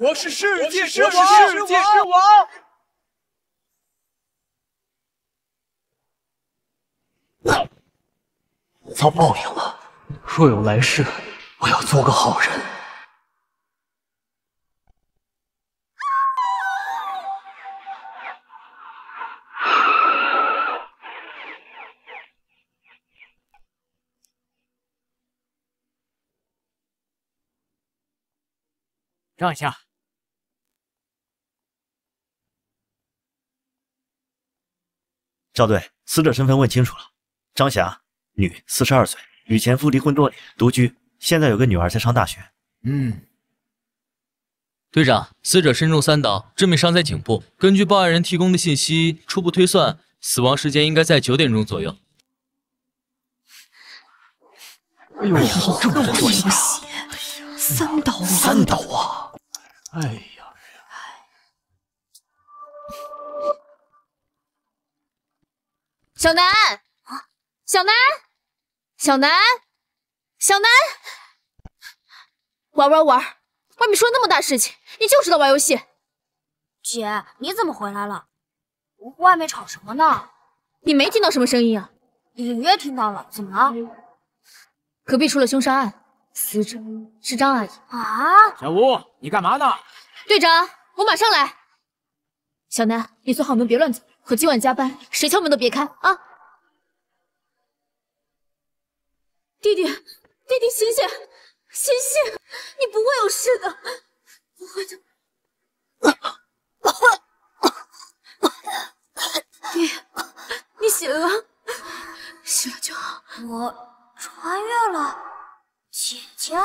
我是世界之王！遭报应了。若有来世，我要做个好人。让一下。赵队，死者身份问清楚了，张霞，女，42岁，与前夫离婚多年，独居，现在有个女儿在上大学。队长，死者身中3刀，致命伤在颈部。根据报案人提供的信息，初步推算，死亡时间应该在9点钟左右。哎呦，这么多血，3刀啊！3刀啊！哎呀！小南，小南，小南，小南，玩，外面出了那么大事情，你就知道玩游戏。姐，你怎么回来了？外面吵什么呢？你没听到什么声音啊？隐约听到了，怎么了？隔壁出了凶杀案，死者是张阿姨。啊！小吴，你干嘛呢？队长，我马上来。小南，你锁好门，别乱走。我今晚加班，谁敲门都别开啊！弟弟，醒醒，你不会有事的，不会的。你醒了就好。我穿越了，姐姐，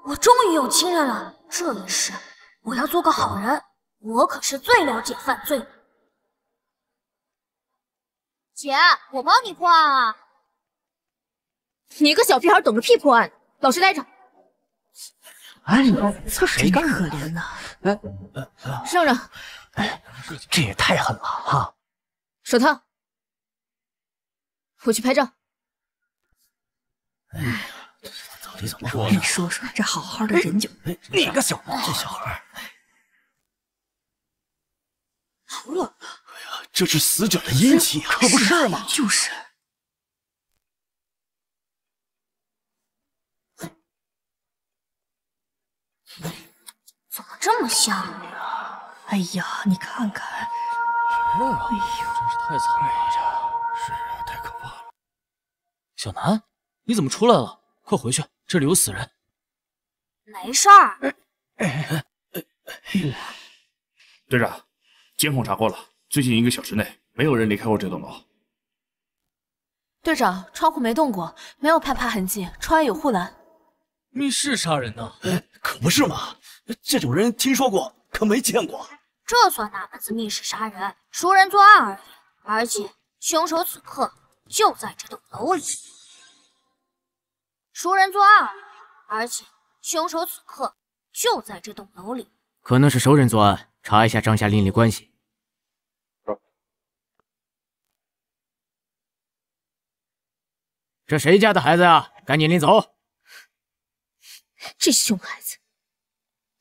我终于有亲人了。这一世，我要做个好人。我可是最了解犯罪的。姐，我帮你破案啊！你一个小屁孩懂个屁破案，老实待着。哎，这谁干可怜呢？让让。哎，这也太狠了哈！手套，我去拍照。哎呀，到底怎么说？你说这好好的人就……你个小这小孩！服了！哎呀，这是死者的阴气啊！可不是嘛！就是。怎么这么香？哎呀，你看看。是啊，哎呦，真是太惨了！是啊，太可怕了。小南，你怎么出来了？快回去，这里有死人。没事儿。队长。监控查过了，最近1个小时内没有人离开过这栋楼。队长，窗户没动过，没有拍痕迹，窗外有护栏。密室杀人呢？可不是嘛，这种人听说过，可没见过。这算哪门子密室杀人？熟人作案而已，而且凶手此刻就在这栋楼里。熟人作案，而且凶手此刻就在这栋楼里。可能是熟人作案，查一下张夏邻里关系。这谁家的孩子呀？赶紧领走！这熊孩子！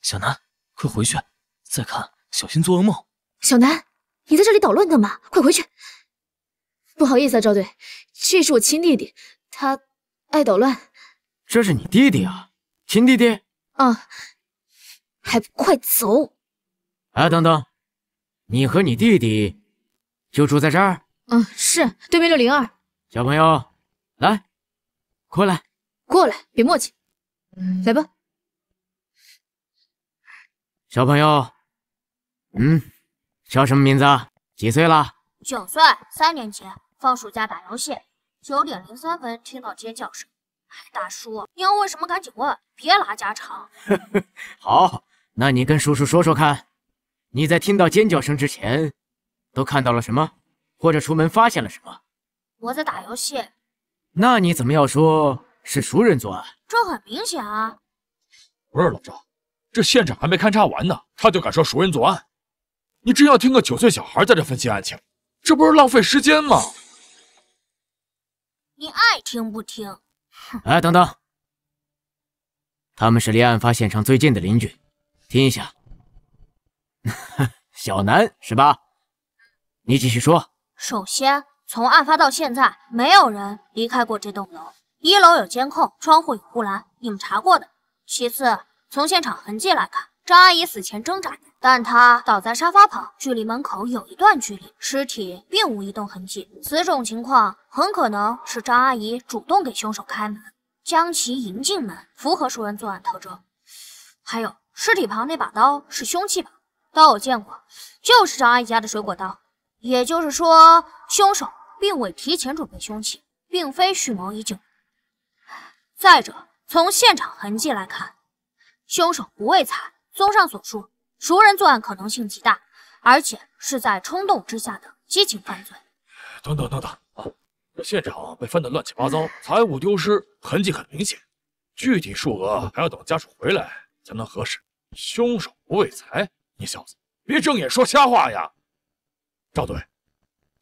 小南，快回去！再看，小心做噩梦。小南，你在这里捣乱干嘛？快回去！不好意思啊，赵队，这是我亲弟弟，他爱捣乱。这是你弟弟啊？亲弟弟？啊，还不快走！哎，等等，你和你弟弟就住在这儿？是对面602。小朋友。来，过来，别磨叽，来吧。小朋友，叫什么名字？几岁了？9岁，3年级，放暑假打游戏。9点03分听到尖叫声。大叔，你要问什么赶紧问，别拉家常。好，那你跟叔叔说说看，你在听到尖叫声之前，都看到了什么，或者出门发现了什么？我在打游戏。那你怎么要说是熟人作案？这很明显啊！不是老赵，这现场还没勘察完呢，他就敢说熟人作案？你真要听个9岁小孩在这分析案情，这不是浪费时间吗？你爱听不听？哎，等等，他们是离案发现场最近的邻居，听一下。小南是吧？你继续说。首先，从案发到现在，没有人离开过这栋楼。1楼有监控，窗户有护栏，你们查过的。其次，从现场痕迹来看，张阿姨死前挣扎着，但她倒在沙发旁，距离门口有一段距离，尸体并无移动痕迹。此种情况很可能是张阿姨主动给凶手开门，将其迎进门，符合熟人作案特征。还有，尸体旁那把刀是凶器吧？刀我见过，就是张阿姨家的水果刀。也就是说，凶手并未提前准备凶器，并非蓄谋已久。再者，从现场痕迹来看，凶手不为财。综上所述，熟人作案可能性极大，而且是在冲动之下的激情犯罪。等等啊！这现场被翻得乱七八糟，财物丢失，痕迹很明显，具体数额还要等家属回来才能核实。凶手不为财，你小子别睁眼说瞎话呀！赵队，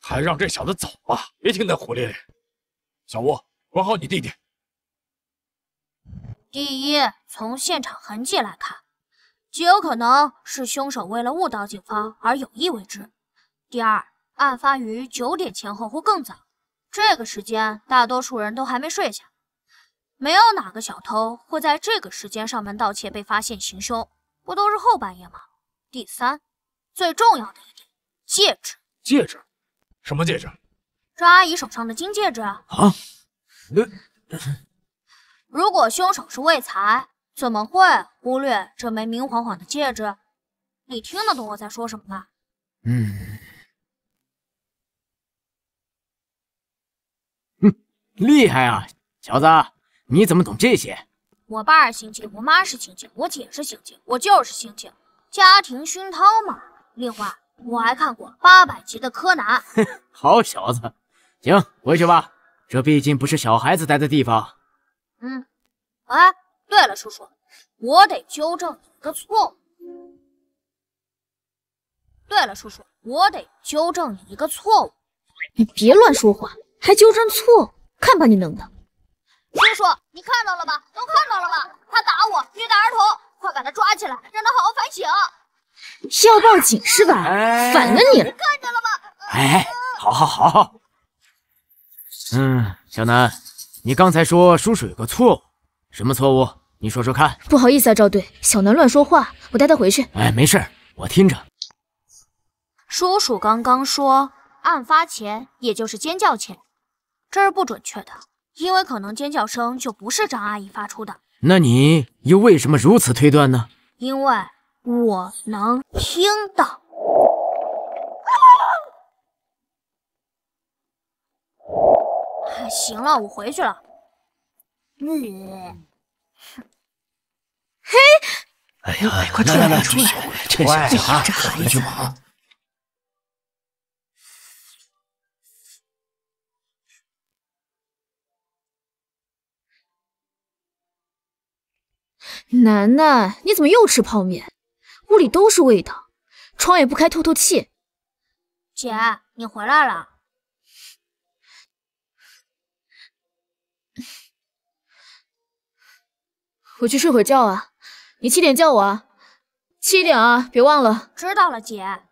还让这小子走吧，别听他胡咧咧。小吴，管好你弟弟。第一，从现场痕迹来看，极有可能是凶手为了误导警方而有意为之。第二，案发于9点前后或更早，这个时间大多数人都还没睡下，没有哪个小偷会在这个时间上门盗窃被发现行凶，不都是后半夜吗？第三，最重要的一点，戒指。戒指？什么戒指？张阿姨手上的金戒指啊！如果凶手是为财，怎么会忽略这枚明晃晃的戒指？你听得懂我在说什么吗？厉害啊，小子，你怎么懂这些？我爸是刑警，我妈是刑警，我姐是刑警，我就是刑警，家庭熏陶嘛。另外，我还看过800集的柯南。好小子，行，回去吧，这毕竟不是小孩子待的地方。哎，对了，叔叔，我得纠正一个错误。你别乱说话，还纠正错误，看把你弄的！叔叔，你看到了吧？都看到了吧？他打我，虐待儿童，快把他抓起来，让他好好反省。要报警是吧？反了你了！看见了吧？哎，好。小南，你刚才说叔叔有个错误，什么错误？你说说看。不好意思啊，赵队，小南乱说话，我带他回去。哎，没事，我听着。叔叔刚刚说，案发前，也就是尖叫前，这是不准确的，因为可能尖叫声就不是张阿姨发出的。那你又为什么如此推断呢？因为我能听到。行了，我回去了。嘿，哎呀，快出来！这小子啊，回去吧。楠楠，你怎么又吃泡面？屋里都是味道，窗也不开透透气。姐，你回来了。我去睡会觉啊，你7点叫我啊，7点啊，别忘了。知道了，姐。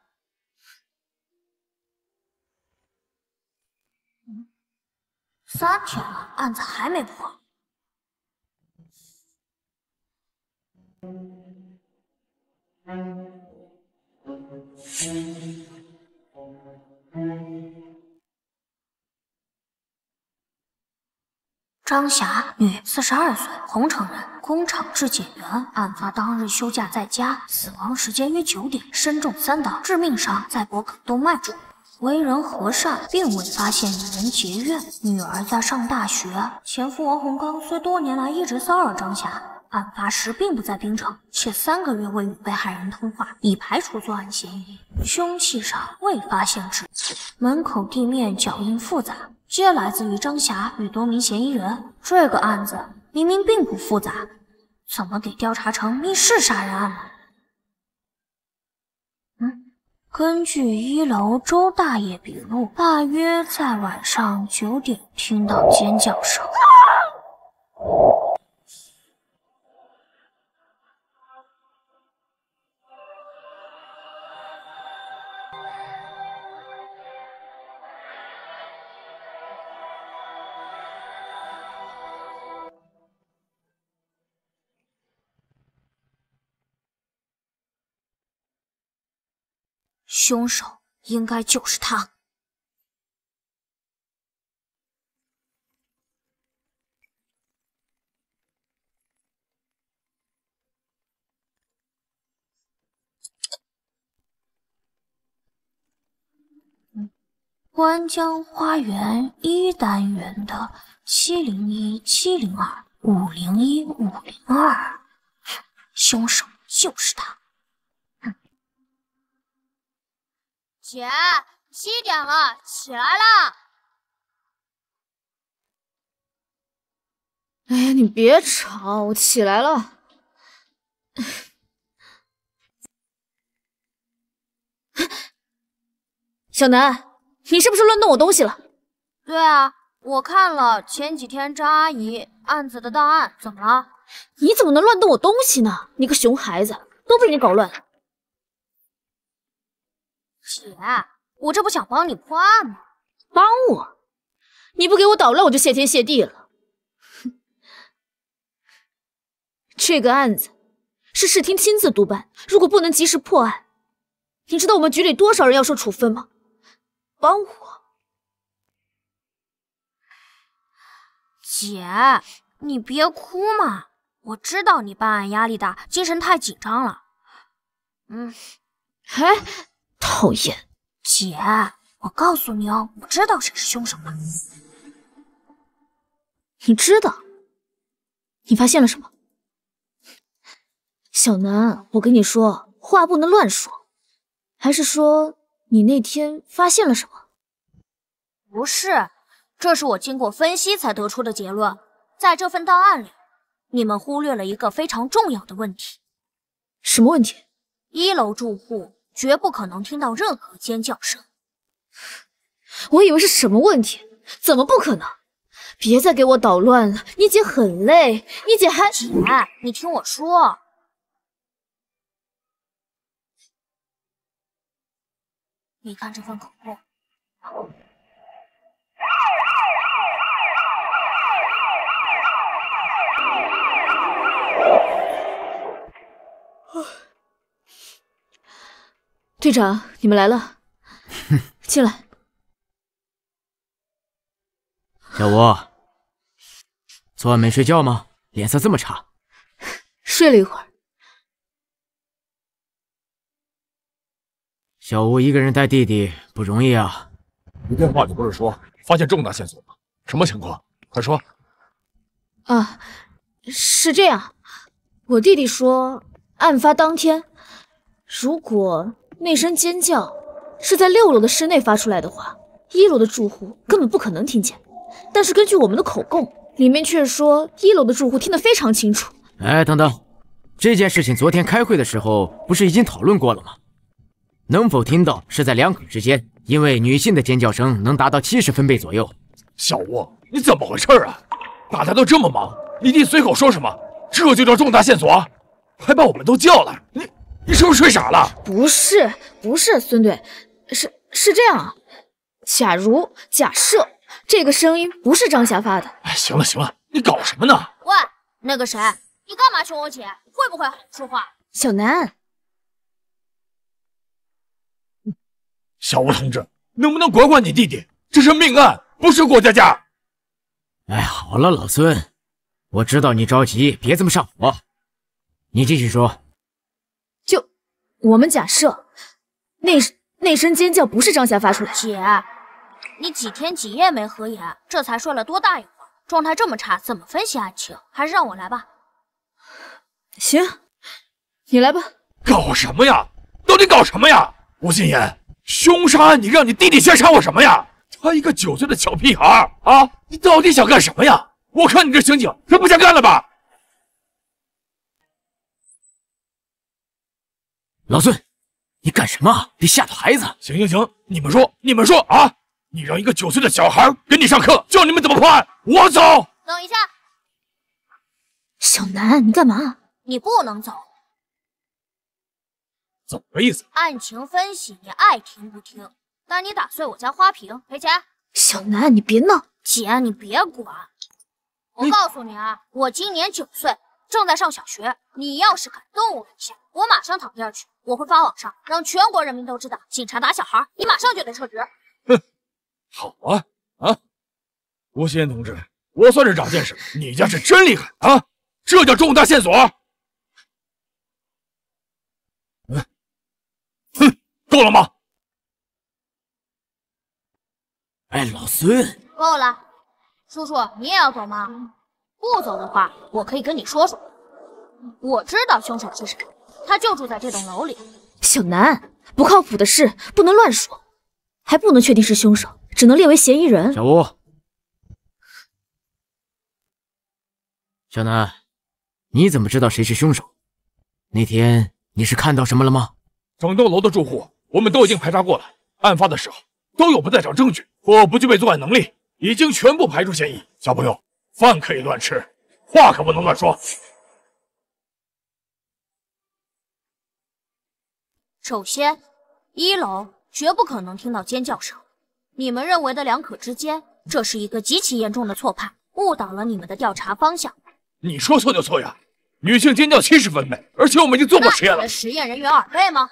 3天了，案子还没破。张霞，女，42岁，洪城人，工厂质检员。案发当日休假在家，死亡时间约9点，身中3刀，致命伤在脖颈动脉处。为人和善，并未发现与人结怨。女儿在上大学，前夫王洪刚虽多年来一直骚扰张霞。案发时并不在槟城，且3个月未与被害人通话，已排除作案嫌疑。凶器上未发现指纹，门口地面脚印复杂，皆来自于张霞与多名嫌疑人。这个案子明明并不复杂，怎么给调查成密室杀人案了？根据1楼周大爷笔录，大约在晚上9点听到尖叫声。凶手应该就是他。观江花园1单元的701-702-501-502，凶手就是他。姐，7点了，起来啦！哎呀，你别吵，我起来了。小南，你是不是乱动我东西了？对啊，我看了前几天张阿姨案子的档案，怎么了？你怎么能乱动我东西呢？你个熊孩子，都被你搞乱了。姐，我这不想帮你破案吗？帮我？你不给我捣乱，我就谢天谢地了。哼，这个案子是市厅亲自督办，如果不能及时破案，你知道我们局里多少人要受处分吗？帮我。姐，你别哭嘛，我知道你办案压力大，精神太紧张了。哎，讨厌！姐，我告诉你哦，我知道谁是凶手的。你知道？你发现了什么？小南，我跟你说，话不能乱说。还是说你那天发现了什么？不是，这是我经过分析才得出的结论。在这份档案里，你们忽略了一个非常重要的问题。什么问题？1楼住户绝不可能听到任何尖叫声。我以为是什么问题，怎么不可能？别再给我捣乱了，你姐很累，你姐还……姐，你听我说。你看这份口供。队长，你们来了，进来。小吴，昨晚没睡觉吗？脸色这么差。睡了一会儿。小吴一个人带弟弟不容易啊。你电话里不是说发现重大线索吗？什么情况？快说。啊，是这样，我弟弟说，案发当天，如果那声尖叫是在6楼的室内发出来的话，1楼的住户根本不可能听见。但是根据我们的口供，里面却说1楼的住户听得非常清楚。哎，等等，这件事情昨天开会的时候不是已经讨论过了吗？能否听到是在2口之间，因为女性的尖叫声能达到70分贝左右。小吴，你怎么回事啊？大家都这么忙，你弟随口说什么，这就叫重大线索？还把我们都叫来，你是不是睡傻了？不是，孙队，是这样啊。假设这个声音不是张霞发的。哎，行了，你搞什么呢？喂，那个谁，你干嘛凶我姐？会不会好好说话？小南，小吴同志，能不能管管你弟弟？这是命案，不是过家家。哎，好了，老孙，我知道你着急，别这么上火。你继续说。就我们假设，那声尖叫不是张霞发出来。姐，你几天几夜没合眼，这才睡了多大一会儿，状态这么差，怎么分析案情？还是让我来吧。行，你来吧。搞什么呀？到底搞什么呀？吴心言，凶杀案你让你弟弟先杀我什么呀？他一个9岁的小屁孩啊！你到底想干什么呀？我看你这刑警是不想干了吧？老孙，你干什么？别吓到孩子！行，你们说啊！你让一个9岁的小孩给你上课，教你们怎么破案，我走。等一下，小南，你干嘛？你不能走。怎么个意思？案情分析你爱听不听，但你打碎我家花瓶赔钱。小南，你别闹。姐，你别管。我告诉你啊，我今年9岁，正在上小学，你要是敢动我一下，我马上躺地儿去。我会发网上，让全国人民都知道，警察打小孩，你马上就得撤职。哼，好啊啊！吴先同志，我算是长见识了，你家是真厉害啊！这叫重大线索。哼，够了吗？哎，老孙，够了，叔叔，你也要走吗？不走的话，我可以跟你说说。我知道凶手是谁，他就住在这栋楼里。小南，不靠谱的事不能乱说，还不能确定是凶手，只能列为嫌疑人。小吴，小南，你怎么知道谁是凶手？那天你是看到什么了吗？整栋楼的住户我们都已经排查过了，案发的时候都有不在场证据或不具备作案能力，已经全部排除嫌疑。小朋友，饭可以乱吃，话可不能乱说。首先，1楼绝不可能听到尖叫声。你们认为的两可之间，这是一个极其严重的错判，误导了你们的调查方向。你说错就错呀！女性尖叫70分贝，而且我们已经做过实验了。那你的实验人员耳背吗？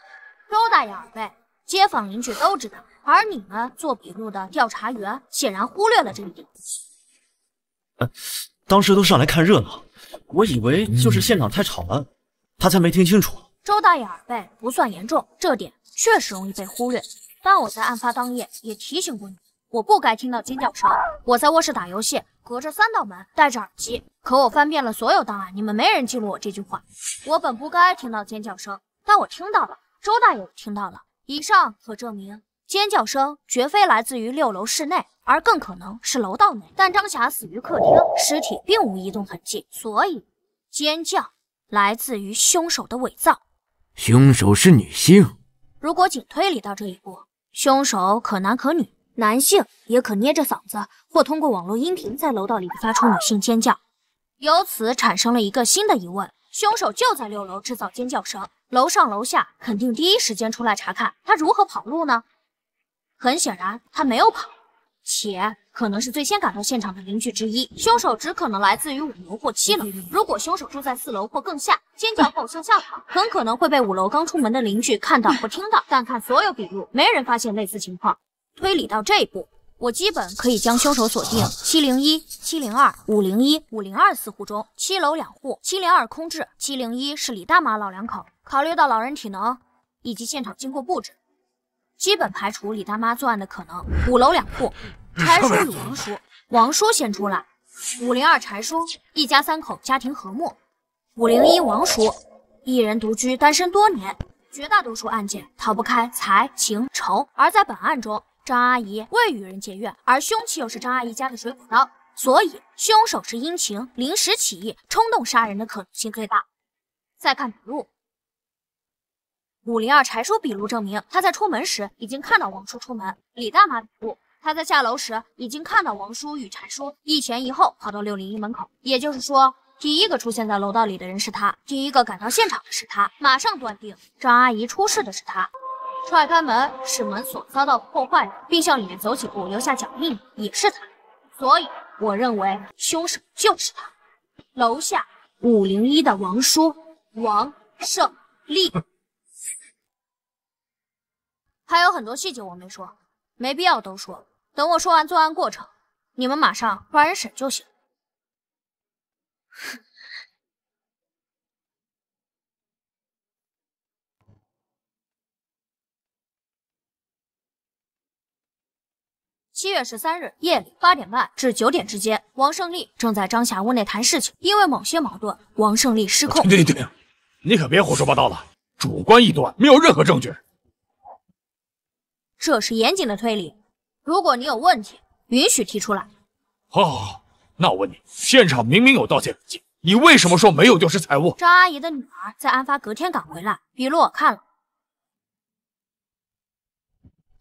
周大爷耳背，街坊邻居都知道。而你们做笔录的调查员显然忽略了这一点。当时都上来看热闹，我以为就是现场太吵了，他才没听清楚。周大爷耳背不算严重，这点确实容易被忽略。但我在案发当夜也提醒过你，我不该听到尖叫声。我在卧室打游戏，隔着3道门，戴着耳机。可我翻遍了所有档案，你们没人记录我这句话。我本不该听到尖叫声，但我听到了，周大爷也听到了。以上可证明，尖叫声绝非来自于6楼室内，而更可能是楼道内。但张霞死于客厅，尸体并无移动痕迹，所以尖叫来自于凶手的伪造。凶手是女性。如果仅推理到这一步，凶手可男可女，男性也可捏着嗓子或通过网络音频在楼道里发出女性尖叫。由此产生了一个新的疑问：凶手就在6楼制造尖叫声，楼上楼下肯定第一时间出来查看，他如何跑路呢？很显然，他没有跑，且可能是最先赶到现场的邻居之一。凶手只可能来自于5楼或7楼。如果凶手住在4楼或更下，尖叫后向下跑，很可能会被5楼刚出门的邻居看到或听到。但看所有笔录，没人发现类似情况。推理到这一步，我基本可以将凶手锁定701、702、501、502四户中，7楼2户，702空置，701是李大妈老两口。考虑到老人体能以及现场经过布置，基本排除李大妈作案的可能。5楼2户，柴叔与王叔，王叔先出来。502柴叔一家3口，家庭和睦。501王叔一人独居，单身多年。绝大多数案件逃不开财、情、仇，而在本案中，张阿姨未与人结怨，而凶器又是张阿姨家的水果刀，所以凶手是因情临时起意冲动杀人的可能性最大。再看笔录，502柴叔笔录证明他在出门时已经看到王叔出门。李大妈笔录，他在下楼时已经看到王叔与柴叔一前一后跑到601门口，也就是说，第一个出现在楼道里的人是他，第一个赶到现场的是他，马上断定张阿姨出事的是他。踹开门使门锁遭到破坏，并向里面走几步留下脚印也是他，所以我认为凶手就是他。楼下501的王叔王胜利。还有很多细节我没说，没必要都说，等我说完作案过程，你们马上抓人审就行。7月13日夜里8点半至9点之间，王胜利正在张霞屋内谈事情，因为某些矛盾，王胜利失控。停，你可别胡说八道了，主观臆断，没有任何证据。这是严谨的推理，如果你有问题，允许提出来。好，那我问你，现场明明有盗窃痕迹，你为什么说没有丢失财物？张阿姨的女儿在案发隔天赶回来，笔录我看了，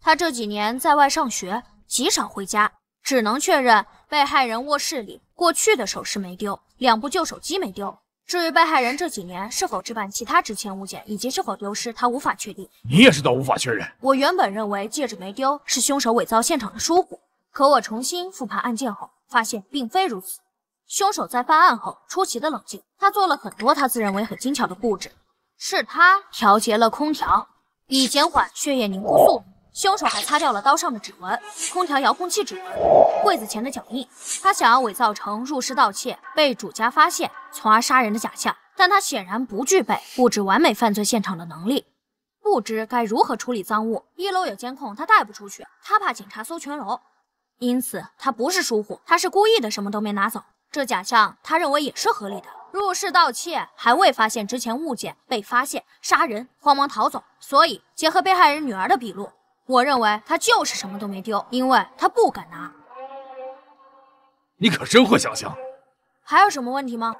她这几年在外上学，极少回家，只能确认被害人卧室里过去的首饰没丢，2部旧手机没丢。至于被害人这几年是否置办其他值钱物件，以及是否丢失，他无法确定。你也知道无法确认。我原本认为戒指没丢是凶手伪造现场的疏忽，可我重新复盘案件后，发现并非如此。凶手在犯案后出奇的冷静，他做了很多他自认为很精巧的布置，是他调节了空调，以减缓血液凝固速度。凶手还擦掉了刀上的指纹、空调遥控器指纹、柜子前的脚印。他想要伪造成入室盗窃被主家发现，从而杀人的假象，但他显然不具备布置完美犯罪现场的能力。不知该如何处理赃物，一楼有监控，他带不出去，他怕警察搜全楼，因此他不是疏忽，他是故意的，什么都没拿走。这假象他认为也是合理的。入室盗窃还未发现之前物件被发现，杀人慌忙逃走，所以结合被害人女儿的笔录，我认为他就是什么都没丢，因为他不敢拿。你可真会想象。还有什么问题吗？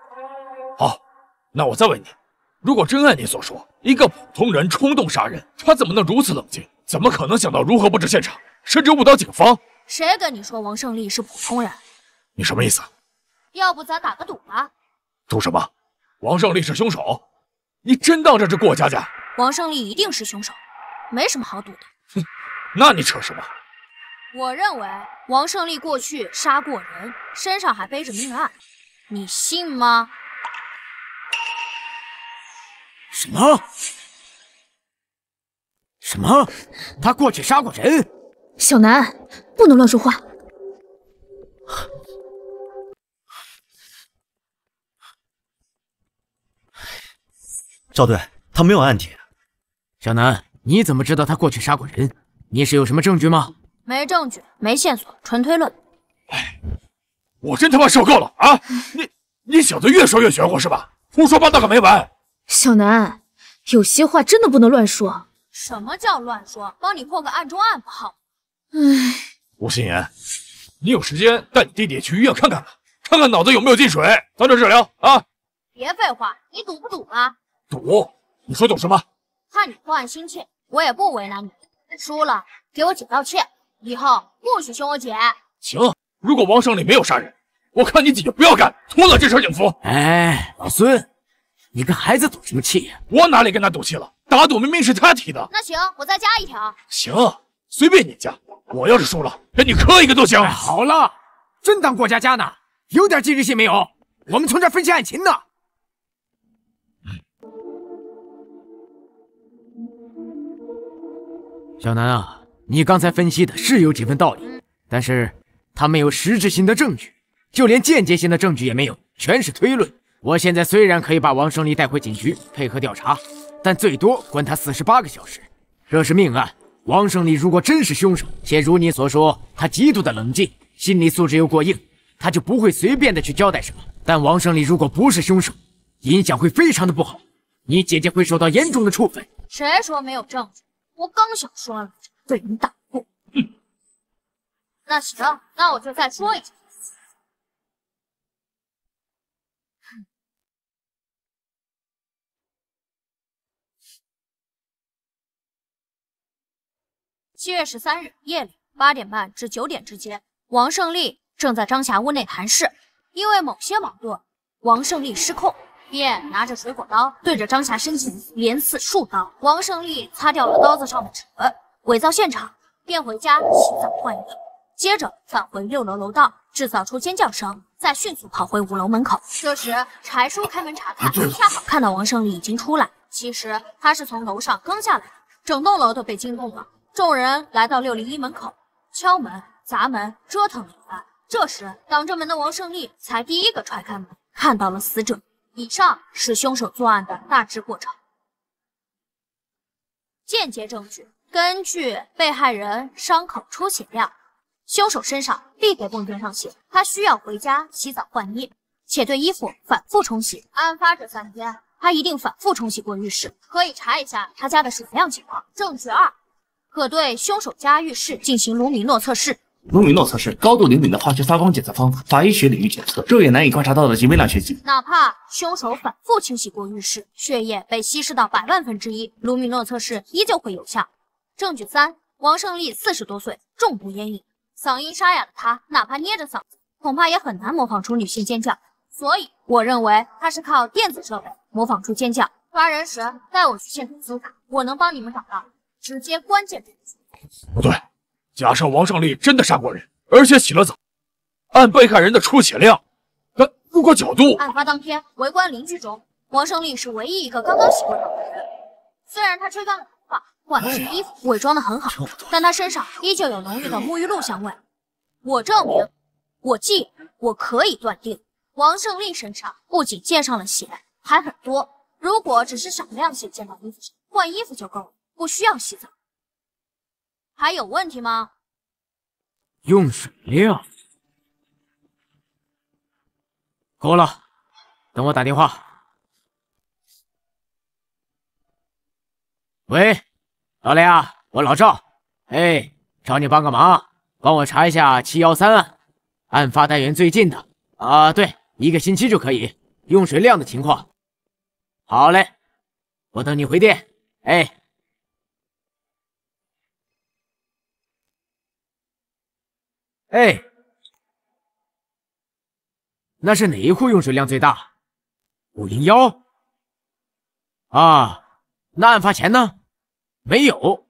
好，那我再问你，如果真按你所说，一个普通人冲动杀人，他怎么能如此冷静？怎么可能想到如何布置现场，甚至误导警方？谁跟你说王胜利是普通人？你什么意思？要不咱打个赌吧？赌什么？王胜利是凶手？你真当这是过家家？王胜利一定是凶手，没什么好赌的。哼，那你扯什么？我认为王胜利过去杀过人，身上还背着命案，你信吗？什么？什么？他过去杀过人？小南，不能乱说话。赵队，他没有案底。小南，你怎么知道他过去杀过人？你是有什么证据吗？没证据，没线索，纯推论。哎，我真他妈受够了啊！你小子越说越玄乎是吧？胡说八道个没完！小南，有些话真的不能乱说。什么叫乱说？帮你破个案中案不好？唉，吴心言，你有时间带你弟弟去医院看看吧，看看脑子有没有进水，早点治疗啊！别废话，你赌不赌啊？赌？你说赌什么？看你破案心切，我也不为难你。输了，给我姐道歉，以后不许凶我姐。行，如果王胜利没有杀人，我看你姐就不要干，拖了这身影夫。哎，老孙，你跟孩子赌什么气呀？我哪里跟他赌气了？打赌明明是他提的。那行，我再加一条。行，随便你加。我要是输了，跟你磕一个都行。哎，好了，真当过家家呢？有点纪律性没有？我们从这分析案情呢。小南啊，你刚才分析的是有几分道理，但是他没有实质性的证据，就连间接性的证据也没有，全是推论。我现在虽然可以把王胜利带回警局配合调查，但最多关他48个小时。这是命案，王胜利如果真是凶手，且如你所说，他极度的冷静，心理素质又过硬，他就不会随便的去交代什么。但王胜利如果不是凶手，影响会非常的不好，你姐姐会受到严重的处分。谁说没有证据？我刚想说了，被你打破。那行，那我就再说一次。7月13日夜里8点半至9点之间，王胜利正在张霞屋内谈事，因为某些矛盾，王胜利失控，便拿着水果刀对着张霞身前连刺数刀。王胜利擦掉了刀子上的指纹，伪造现场，便回家洗澡换衣，接着返回6楼楼道，制造出尖叫声，再迅速跑回5楼门口。这时柴叔开门查看，恰好看到王胜利已经出来。其实他是从楼上跟下来的，整栋楼都被惊动了。众人来到601门口，敲门、砸门，折腾了一番。这时挡着门的王胜利才第一个踹开门，看到了死者。以上是凶手作案的大致过程。间接证据：根据被害人伤口出血量，凶手身上必给瓮中上血，他需要回家洗澡换衣，且对衣服反复冲洗。案发这3天，他一定反复冲洗过浴室，可以查一下他家的水量情况。证据2，可对凶手家浴室进行卢米诺测试。卢米诺测试，高度灵敏的化学发光检测方法，法医学领域检测，肉眼难以观察到的极微量血迹。哪怕凶手反复清洗过浴室，血液被稀释到100万分之一，卢米诺测试依旧会有效。证据3，王胜利40多岁，重度烟瘾，嗓音沙哑的他，哪怕捏着嗓子，恐怕也很难模仿出女性尖叫。所以，我认为他是靠电子设备模仿出尖叫。抓人时带我去现场搜查，我能帮你们找到直接关键证据。不对。假设王胜利真的杀过人，而且洗了澡，按被害人的出血量，如果角度……案发当天，围观邻居中，王胜利是唯一一个刚刚洗过澡的人。虽然他吹干了头发，换了新衣服，伪装得很好，但他身上依旧有浓郁的沐浴露香味。我证明，我记，我可以断定，王胜利身上不仅溅上了血，还很多。如果只是少量血溅到衣服上，换衣服就够了，不需要洗澡。还有问题吗？用水量够了，等我打电话。喂，老雷啊，我老赵，哎，找你帮个忙，帮我查一下713案，案发单元最近的啊，对，1个星期就可以，用水量的情况。好嘞，我等你回电。哎，哎，那是哪一户用水量最大？501啊。那案发前呢？没有。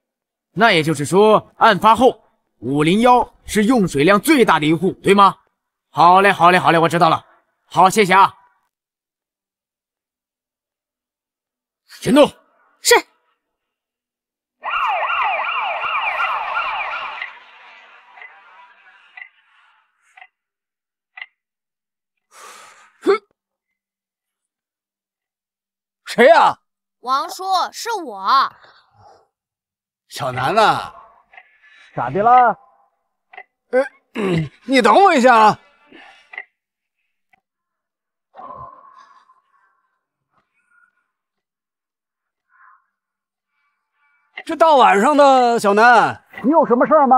那也就是说，案发后501是用水量最大的一户，对吗？好嘞，好嘞，好嘞，我知道了。好，谢谢啊。行动。是。谁呀？王叔，是我。小南呐，咋的了？你等我一下啊。这大晚上的，小南，你有什么事儿吗？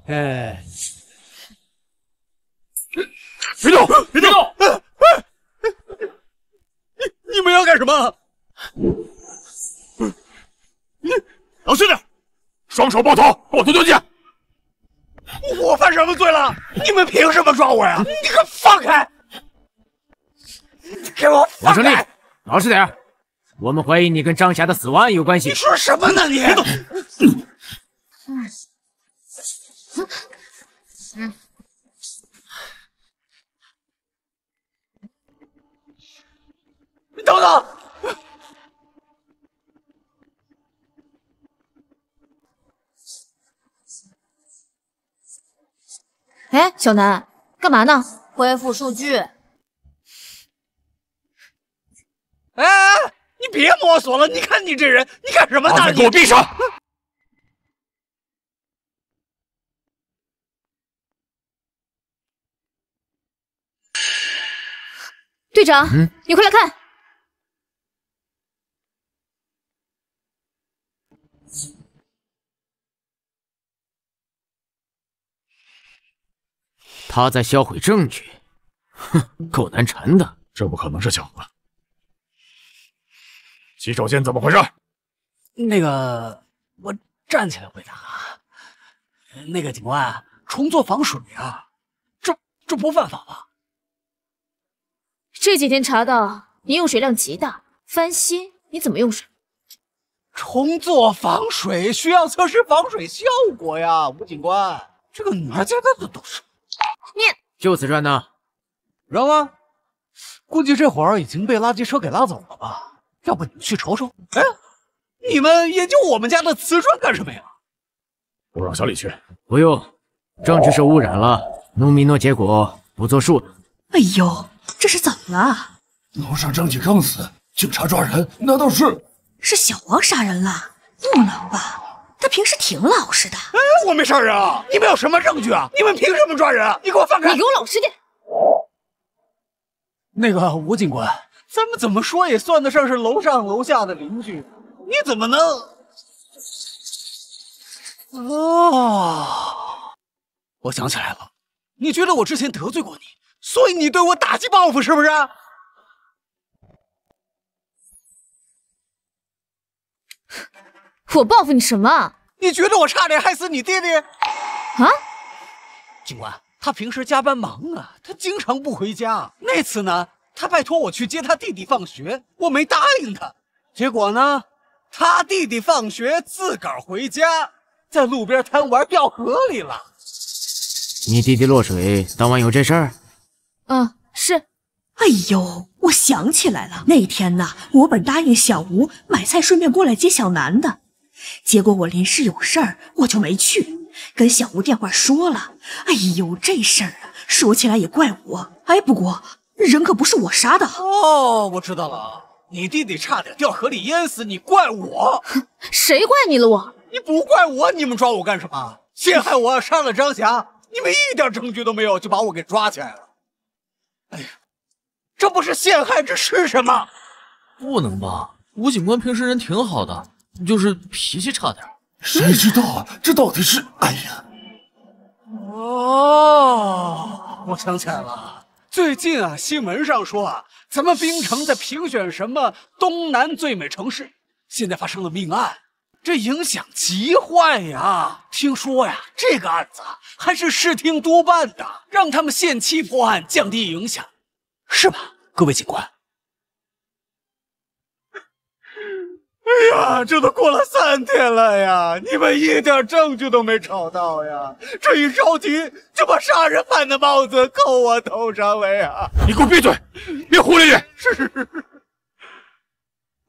哎，别动，别动！你们要干什么？老实点，双手抱头，把我推进去！我犯什么罪了？你们凭什么抓我呀？你给我放开！你给我放开！王胜利，老实点，我们怀疑你跟张霞的死亡案有关系。你说什么呢你？你等等！哎，小南，干嘛呢？恢复数据。哎，你别摸索了！你看你这人，你干什么呢？给我闭上！队长，你快来看！他在销毁证据，哼，够难缠的。这不可能是巧合。洗手间怎么回事？那个，我站起来回答啊。那个警官，重做防水啊，这不犯法吧？这几天查到你用水量极大，翻新你怎么用水？重做防水需要测试防水效果呀，吴警官，这个哪家的都是。你就此转呢？扔啊！估计这会儿已经被垃圾车给拉走了吧？要不你们去瞅瞅？哎，你们研究我们家的瓷砖干什么呀？我让小李去。不用，证据受污染了，农民诺结果不作数。哎呦，这是怎么了？楼上张启刚死，警察抓人，难道是小王杀人了？不能吧？他平时挺老实的。哎，我没杀人啊！你们有什么证据啊？你们凭什么抓人啊？你给我放开！你给我老实点！那个吴警官，咱们怎么说也算得上是楼上楼下的邻居，你怎么能……哦，我想起来了，你觉得我之前得罪过你，所以你对我打击报复是不是？我报复你什么？你觉得我差点害死你弟弟？啊？警官，他平时加班忙啊，他经常不回家。那次呢，他拜托我去接他弟弟放学，我没答应他。结果呢，他弟弟放学自个儿回家，在路边贪玩掉河里了。你弟弟落水，当晚有这事儿？嗯，是。哎呦，我想起来了，那天呢，我本答应小吴买菜顺便过来接小南的，结果我临时有事儿，我就没去，跟小吴电话说了。哎呦，这事儿啊，说起来也怪我。哎，不过人可不是我杀的。哦，我知道了，你弟弟差点掉河里淹死，你怪我？谁怪你了我？你不怪我，你们抓我干什么？陷害我，杀了张霞，你们一点证据都没有，就把我给抓起来了。哎呀，这不是陷害，这是什么？不能吧？吴警官平时人挺好的，就是脾气差点。谁知道啊？这到底是……哎呀！哦，我想起来了，最近啊，新闻上说啊，咱们槟城在评选什么东南最美城市，现在发生了命案，这影响极坏呀！听说呀，这个案子还是视听督办的，让他们限期破案，降低影响，是吧，各位警官？哎呀，这都过了3天了呀，你们一点证据都没找到呀！这一着急就把杀人犯的帽子扣我头上了呀！你给我闭嘴，别胡咧咧！是，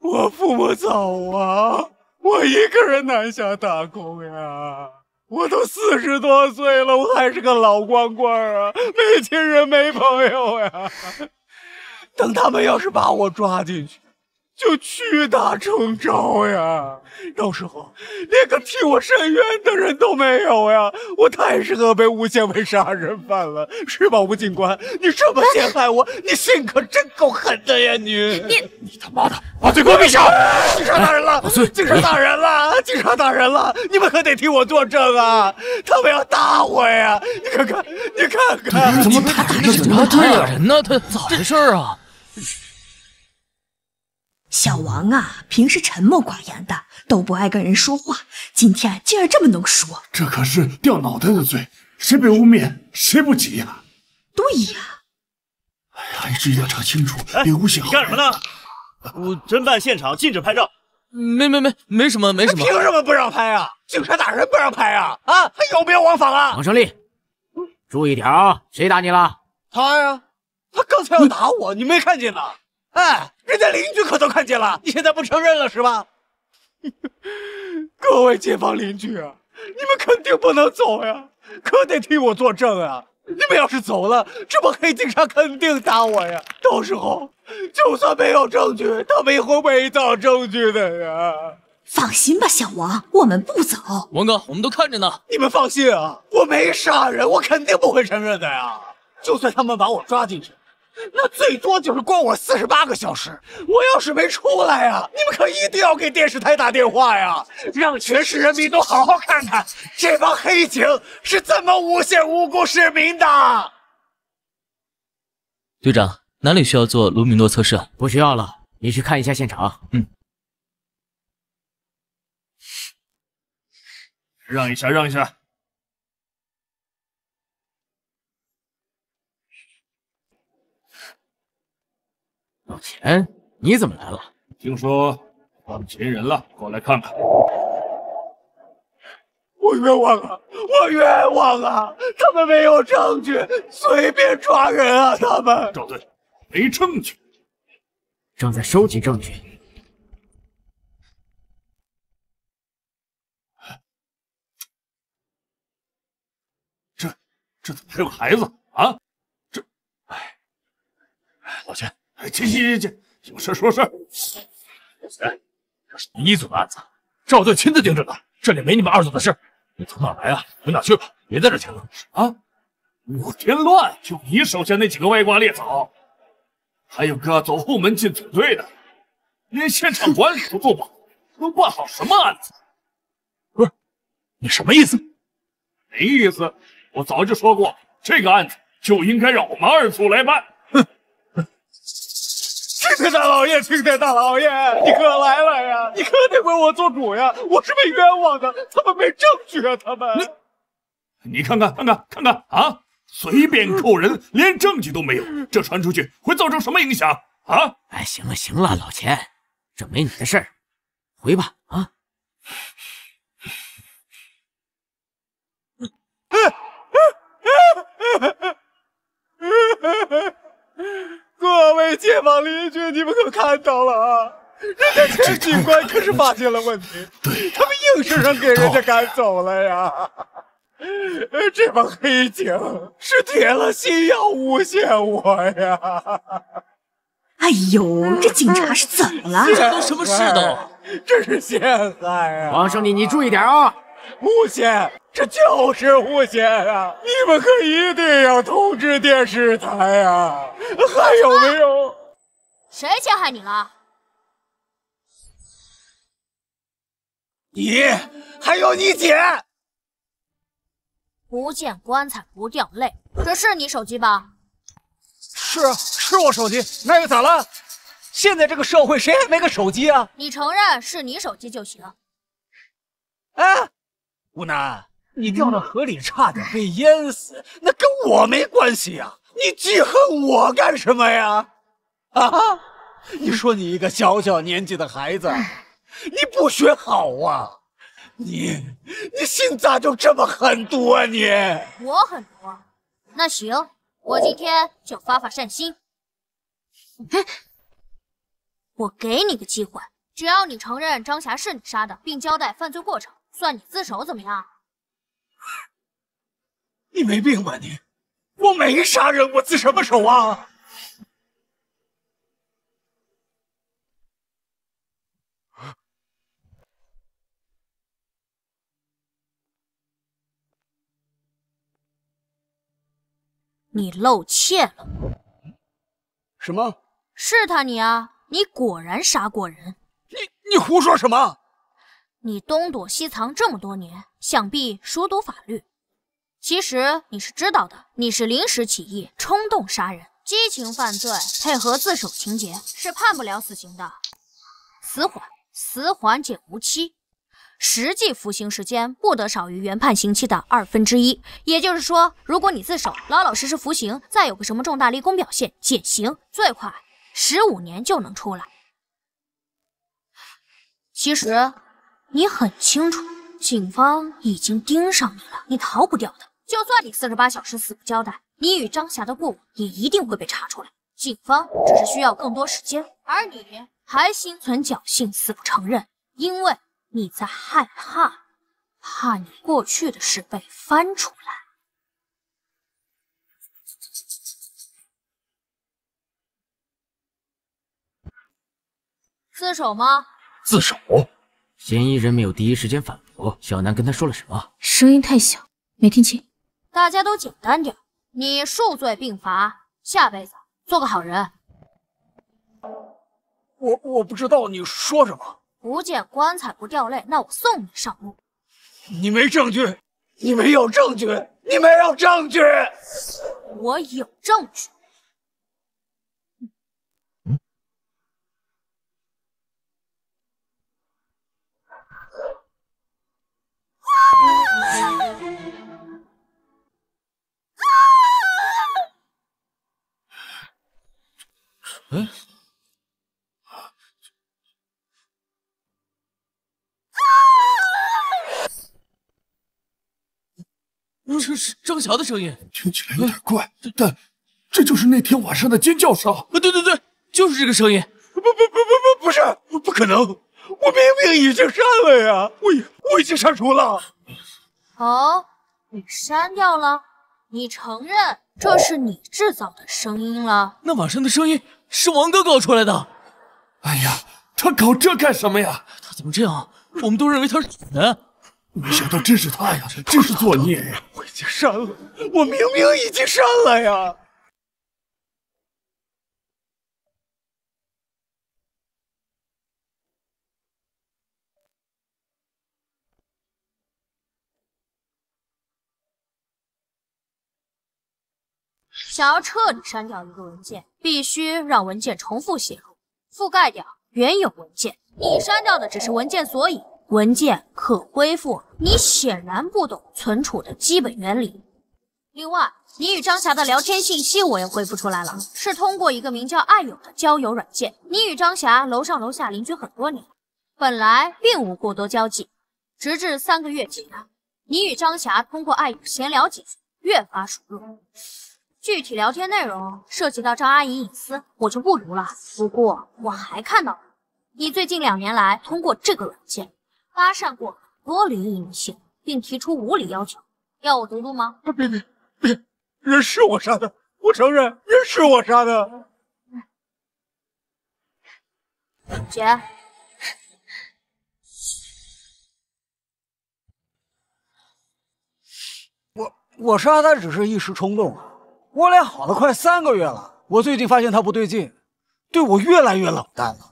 我父母走啊，我一个人南下打工呀。我都40多岁了，我还是个老光棍啊，没亲人没朋友呀。等他们要是把我抓进去，就屈打成招呀！到时候连个替我伸冤的人都没有呀！我太适合被诬陷为杀人犯了，是吧，吴警官？你这么陷害我，你心可真够狠的呀！你他妈的，把嘴给我闭上！警察大人了！警察大人了！警察大人了！你们可得替我作证啊！他们要打我呀！你看看，你看看，怎么打警察打人呢？他咋回事啊？小王啊，平时沉默寡言的，都不爱跟人说话，今天竟然这么能说，这可是掉脑袋的罪，谁被污蔑谁不急呀？对呀。哎呀，还是要查清楚，别诬陷。你干什么呢？侦办现场禁止拍照。没什么。凭什么不让拍啊？警察大人不让拍啊？啊，还有没有王法啊？王胜利，注意点啊！谁打你了？他呀，他刚才要打我，你没看见吗？哎，人家邻居可都看见了，你现在不承认了是吧？各位街坊邻居啊，你们肯定不能走呀，可得替我作证啊！你们要是走了，这帮黑警察肯定打我呀！到时候就算没有证据，他们也会伪造证据的呀！放心吧，小王，我们不走。王哥，我们都看着呢。你们放心啊，我没杀人，我肯定不会承认的呀！就算他们把我抓进去，那最多就是关我48个小时。我要是没出来呀，你们可一定要给电视台打电话呀，让全市人民都好好看看这帮黑警是怎么诬陷无辜市民的。队长，哪里需要做卢米诺测试？不需要了，你去看一下现场。让一下，让一下。老钱，你怎么来了？听说放钱人了，过来看看。我冤枉啊！我冤枉啊！他们没有证据，随便抓人啊！他们赵队，没证据，正在收集证据。这怎么还有个孩子啊？这，老钱，行，有事说事儿。老钱，这是你一组的案子，赵队亲自盯着的，这里没你们2组的事。你从哪来啊？回哪去吧，别在这添乱啊！5天乱，就你手下那几个歪瓜裂枣，还有个走后门进组队的，连现场管理都做不好，能办好什么案子？不是，你什么意思？没意思。我早就说过，这个案子就应该让我们2组来办。哼！青天大老爷，青天大老爷，你可来了呀！你可得为我做主呀！我是被冤枉的，他们没证据啊！他们，你看看啊！随便扣人，连证据都没有，这传出去会造成什么影响啊？哎，行了，老钱，这没你的事儿，回吧啊！各位街坊邻居，你们可看到了啊！人家陈警官可是发现了问题，他们硬是让给人家赶走了呀！这帮黑警是铁了心要诬陷我呀！哎呦，这警察是怎么了？这都什么世道？这是陷害啊！王胜利，你注意点啊！诬陷，这就是诬陷啊！你们可一定要通知电视台啊！还有没有？谁陷害你了？你还有你姐！不见棺材不掉泪，这是你手机吧？是我手机，那又咋了？现在这个社会谁还没个手机啊？你承认是你手机就行。哎，吴楠，你掉到河里差点被淹死，那跟我没关系呀！你记恨我干什么呀？啊！你说你一个小年纪的孩子，你不学好啊？你心咋就这么狠毒啊你？我很毒，那行，我今天就发善心。我给你个机会，只要你承认张霞是你杀的，并交代犯罪过程，算你自首，怎么样？你没病吧你？我没杀人，我自什么首啊？你露怯了。什么？是他你啊！你果然杀过人。你胡说什么？你东躲西藏这么多年，想必熟读法律。其实你是知道的，你是临时起意、冲动杀人、激情犯罪，配合自首情节，是判不了死刑的。死缓减无期。实际服刑时间不得少于原判刑期的1/2，也就是说，如果你自首，老老实实服刑，再有个什么重大立功表现，减刑，最快15年就能出来。其实你很清楚，警方已经盯上你了，你逃不掉的。就算你48小时死不交代，你与张霞的过往也一定会被查出来。警方只是需要更多时间，而你还心存侥幸，死不承认，因为你在害怕你过去的事被翻出来。自首吗？自首。嫌疑人没有第一时间反驳，小南跟他说了什么？声音太小，没听清。大家都简单点，你数罪并罚，下辈子做个好人。我不知道你说什么。不见棺材不掉泪，那我送你上路。你没证据，你没有证据，你没有证据。我有证据。这是张霞的声音，听起来有点怪，但这就是那天晚上的尖叫声。对，就是这个声音。不是，不可能！我明明已经删了呀，我已经删除了。哦，你删掉了？你承认这是你制造的声音了？那晚上的声音是王哥搞出来的。哎呀，他搞这干什么呀？他怎么这样？我们都认为他是假的。没想到真是他呀！真是作孽呀！我已经删了，我明明已经删了呀！想要彻底删掉一个文件，必须让文件重复写入，覆盖掉原有文件。你删掉的只是文件索引，文件可恢复，你显然不懂存储的基本原理。另外，你与张霞的聊天信息我也恢复出来了，是通过一个名叫爱友的交友软件。你与张霞楼上楼下邻居很多年，本来并无过多交集，直至3个月前，你与张霞通过爱友闲聊几句，越发熟络。具体聊天内容涉及到张阿姨隐私，我就不读了。不过我还看到了，你最近2年来通过这个软件搭讪过很多离异女性，并提出无理要求，要我读读吗？别，人是我杀的，我承认人是我杀的。姐，我杀他只是一时冲动，我俩好了快3个月了，我最近发现他不对劲，对我越来越冷淡了。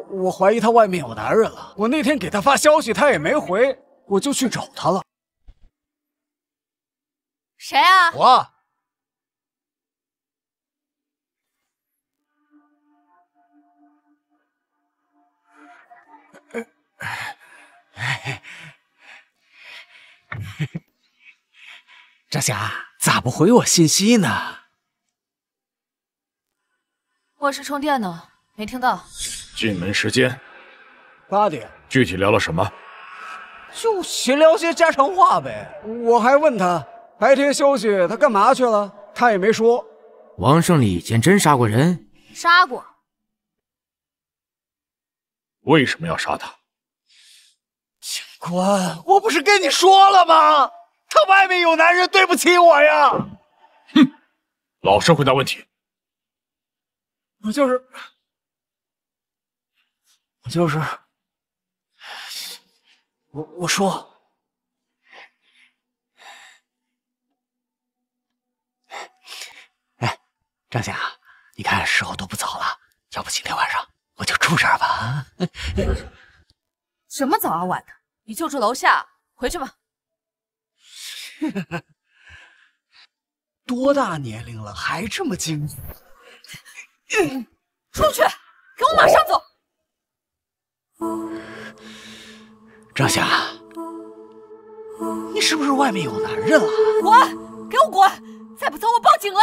我怀疑他外面有男人了。我那天给他发消息，他也没回，我就去找他了。谁啊？我。张霞，咋不回我信息呢？卧室充电呢，没听到。进门时间8点。具体聊了什么？就闲聊些家常话呗。我还问他白天休息他干嘛去了，他也没说。王胜利以前真杀过人？杀过。为什么要杀他？警官，我不是跟你说了吗？他外面有男人，对不起我呀！哼，老实回答问题。我就是，我说，哎，张霞，你看时候都不早了，要不今天晚上我就住这儿吧？什么早啊晚的，你就住楼下，回去吧。多大年龄了，还这么精？出去，给我马上走！张霞，你是不是外面有男人了？滚！给我滚！再不走，我报警了！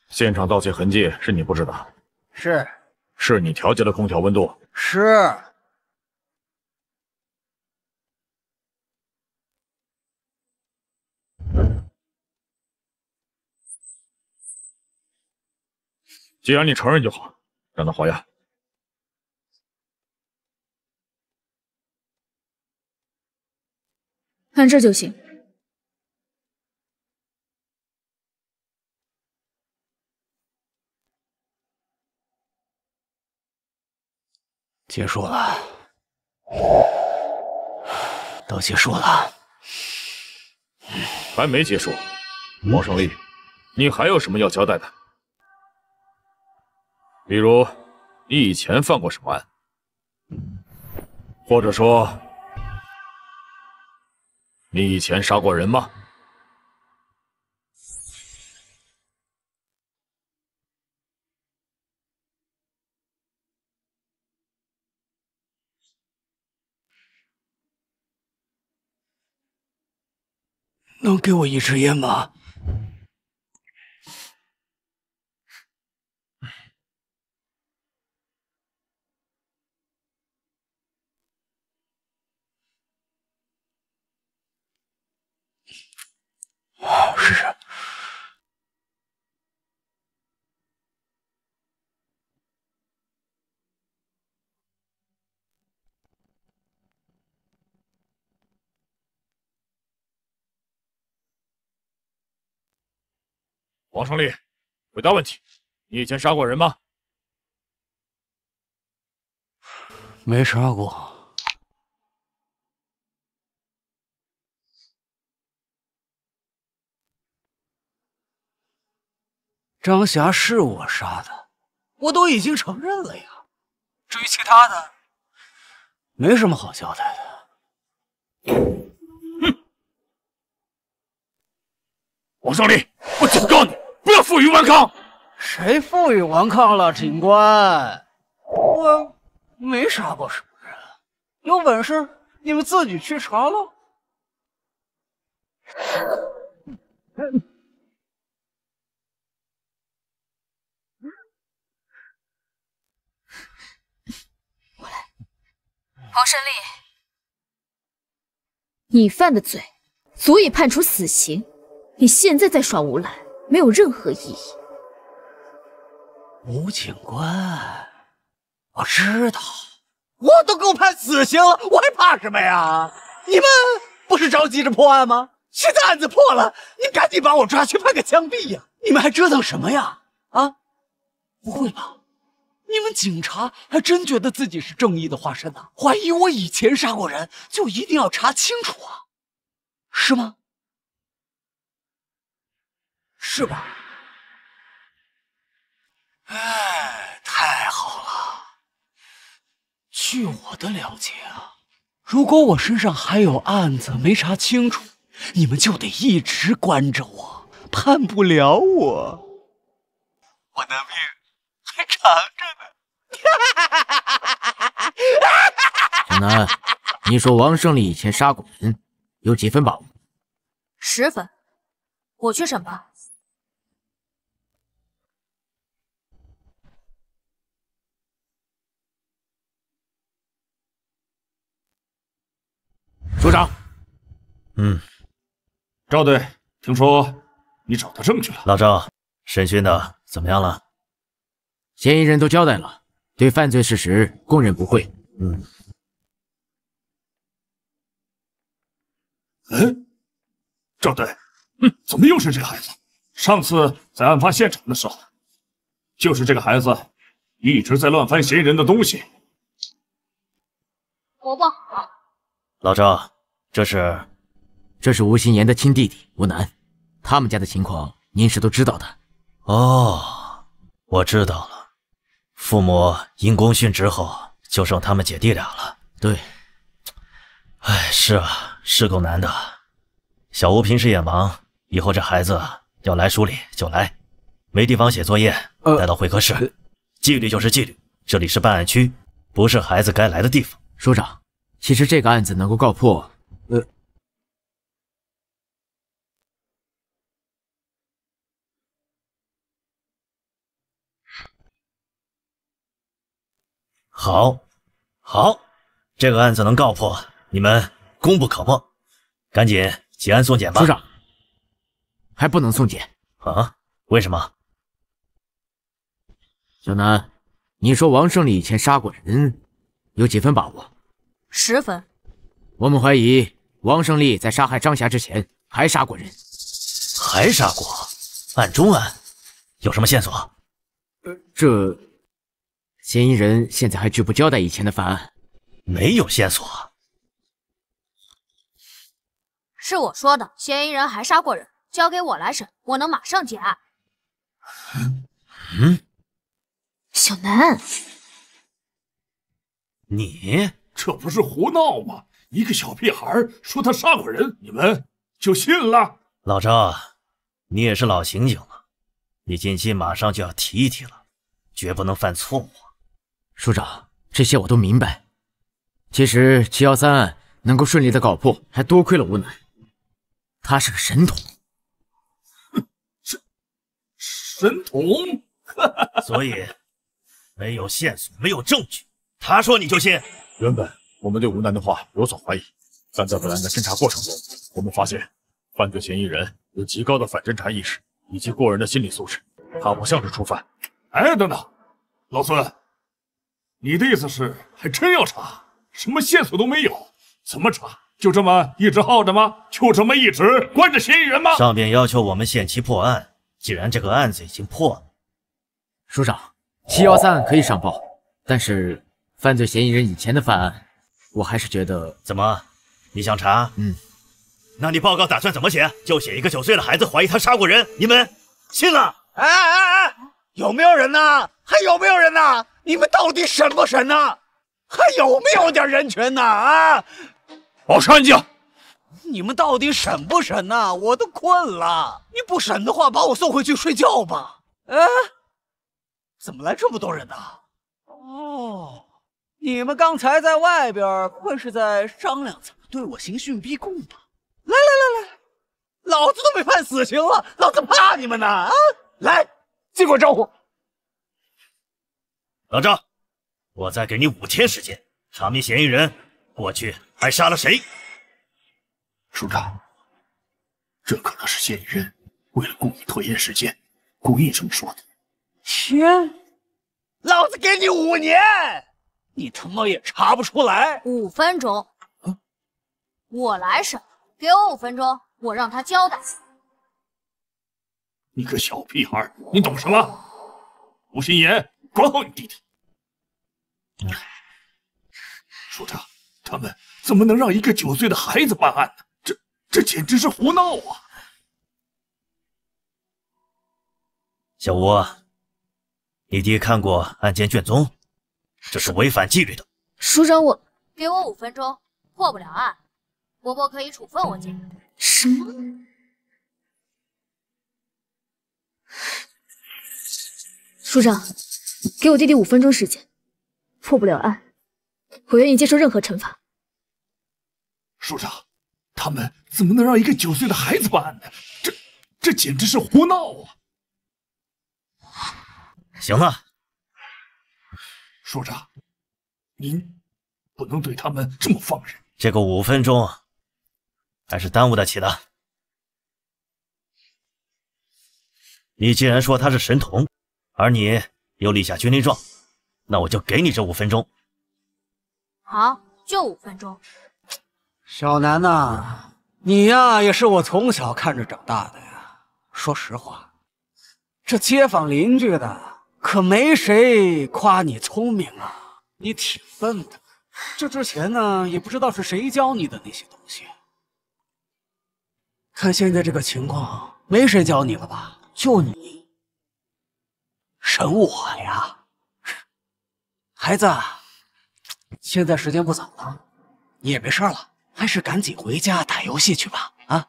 现场盗窃痕迹是你布置的？是你调节了空调温度？是。既然你承认就好，让他还押。按这就行。结束了，都结束了。还没结束，王胜利，你还有什么要交代的？比如，你以前犯过什么案？或者说，你以前杀过人吗？能给我一支烟吗？试试。王胜利，回答问题，你以前杀过人吗？没杀过。张霞是我杀的，我都已经承认了呀。至于其他的，没什么好交代的。王胜利，我警告你，不要负隅顽抗！谁负隅顽抗了，警官？我没杀过什么人，有本事你们自己去查喽。黄胜利，你犯的罪足以判处死刑，你现在在耍无赖，没有任何意义。吴警官，我知道，我都够判死刑了，我还怕什么呀？你们不是着急着破案吗？现在案子破了，你赶紧把我抓去判个枪毙呀！你们还折腾什么呀？啊？不会吧？你们警察还真觉得自己是正义的化身呢？怀疑我以前杀过人，就一定要查清楚啊？是吗？是吧？哎，太好了！据我的了解啊，如果我身上还有案子没查清楚，你们就得一直关着我，判不了我。我的命还长着呢。小南，你说王胜利以前杀过人，有几分把握？10分，我去审判。署长，赵队，听说你找到证据了？老赵，审讯的怎么样了？嫌疑人都交代了，对犯罪事实供认不讳。赵队，怎么又是这个孩子？上次在案发现场的时候，就是这个孩子一直在乱翻嫌疑人的东西。我不好。老赵，这是吴心言的亲弟弟吴楠，他们家的情况您是都知道的。哦，我知道了。父母因公殉职后，就剩他们姐弟俩了。对，哎，是啊，是够难的。小吴平时也忙，以后这孩子要来署里就来，没地方写作业，带到会客室。纪律就是纪律，这里是办案区，不是孩子该来的地方。署长，其实这个案子能够告破，好，这个案子能告破，你们功不可没。赶紧结案送检吧。署长，还不能送检啊？为什么？小南，你说王胜利以前杀过人，有几分把握？10分。我们怀疑王胜利在杀害张霞之前还杀过人。还杀过？案中案？有什么线索？这嫌疑人现在还拒不交代以前的犯案。没有线索。是我说的，嫌疑人还杀过人，交给我来审，我能马上结案。小南，你这不是胡闹吗？一个小屁孩说他杀过人，你们就信了？老赵，你也是老刑警了，你近期马上就要提一提了，绝不能犯错误。署长，这些我都明白。其实713案能够顺利的告破，还多亏了吴楠，他是个神童。神童？所以没有线索，没有证据，他说你就信？原本我们对吴楠的话有所怀疑，但在本案的侦查过程中，我们发现犯罪嫌疑人有极高的反侦查意识以及过人的心理素质，他不像是初犯。哎，等等，老孙，你的意思是还真要查？什么线索都没有，怎么查？就这么一直耗着吗？就这么一直关着嫌疑人吗？上边要求我们限期破案，既然这个案子已经破了，署长，713案可以上报，但是犯罪嫌疑人以前的犯案，我还是觉得……怎么，你想查？那你报告打算怎么写？就写一个9岁的孩子怀疑他杀过人，你们信了？哎，有没有人呐？还有没有人呐？你们到底审不审呐？还有没有点人权呐？啊！保持安静！你们到底审不审呐？我都困了。你不审的话，把我送回去睡觉吧。怎么来这么多人呢？哦，你们刚才在外边，不会是在商量怎么对我刑讯逼供吧？来，老子都被判死刑了，老子怕你们呢啊！来，尽管招呼。老赵，我再给你5天时间，查明嫌疑人过去还杀了谁。署长，这可能是嫌疑人为了故意拖延时间，故意这么说的。天，老子给你5年，你他妈也查不出来。5分钟，我来审，给我5分钟，我让他交代。你个小屁孩，你懂什么？吴心言，管好你弟弟。署长，他们怎么能让一个9岁的孩子办案呢？这简直是胡闹啊！小吴，你弟看过案件卷宗，这是违反纪律的。署长，我给我5分钟，破不了案，伯伯可以处分我姐。什么？署长，给我弟弟5分钟时间，破不了案，我愿意接受任何惩罚。署长，他们怎么能让一个9岁的孩子办案呢？这简直是胡闹啊！行了，署长，您不能对他们这么放任。这个5分钟还是耽误得起的。你既然说他是神童，而你又立下军令状，那我就给你这5分钟。好，就5分钟。小南呐，你呀也是我从小看着长大的呀。说实话，这街坊邻居的可没谁夸你聪明啊，你挺笨的。这之前呢，也不知道是谁教你的那些东西。看现在这个情况，没谁教你了吧？就你审我呀，孩子，现在时间不早了，你也没事了，还是赶紧回家打游戏去吧。啊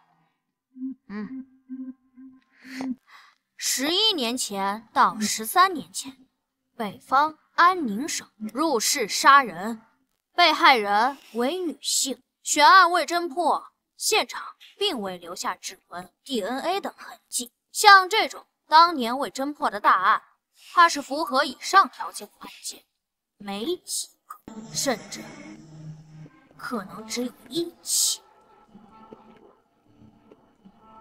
，11年前到13年前，北方安宁省入室杀人，被害人为女性，悬案未侦破，现场并未留下指纹、DNA 等痕迹。像这种当年未侦破的大案，怕是符合以上条件的案件没几个，甚至可能只有1起。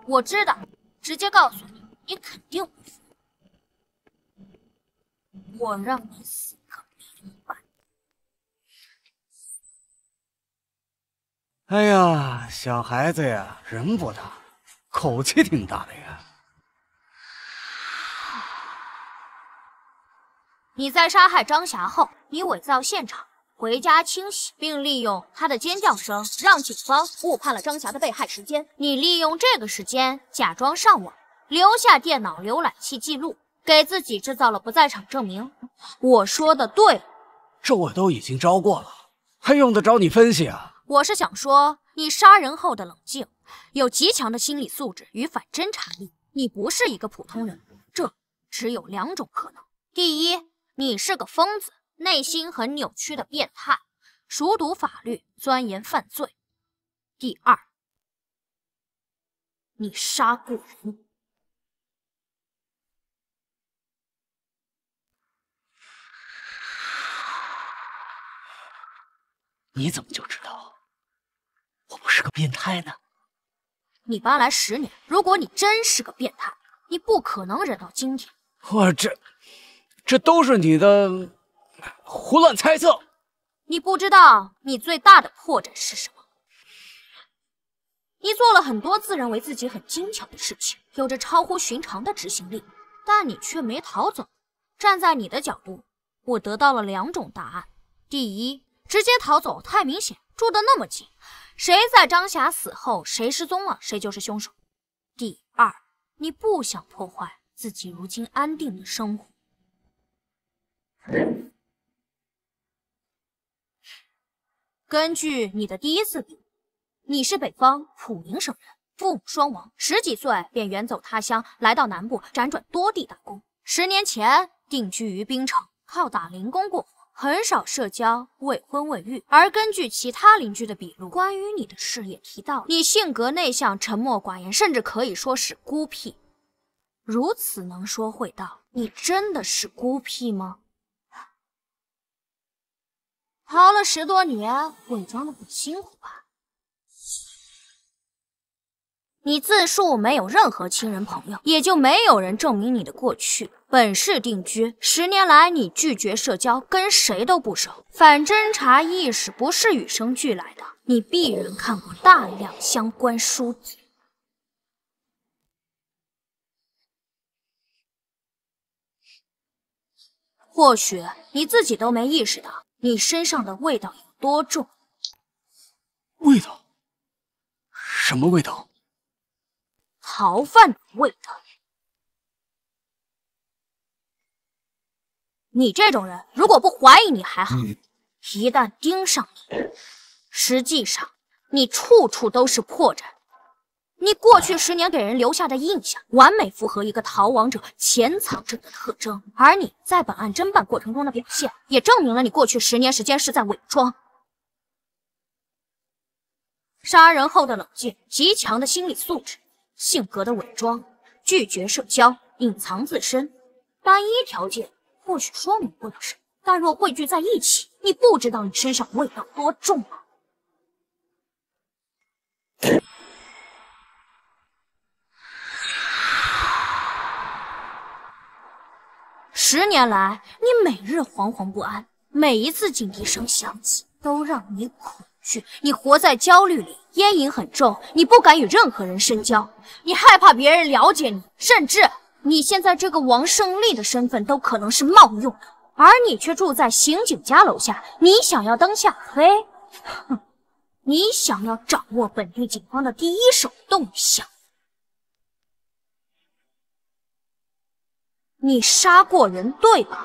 我知道，直接告诉你，你肯定不服。我让你死个明白。哎呀，小孩子呀，人不大，口气挺大的呀。你在杀害张霞后，你伪造现场，回家清洗，并利用她的尖叫声让警方误判了张霞的被害时间。你利用这个时间假装上网，留下电脑浏览器记录，给自己制造了不在场证明。我说的对，这我都已经招过了，还用得着你分析啊？我是想说，你杀人后的冷静，有极强的心理素质与反侦查力。你不是一个普通人，这只有2种可能：第一，你是个疯子，内心很扭曲的变态，熟读法律，钻研犯罪；第二，你杀过人。你怎么就知道我不是个变态呢？你搬来10年，如果你真是个变态，你不可能忍到今天。我这都是你的胡乱猜测。你不知道你最大的破绽是什么？你做了很多自认为自己很精巧的事情，有着超乎寻常的执行力，但你却没逃走。站在你的角度，我得到了2种答案：第一，直接逃走太明显，住得那么近，谁在张霞死后谁失踪了，谁就是凶手。第二，你不想破坏自己如今安定的生活。根据你的第一次笔录，你是北方普宁省人，父母双亡，10几岁便远走他乡，来到南部辗转多地打工。10年前定居于滨城，靠打零工过活，很少社交，未婚未育。而根据其他邻居的笔录，关于你的事业提到，你性格内向，沉默寡言，甚至可以说是孤僻。如此能说会道，你真的是孤僻吗？逃了10多年，伪装的很辛苦吧？你自述没有任何亲人朋友，也就没有人证明你的过去。本市定居10年来，你拒绝社交，跟谁都不熟。反侦查意识不是与生俱来的，你必然看过大量相关书籍。或许你自己都没意识到，你身上的味道有多重。味道？什么味道？逃犯的味道。你这种人，如果不怀疑你还好，一旦盯上你，实际上你处处都是破绽。你过去10年给人留下的印象，完美符合一个逃亡者、潜藏者的特征。而你在本案侦办过程中的表现，也证明了你过去10年时间是在伪装。杀人后的冷静，极强的心理素质，性格的伪装，拒绝社交，隐藏自身。单一条件或许说明不了什么，但若汇聚在一起，你不知道你身上味道多重吗？10年来，你每日惶惶不安，每一次警笛声响起，都让你恐惧。你活在焦虑里，烟瘾很重，你不敢与任何人深交，你害怕别人了解你，甚至你现在这个王胜利的身份都可能是冒用的，而你却住在刑警家楼下。你想要当下黑，哼，你想要掌握本地警方的第一手动向。你杀过人，对吧？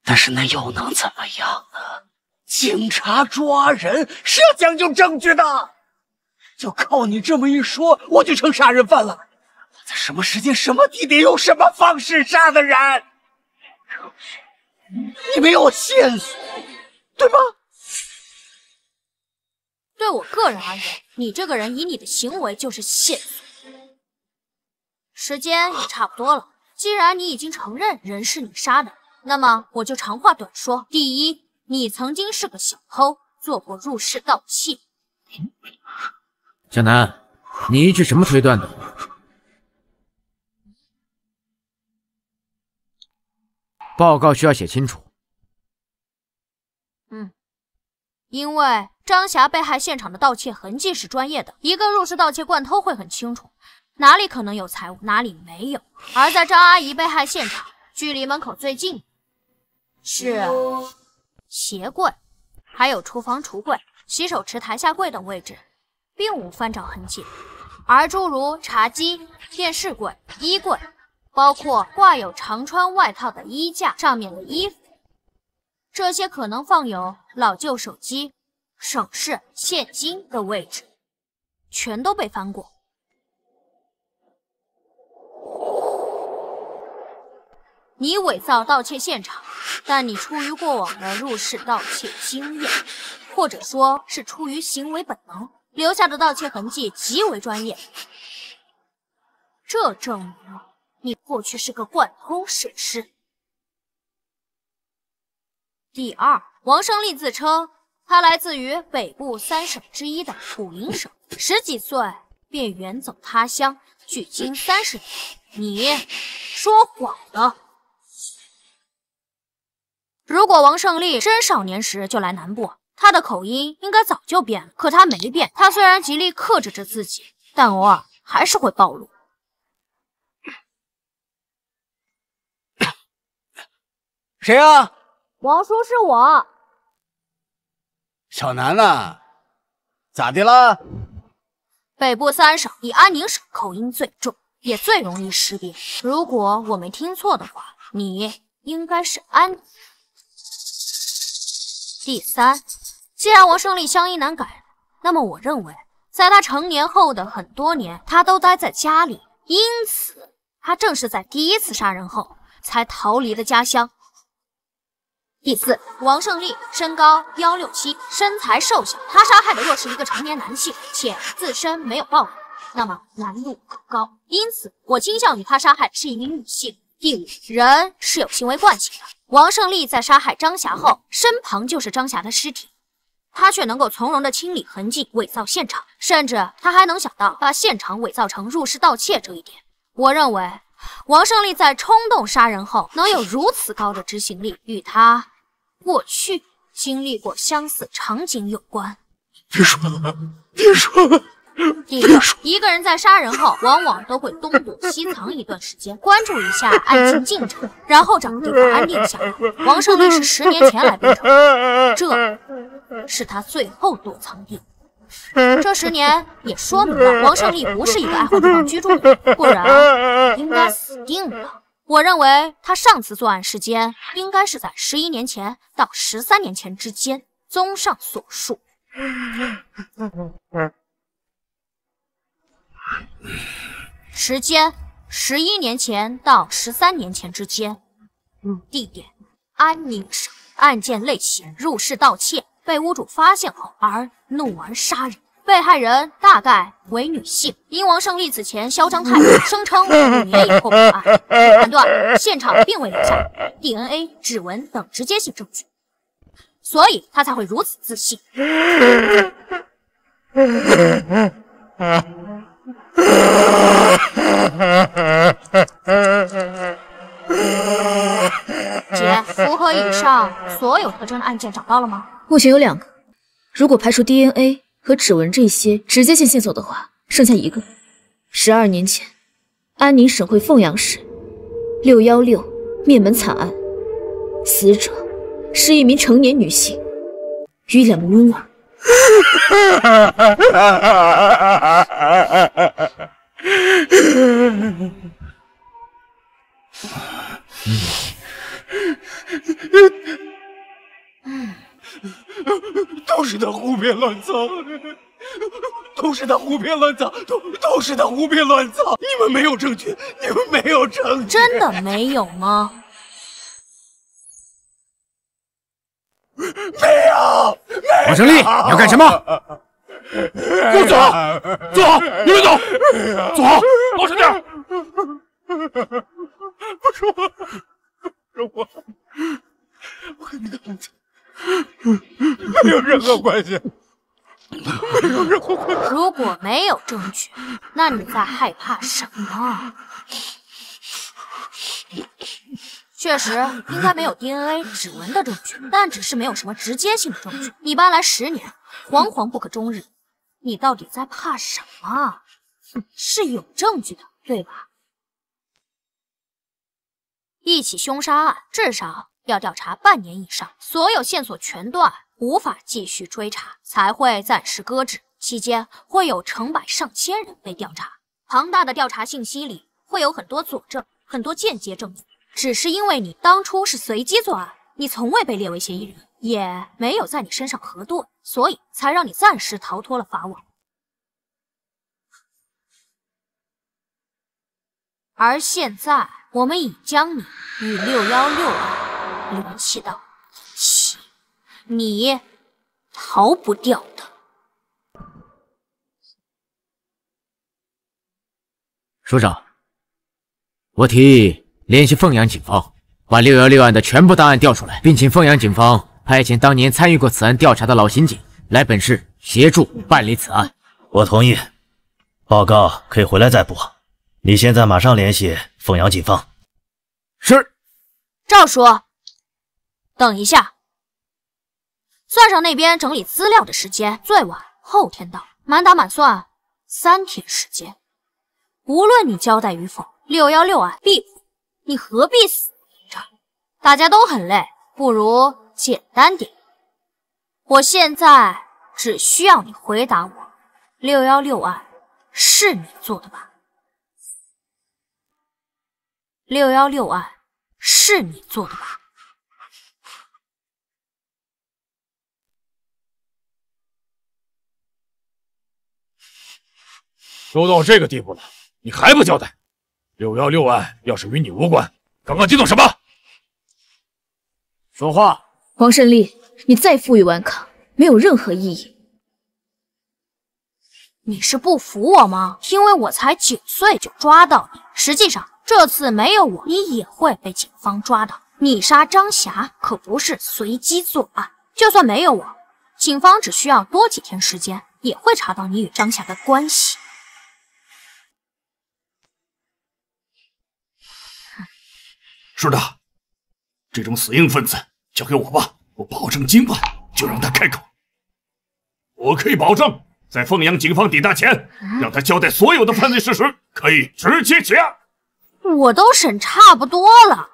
但是那又能怎么样呢？警察抓人是要讲究证据的，就靠你这么一说，我就成杀人犯了。我在什么时间、什么地点、用什么方式杀的人？你没有线索，对吗？对我个人而言，你这个人以你的行为就是线索。时间也差不多了，既然你已经承认人是你杀的，那么我就长话短说。第一，你曾经是个小偷，做过入室盗窃。江南，你依据什么推断的？报告需要写清楚。因为张霞被害现场的盗窃痕迹是专业的，一个入室盗窃惯偷会很清楚哪里可能有财物，哪里没有。而在张阿姨被害现场，距离门口最近是鞋柜，还有厨房橱柜、洗手池台下柜等位置，并无翻找痕迹。而诸如茶几、电视柜、衣柜，包括挂有常穿外套的衣架上面的衣服，这些可能放有老旧手机、首饰、现金的位置，全都被翻过。你伪造盗窃现场，但你出于过往的入室盗窃经验，或者说是出于行为本能，留下的盗窃痕迹极为专业。这证明了你过去是个惯偷摄尸。第二，王胜利自称他来自于北部3省之一的普宁省，10几岁便远走他乡，距今30年。你说谎了。如果王胜利真少年时就来南部，他的口音应该早就变了。可他没变，他虽然极力克制着自己，但偶尔还是会暴露。谁啊？王叔是我。小南呐，咋的了？北部3省以安宁省口音最重，也最容易识别。如果我没听错的话，你应该是安宁。第3，既然王胜利乡音难改，那么我认为，在他成年后的很多年，他都待在家里，因此他正是在第1次杀人后才逃离的家乡。第4，王胜利身高167，身材瘦小，他杀害的若是一个成年男性，且自身没有暴露，那么难度更高。因此，我倾向于他杀害的是一名女性。第5，人是有行为惯性的。王胜利在杀害张霞后，身旁就是张霞的尸体，他却能够从容地清理痕迹，伪造现场，甚至他还能想到把现场伪造成入室盗窃这一点。我认为，王胜利在冲动杀人后能有如此高的执行力，与他过去经历过相似场景有关。别说了，别说了。第6，一个人在杀人后，往往都会东躲西藏一段时间，关注一下案情进程，然后找个地方安定下来。王胜利是10年前来滨城，这是他最后躲藏地。这10年也说明了王胜利不是一个爱换地方居住的人，不然应该死定了。我认为他上次作案时间应该是在11年前到13年前之间。综上所述，时间11年前到13年前之间，地点安宁省，案件类型入室盗窃，被屋主发现后而怒而杀人，被害人大概为女性。因王胜利此前嚣张太过，声称5年以后报案，判断现场并未留下 DNA、指纹等直接性证据，所以他才会如此自信。姐，符合以上所有特征的案件找到了吗？目前有2个，如果排除 DNA 和指纹这些直接性线索的话，剩下1个。12年前，安宁省会凤阳市616灭门惨案，死者是一名成年女性与2名婴儿。都是他胡编乱造，都是他胡编乱造，都是他胡编乱造！你们没有证据，你们没有证据，真的没有吗？没有！王胜利，你要干什么？给我走！走！你们走！走！老实点！不是我，我跟你的案子没有任何关系，没有任何关系。如果没有证据，那你在害怕什么？确实应该没有 DNA、指纹的证据，但只是没有什么直接性的证据。你搬来10年，惶惶不可终日，你到底在怕什么？是有证据的，对吧？一起凶杀案至少要调查半年以上，所有线索全断，无法继续追查，才会暂时搁置。期间会有成百上千人被调查，庞大的调查信息里会有很多佐证，很多间接证据。只是因为你当初是随机作案，你从未被列为嫌疑人，也没有在你身上核对，所以才让你暂时逃脱了法网。而现在，我们已将你与616案联系到一起，你逃不掉的。署长，我提议联系凤阳警方，把616案的全部档案调出来，并请凤阳警方派遣当年参与过此案调查的老刑警来本市协助办理此案。我同意，报告可以回来再补。你现在马上联系凤阳警方。是。赵叔，等一下，算上那边整理资料的时间，最晚后天到，满打满算3天时间。无论你交代与否，616案必破，你何必死盯着？大家都很累，不如简单点。我现在只需要你回答我，616案是你做的吧？616案是你做的吧？都到这个地步了，你还不交代？616案要是与你无关，刚刚激动什么？说话！王胜利，你再负隅顽抗，没有任何意义。你是不服我吗？因为我才9岁就抓到你，实际上这次没有我，你也会被警方抓到。你杀张霞可不是随机作案，就算没有我，警方只需要多几天时间，也会查到你与张霞的关系。是的，这种死硬分子交给我吧，我保证今晚就让他开口。我可以保证，在凤阳警方抵达前，让他交代所有的犯罪事实，可以直接结案。我都审差不多了，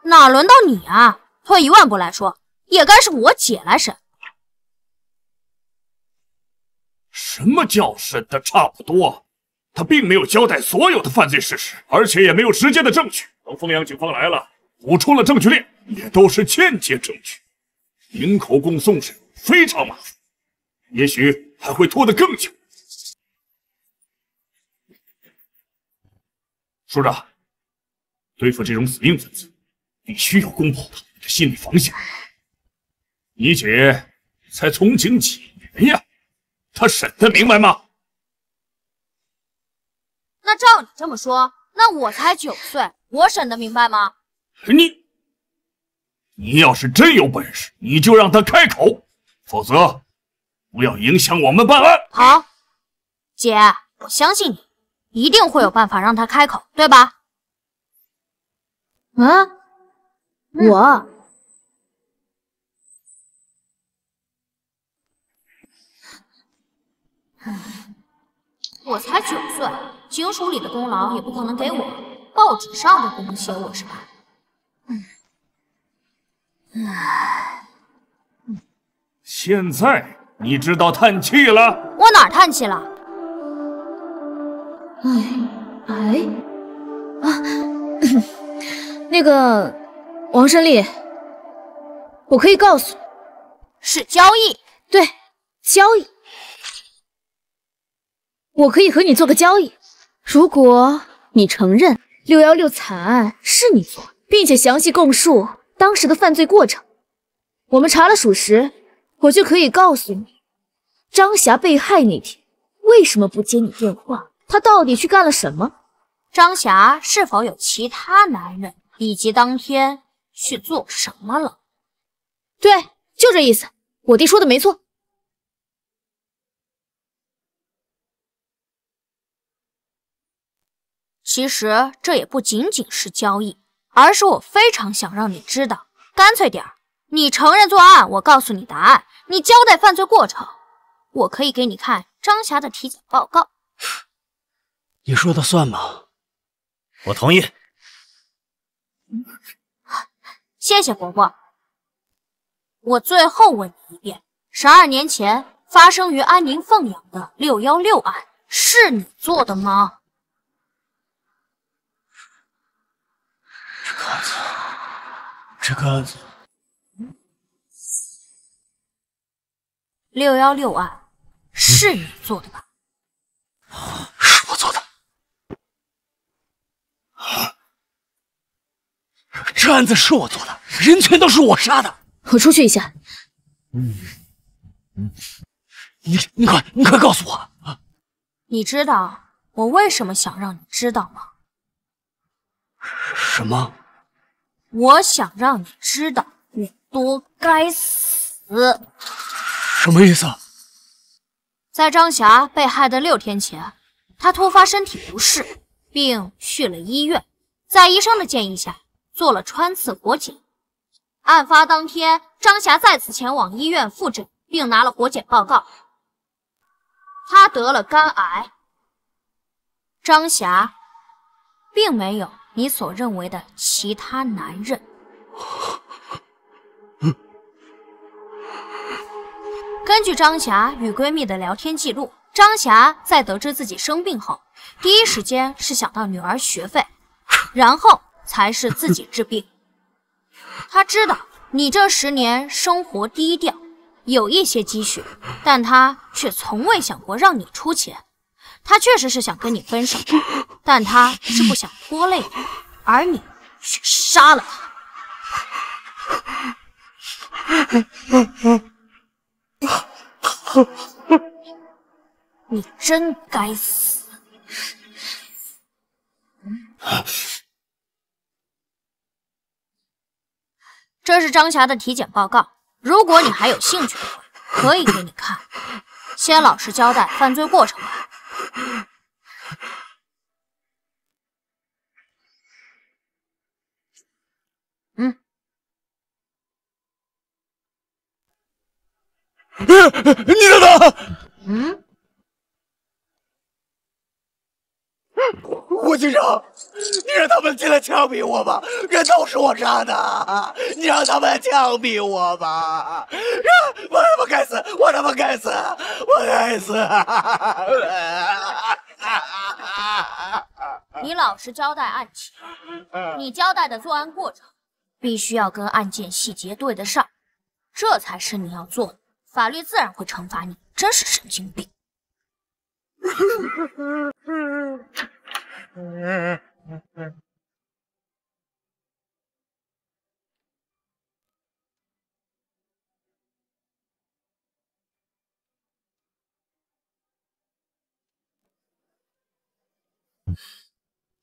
哪轮到你啊？退1万步来说，也该是我姐来审。什么叫审的差不多？他并没有交代所有的犯罪事实，而且也没有直接的证据。等凤阳警方来了，补充了证据链，也都是间接证据。凭口供送审非常麻烦，也许还会拖得更久。署长，对付这种死硬分子，必须要攻破他们的心理防线。你姐才从警几年呀？她审得明白吗？那照你这么说，那我才9岁，我审得明白吗？你要是真有本事，你就让他开口，否则不要影响我们办案。好，姐，我相信你，一定会有办法让他开口，对吧？啊，我我才9岁，警署里的功劳也不可能给我，报纸上都不能写我是吧？现在你知道叹气了？我哪儿叹气了？那个王胜利，我可以告诉你，是交易。对，交易。我可以和你做个交易，如果你承认616惨案是你做的，并且详细供述当时的犯罪过程，我们查了属实，我就可以告诉你，张霞被害那天为什么不接你电话，她到底去干了什么？张霞是否有其他男人，以及当天去做什么了？对，就这意思，我弟说的没错。其实这也不仅仅是交易，而是我非常想让你知道，干脆点儿，你承认作案，我告诉你答案，你交代犯罪过程，我可以给你看张霞的体检报告。你说的算吗？我同意。谢谢伯伯。我最后问你一遍，12年前发生于安宁凤阳的616案是你做的吗？这个616案是你做的吧？是我做的。这案子是我做的，人全都是我杀的。我出去一下。你快告诉我。你知道我为什么想让你知道吗？什么？我想让你知道你多该死。什么意思？在张霞被害的6天前，她突发身体不适，并去了医院，在医生的建议下做了穿刺活检。案发当天，张霞再次前往医院复诊，并拿了活检报告，她得了肝癌。张霞并没有你所认为的其他男人。根据张霞与闺蜜的聊天记录，张霞在得知自己生病后，第一时间是想到女儿学费，然后才是自己治病。她知道你这10年生活低调，有一些积蓄，但她却从未想过让你出钱。她确实是想跟你分手，但她是不想拖累你，而你却杀了她。你真该死！这是张霞的体检报告，如果你还有兴趣的话，可以给你看。先老实交代犯罪过程吧。你等等！胡局长，你让他们进来枪毙我吧！人都是我杀的，你让他们枪毙我吧！我他妈该死！我他妈该死！我该死！你老实交代案情，你交代的作案过程必须要跟案件细节对得上，这才是你要做的。法律自然会惩罚你，真是神经病！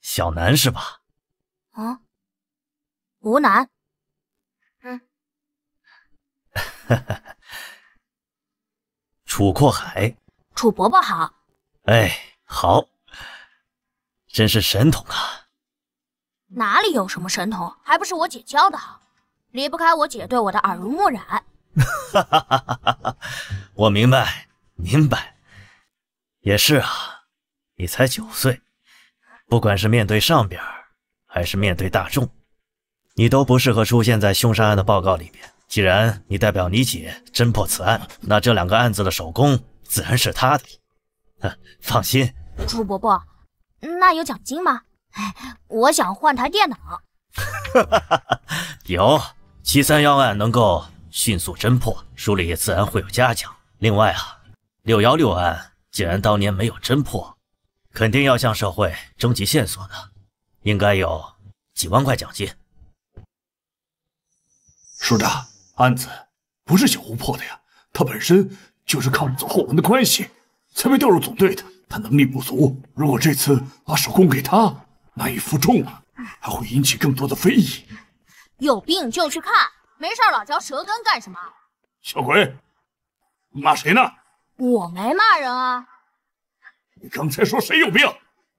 小南是吧？啊，吴楠。楚阔海，楚伯伯好。哎，好，真是神童啊！哪里有什么神童，还不是我姐教的好，离不开我姐对我的耳濡目染。我明白，明白。也是啊，你才9岁，不管是面对上边，还是面对大众，你都不适合出现在凶杀案的报告里面。既然你代表你姐侦破此案，那这2个案子的首功自然是她的。放心，楚伯伯，那有奖金吗？我想换台电脑。有731案能够迅速侦破，书里自然会有嘉奖。另外啊，616案既然当年没有侦破，肯定要向社会征集线索的，应该有几万块奖金。署长，案子不是小吴破的呀，他本身就是靠着走后门的关系才被调入总队的。他能力不足，如果这次把首功给他，难以负重了，还会引起更多的非议。有病就去看，没事老嚼舌根干什么？小鬼，你骂谁呢？我没骂人啊。你刚才说谁有病？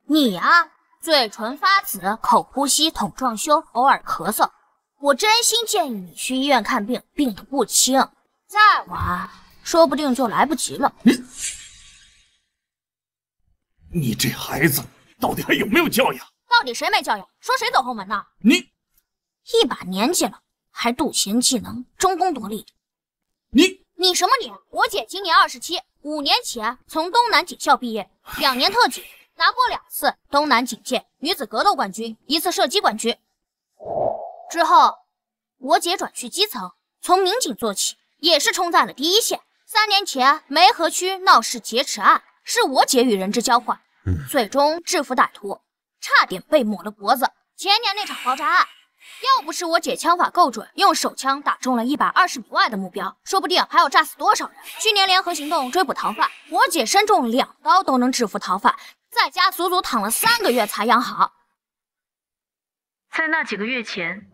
你啊，嘴唇发紫，口呼吸，筒状羞，偶尔咳嗽。我真心建议你去医院看病，病得不轻，再晚说不定就来不及了。你这孩子到底还有没有教养？到底谁没教养？说谁走后门呢？你一把年纪了，还妒贤技能，争功夺利。你什么你？我姐今年27，5年前从东南警校毕业，2年特警，拿过2次东南警界女子格斗冠军，1次射击冠军。之后，我姐转去基层，从民警做起，也是冲在了第一线。3年前梅河区闹市劫持案，是我姐与人质交换，最终制服歹徒，差点被抹了脖子。前年那场爆炸案，要不是我姐枪法够准，用手枪打中了120米外的目标，说不定还要炸死多少人。去年联合行动追捕逃犯，我姐身中2刀都能制服逃犯，在家足足躺了3个月才养好。在那几个月前，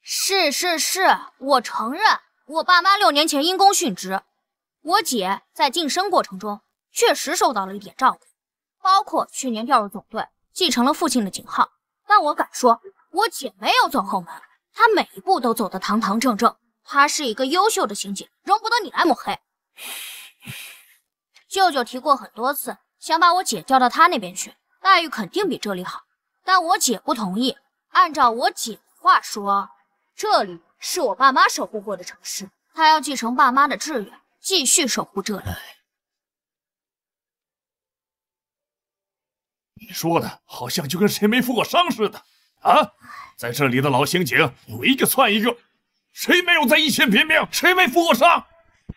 是，我承认，我爸妈6年前因公殉职，我姐在晋升过程中确实受到了一点照顾，包括去年调入总队，继承了父亲的警号。但我敢说，我姐没有走后门，他每一步都走得堂堂正正。他是一个优秀的刑警，容不得你来抹黑。舅舅提过很多次，想把我姐调到他那边去，待遇肯定比这里好。但我姐不同意。按照我姐的话说，这里是我爸妈守护过的城市，她要继承爸妈的志愿，继续守护这里。你说的好像就跟谁没负过伤似的啊！在这里的老刑警有一个算一个，谁没有在一线拼命，谁没负过伤？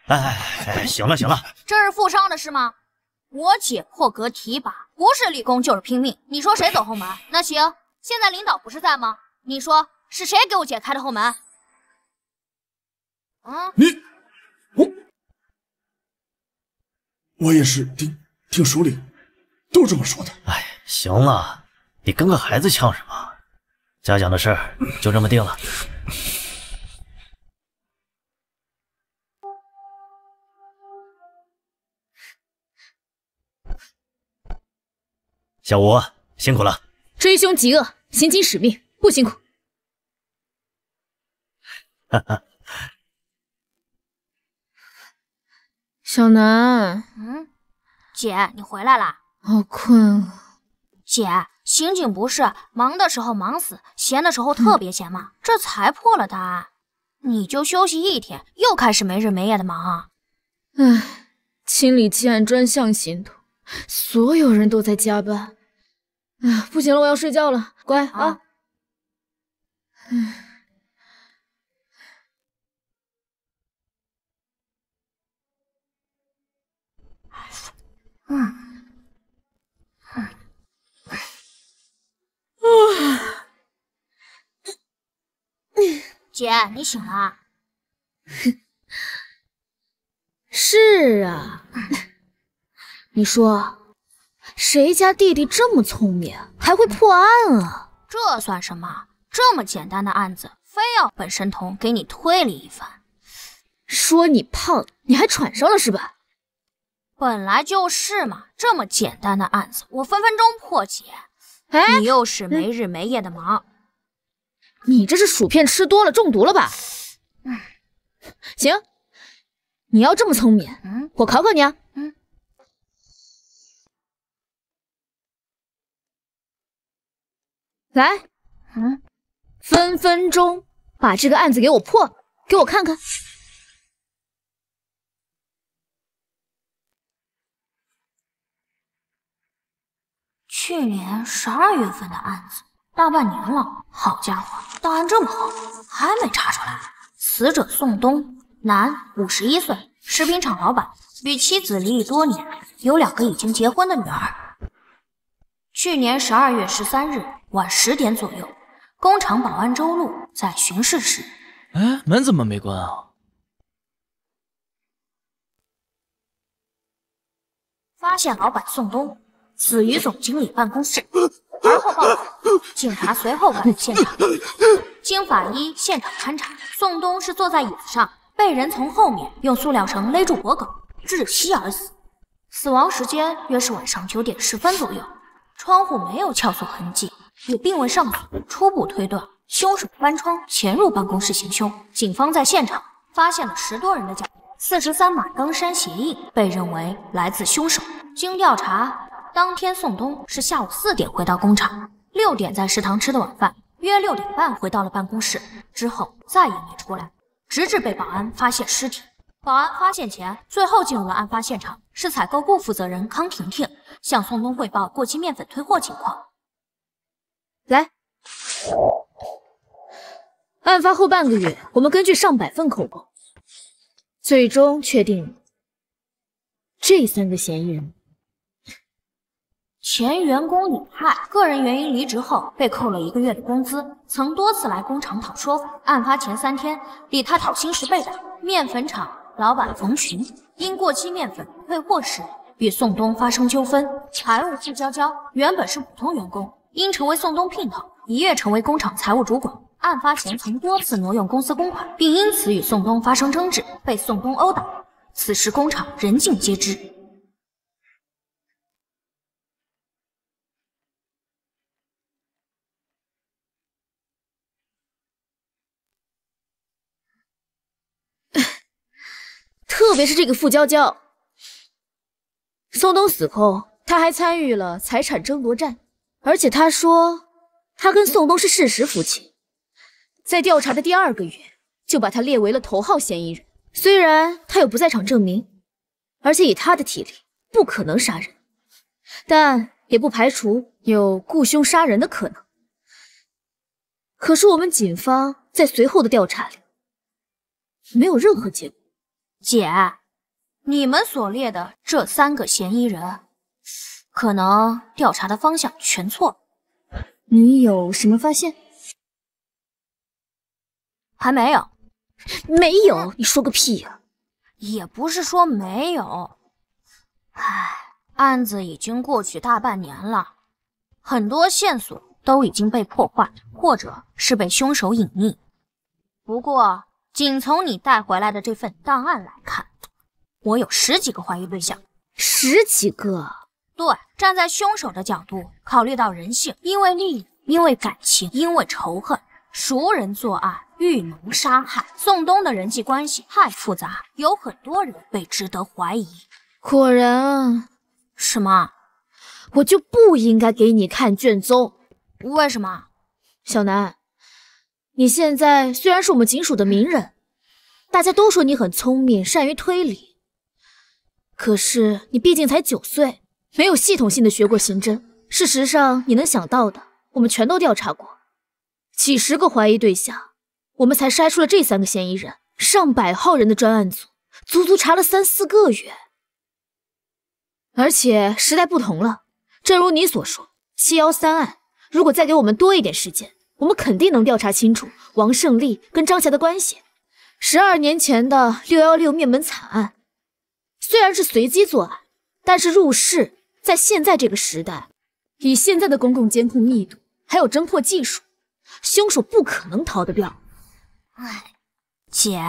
哎，行了行了，这是负伤的事吗？我姐破格提拔，不是立功就是拼命。你说谁走后门？那行，现在领导不是在吗？你说是谁给我姐开的后门？啊？我也是听手里都这么说的。哎，行了，你跟个孩子呛什么？嘉奖的事儿就这么定了。小吴辛苦了。追凶极恶，行经使命，不辛苦。哈哈。小南，姐，你回来啦？好困啊。姐，刑警不是忙的时候忙死，闲的时候特别闲吗？这才破了大案，你就休息一天，又开始没日没夜的忙啊。唉，清理弃案专项行动，所有人都在加班。哎，不行了，我要睡觉了，乖啊。姐，你醒了？是啊，你说谁家弟弟这么聪明，还会破案啊？这算什么？这么简单的案子，非要本神童给你推理一番。说你胖，你还喘上了是吧？本来就是嘛，这么简单的案子，我分分钟破解。哎，你又是没日没夜的忙。你这是薯片吃多了中毒了吧？行，你要这么聪明，我考考你啊。来，分分钟把这个案子给我破，给我看看。去年12月份的案子，大半年了。好家伙，档案这么厚，还没查出来。死者宋东，男，51岁，食品厂老板，与妻子离异多年，有2个已经结婚的女儿。去年12月13日晚10点左右，工厂保安周路在巡视时，哎，门怎么没关啊？发现老板宋东死于总经理办公室，而后报警，警察随后赶到现场。经法医现场勘查，宋东是坐在椅子上，被人从后面用塑料绳勒住脖颈，窒息而死。死亡时间约是晚上9点10分左右，窗户没有撬锁痕迹，也并未上锁。初步推断，凶手翻窗潜入办公室行凶。警方在现场发现了10多人的脚印，43码登山鞋印，被认为来自凶手。经调查，当天宋东是下午4点回到工厂，6点在食堂吃的晚饭，约6点半回到了办公室，之后再也没出来，直至被保安发现尸体。保安发现前，最后进入了案发现场，是采购部负责人康婷婷向宋东汇报过期面粉退货情况。来，案发后半个月，我们根据上百份口供，最终确定这3个嫌疑人。前员工李泰个人原因离职后被扣了1个月的工资，曾多次来工厂讨说法。案发前3天，李泰讨薪时被打。面粉厂老板冯群因过期面粉退货时与宋东发生纠纷，财务付娇娇原本是普通员工，因成为宋东姘头，一跃成为工厂财务主管。案发前曾多次挪用公司公款，并因此与宋东发生争执，被宋东殴打。此时工厂人尽皆知。特别是这个傅娇娇。宋东死后，他还参与了财产争夺战，而且他说他跟宋东是事实夫妻。在调查的第2个月，就把他列为了头号嫌疑人。虽然他有不在场证明，而且以他的体力不可能杀人，但也不排除有雇凶杀人的可能。可是我们警方在随后的调查里没有任何结果。姐，你们所列的这3个嫌疑人，可能调查的方向全错了。你有什么发现？还没有。没有？你说个屁呀！也不是说没有。唉，案子已经过去大半年了，很多线索都已经被破坏，或者是被凶手隐匿。不过，仅从你带回来的这份档案来看，我有10几个怀疑对象。10几个？对，站在凶手的角度，考虑到人性，因为利益，因为感情，因为仇恨，熟人作案，预谋杀害。宋东的人际关系太复杂，有很多人被值得怀疑。果然啊。什么？我就不应该给你看卷宗。为什么？小南，你现在虽然是我们警署的名人，大家都说你很聪明，善于推理，可是你毕竟才9岁，没有系统性的学过刑侦。事实上，你能想到的，我们全都调查过，几10个怀疑对象，我们才筛出了这3个嫌疑人。上百号人的专案组，足足查了3、4个月。而且时代不同了，正如你所说，713案，如果再给我们多一点时间，我们肯定能调查清楚王胜利跟张霞的关系。12年前的616灭门惨案，虽然是随机作案，但是入室在现在这个时代，以现在的公共监控密度还有侦破技术，凶手不可能逃得掉。哎，姐，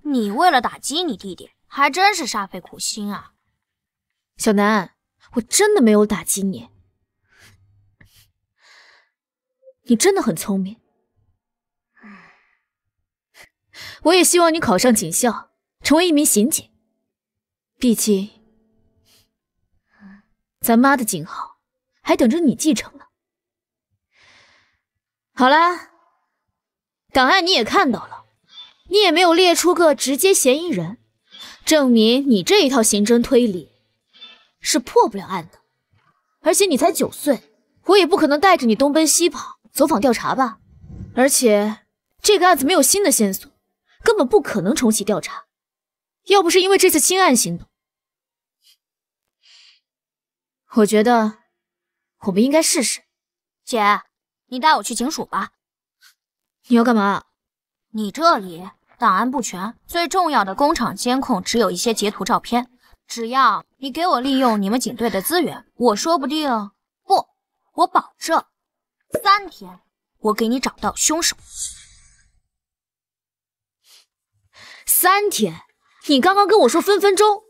你为了打击你弟弟，还真是煞费苦心啊。小南，我真的没有打击你，你真的很聪明。我也希望你考上警校，成为一名刑警。毕竟，咱妈的警号还等着你继承呢。好啦，档案你也看到了，你也没有列出个直接嫌疑人，证明你这一套刑侦推理是破不了案的。而且你才9岁，我也不可能带着你东奔西跑走访调查吧。而且这个案子没有新的线索，根本不可能重启调查。要不是因为这次新案行动，我觉得我们应该试试。姐，你带我去警署吧。你要干嘛？你这里档案不全，最重要的工厂监控只有一些截图照片。只要你给我利用你们警队的资源，我说不定不，我保证3天我给你找到凶手。3天？你刚刚跟我说分分钟，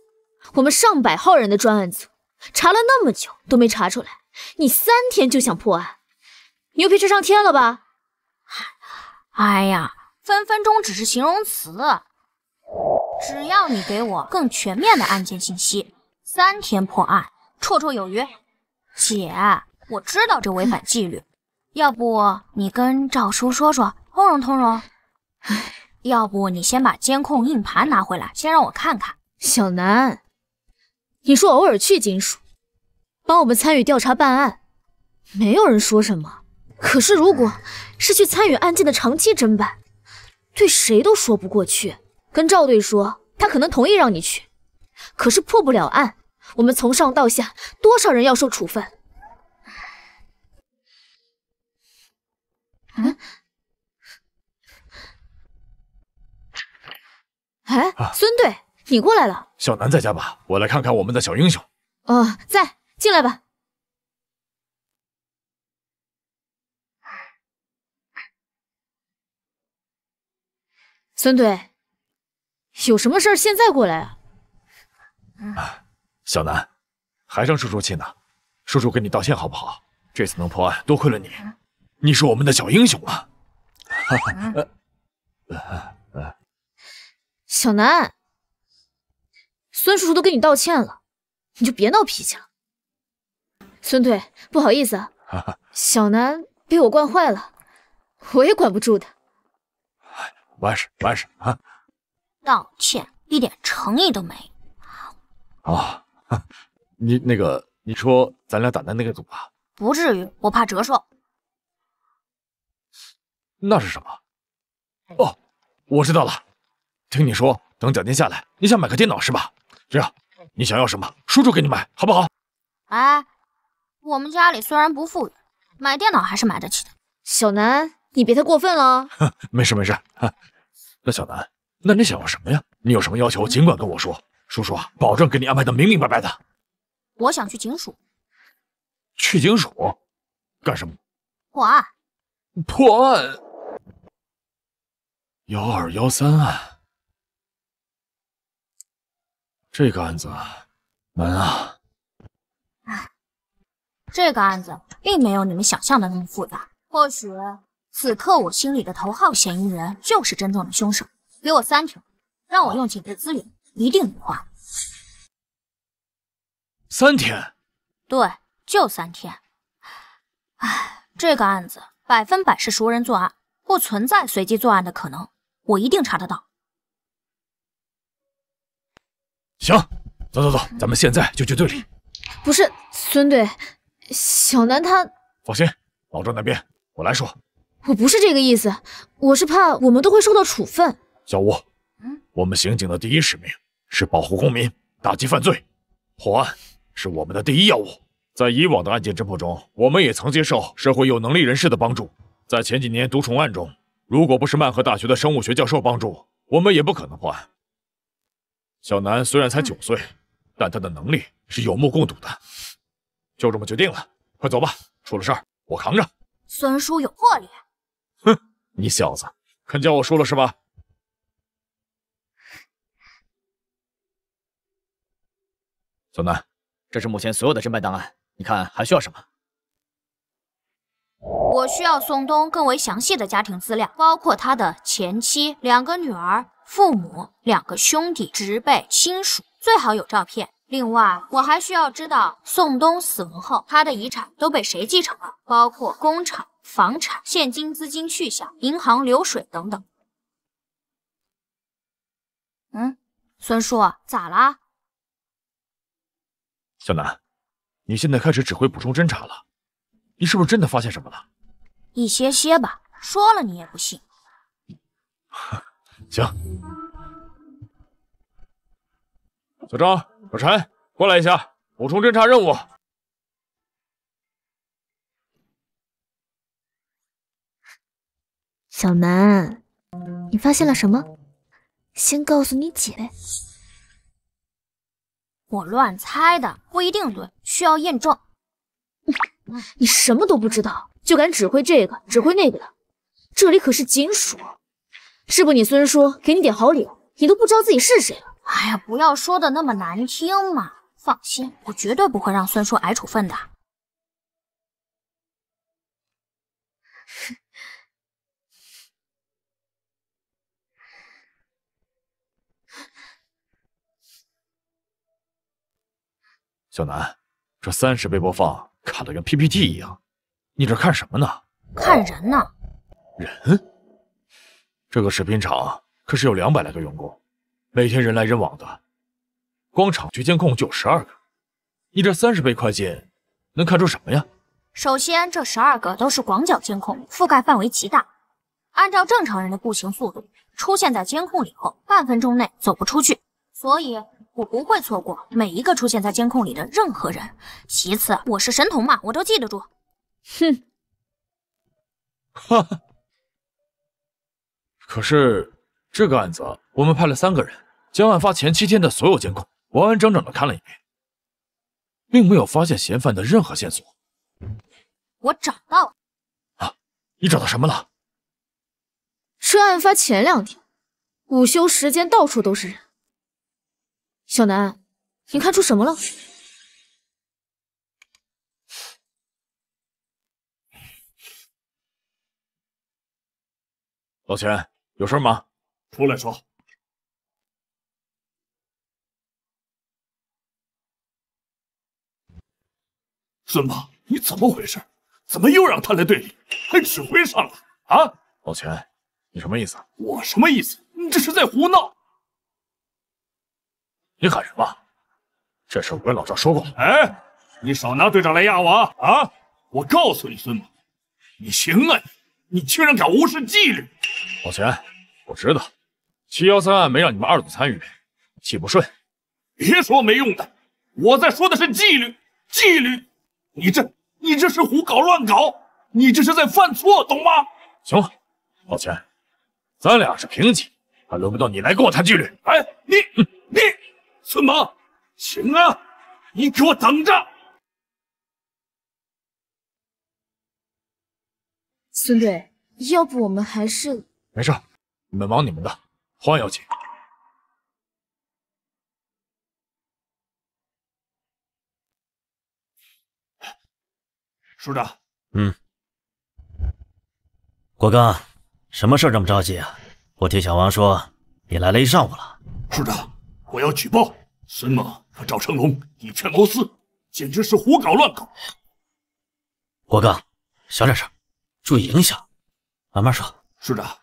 我们上百号人的专案组查了那么久都没查出来，你3天就想破案，牛皮吹上天了吧？哎呀，分分钟只是形容词，只要你给我更全面的案件信息，3天破案绰绰有余。姐，我知道这违反纪律，要不你跟赵叔说说，通融通融。要不你先把监控硬盘拿回来，先让我看看。小南，你说偶尔去警署帮我们参与调查办案，没有人说什么。可是如果是去参与案件的长期侦办，对谁都说不过去。跟赵队说，他可能同意让你去，可是破不了案，我们从上到下多少人要受处分？哎，孙队，你过来了。小南在家吧？我来看看我们的小英雄。哦，在，进来吧。孙队，有什么事儿现在过来啊？小南，还生叔叔气呢。叔叔跟你道歉好不好？这次能破案，多亏了你，你是我们的小英雄啊！小南，孙叔叔都跟你道歉了，你就别闹脾气了。孙队，不好意思啊，小南被我惯坏了，我也管不住的。完事啊！道歉一点诚意都没。啊，你说咱俩打的那个赌啊？不至于，我怕折寿。那是什么？哦，我知道了。听你说，等奖金下来，你想买个电脑是吧？这样，你想要什么，叔叔给你买，好不好？哎，我们家里虽然不富裕，买电脑还是买得起的。小南，你别太过分了。没事。那小南，那你想要什么呀？你有什么要求，尽管跟我说，叔叔啊，保证给你安排的明明白白的。我想去警署。去警署？干什么？破案。破案？1213案。这个案子难啊！这个案子并没有你们想象的那么复杂。或许此刻我心里的头号嫌疑人就是真正的凶手。给我3天，让我用警队资源，一定能破案。3天？对，就3天。唉，这个案子100%是熟人作案，不存在随机作案的可能，我一定查得到。行，走，咱们现在就去队里。不是，孙队，小南他……放心，老郑那边我来说。我不是这个意思，我是怕我们都会受到处分。小吴，我们刑警的第一使命是保护公民，打击犯罪，破案是我们的第一要务。在以往的案件侦破中，我们也曾接受社会有能力人士的帮助。在前几年毒虫案中，如果不是曼河大学的生物学教授帮助，我们也不可能破案。小南虽然才9岁，但他的能力是有目共睹的。就这么决定了，快走吧，出了事儿我扛着。孙叔有魄力。哼，你小子肯叫我输了是吧？小南，这是目前所有的侦办档案，你看还需要什么？我需要宋东更为详细的家庭资料，包括他的前妻、2个女儿、父母、2个兄弟、侄辈、亲属，最好有照片。另外，我还需要知道宋东死亡后他的遗产都被谁继承了，包括工厂、房产、现金资金去向、银行流水等等。孙叔，咋啦？小南，你现在开始指挥补充侦查了，你是不是真的发现什么了？一些吧，说了你也不信。行，小张、小陈，过来一下，补充侦查任务。小南，你发现了什么？先告诉你姐呗。我乱猜的，不一定对，需要验证。你什么都不知道，就敢指挥这个指挥那个的，这里可是警署，是不你孙叔给你点好礼，你都不知道自己是谁了。哎呀，不要说的那么难听嘛！放心，我绝对不会让孙叔挨处分的。小南，这30倍播放卡得跟 PPT 一样，你这看什么呢？看人呢。人？这个食品厂可是有200来个员工，每天人来人往的，光厂区监控就有12个。你这30倍快进，能看出什么呀？首先，这12个都是广角监控，覆盖范围极大。按照正常人的步行速度，出现在监控里后，半分钟内走不出去，所以我不会错过每一个出现在监控里的任何人。其次，我是神童嘛，我都记得住。哼，哈哈。可是这个案子，我们派了3个人，将案发前7天的所有监控完完整整的看了一遍，并没有发现嫌犯的任何线索。我找到了。啊，你找到什么了？是案发前2天，午休时间到处都是人。小南，你看出什么了？老钱，有事吗？出来说。孙猛，你怎么回事？怎么又让他来队里，还指挥上了啊？老钱，你什么意思？我什么意思？你这是在胡闹！你喊什么？这事我跟老赵说过。哎，你少拿队长来压我啊！我告诉你，孙猛，你行啊你居然敢无视纪律！老钱，我知道713案没让你们二组参与，气不顺。别说没用的，我在说的是纪律，纪律！你这是胡搞乱搞，你这是在犯错，懂吗？行了，老钱，咱俩是平级，还轮不到你来跟我谈纪律。哎，你，孙猛，行啊，你给我等着！孙队，要不我们还是……没事，你们忙你们的，换要紧。署长，国刚，什么事这么着急啊？我听小王说你来了一上午了。署长，我要举报孙猛和赵成龙以权谋私，简直是胡搞乱搞。国刚，小点声，注意影响，慢慢说。署长，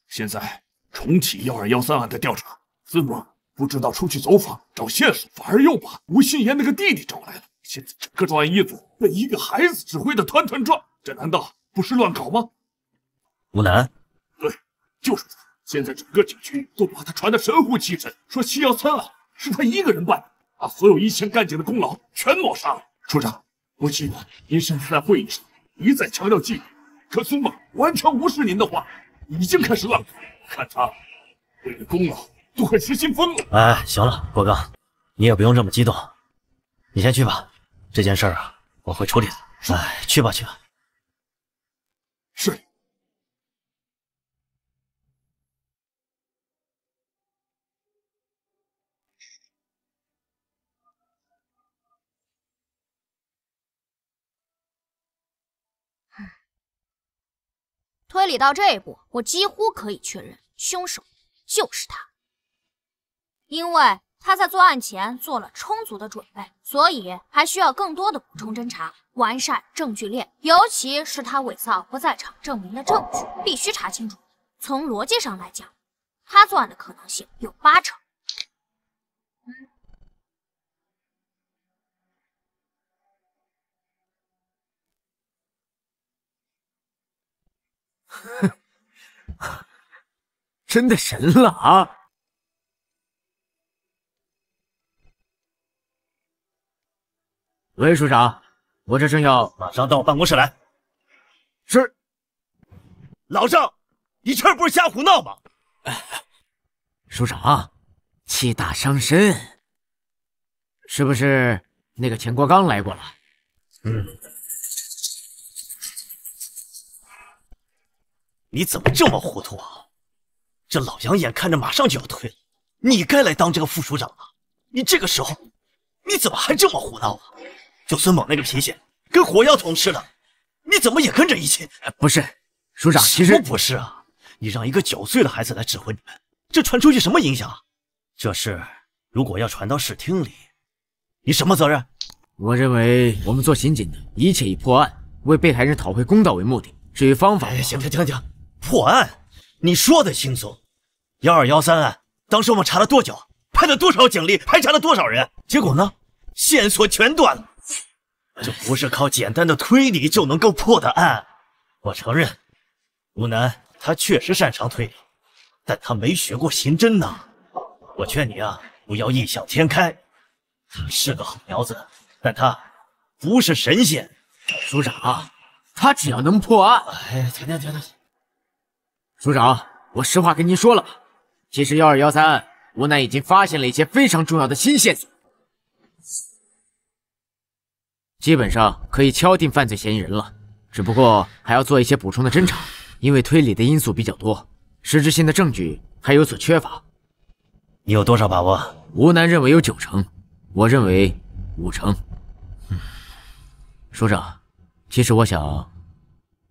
现在重启1213案的调查，孙猛不知道出去走访找线索，反而又把吴心言那个弟弟找来了。现在整个专案一组被一个孩子指挥的团团转，这难道不是乱搞吗？吴楠，对，就是他。现在整个警局都把他传得神乎其神，说713案是他一个人办的，把所有以前干警的功劳全抹杀了。处长，我记得您上次在会议上一再强调纪律，可孙猛完全无视您的话，已经开始乱搞，看他为了功劳都快失心疯了。哎，行了，国刚，你也不用这么激动，你先去吧。这件事儿啊，我会处理的。哎，去吧，去吧。是。推理到这一步，我几乎可以确认，凶手就是他，因为他在作案前做了充足的准备，所以还需要更多的补充侦查，完善证据链，尤其是他伪造不在场证明的证据，必须查清楚。从逻辑上来讲，他作案的可能性有80%。真的神了啊！喂，署长，我这正要马上到我办公室来。是。老赵，你这不是瞎胡闹吗？署长，气大伤身，是不是那个钱国刚来过了？你怎么这么糊涂啊？这老杨眼看着马上就要退了，你该来当这个副署长了。你这个时候，你怎么还这么胡闹啊？就孙猛那个脾气，跟火药桶似的，你怎么也跟着一起？不是，署长，其实什么不是啊？你让一个9岁的孩子来指挥你们，这传出去什么影响？这事如果要传到视听里，你什么责任？我认为我们做刑警的，一切以破案、为被害人讨回公道为目的。至于方法，行，破案，你说的轻松。1213案，当时我们查了多久？派了多少警力？排查了多少人？结果呢？线索全断了。这不是靠简单的推理就能够破的案。我承认，吴楠他确实擅长推理，但他没学过刑侦呐。我劝你啊，不要异想天开。他是个好苗子，但他不是神仙。署长，他只要能破案……哎，停！署长，我实话跟您说了吧，其实1213案，吴楠已经发现了一些非常重要的新线索，基本上可以敲定犯罪嫌疑人了。只不过还要做一些补充的侦查，因为推理的因素比较多，实质性的证据还有所缺乏。你有多少把握？吴楠认为有9成，我认为5成。署长，其实我想，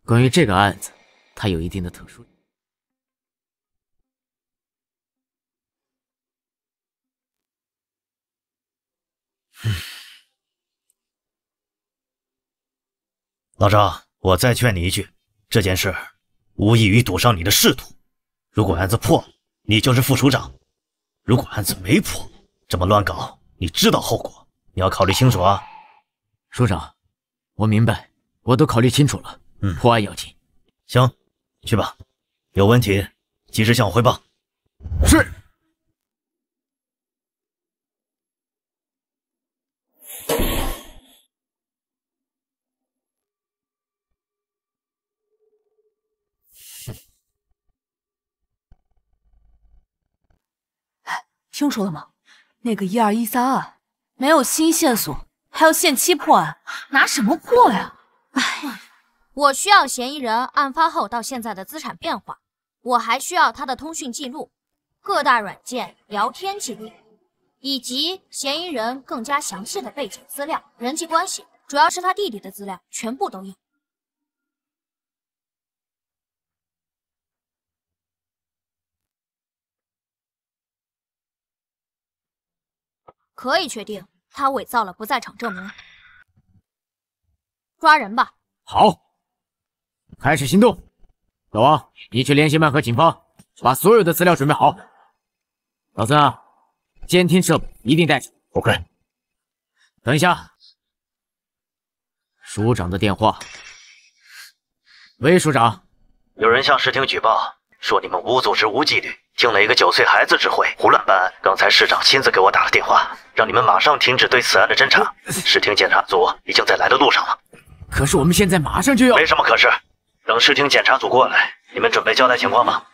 关于这个案子，它有一定的特殊。老赵，我再劝你一句，这件事无异于赌上你的仕途。如果案子破了，你就是副署长；如果案子没破，这么乱搞，你知道后果，你要考虑清楚啊。署长，我明白，我都考虑清楚了。破案要紧。行，去吧，有问题及时向我汇报。是。听说了吗？那个1213案没有新线索，还要限期破案，拿什么破呀？唉，我需要嫌疑人案发后到现在的资产变化，我还需要他的通讯记录、各大软件聊天记录，以及嫌疑人更加详细的背景资料、人际关系，主要是他弟弟的资料，全部都有。可以确定，他伪造了不在场证明。抓人吧！好，开始行动。老王，你去联系曼和警方，把所有的资料准备好。老孙啊，监听设备一定带着。OK。等一下，署长的电话。喂，署长，有人向市厅举报，说你们无组织、无纪律，听了一个9岁孩子指挥，胡乱办案。刚才市长亲自给我打了电话，让你们马上停止对此案的侦查。市厅检查组已经在来的路上了。可是我们现在马上就要……没什么可是，等市厅检查组过来，你们准备交代情况吗？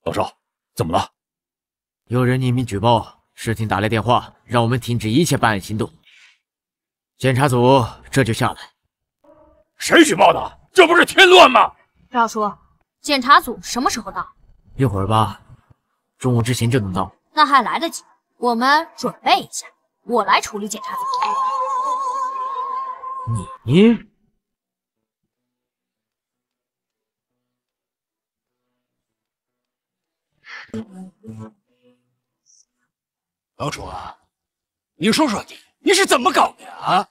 老赵，怎么了？有人匿名举报，市厅打来电话，让我们停止一切办案行动。检查组这就下来。谁举报的？这不是添乱吗？赵叔，检查组什么时候到？一会儿吧，中午之前就能到。那还来得及，我们准备一下，我来处理检查组。你老楚啊，你说说你是怎么搞的呀？啊，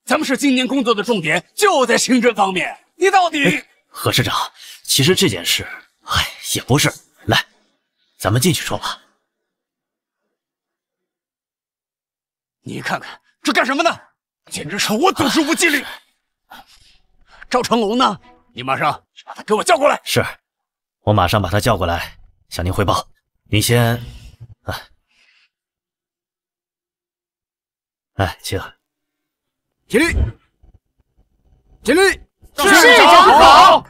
咱们市今年工作的重点就在刑侦方面，你到底……何市长，其实这件事，也不是。来，咱们进去说吧。你看看这干什么呢？简直是无组织、无纪律！赵成龙呢？你马上把他给我叫过来。是，我马上把他叫过来，向您汇报。您先，请。起立，起立！市长好。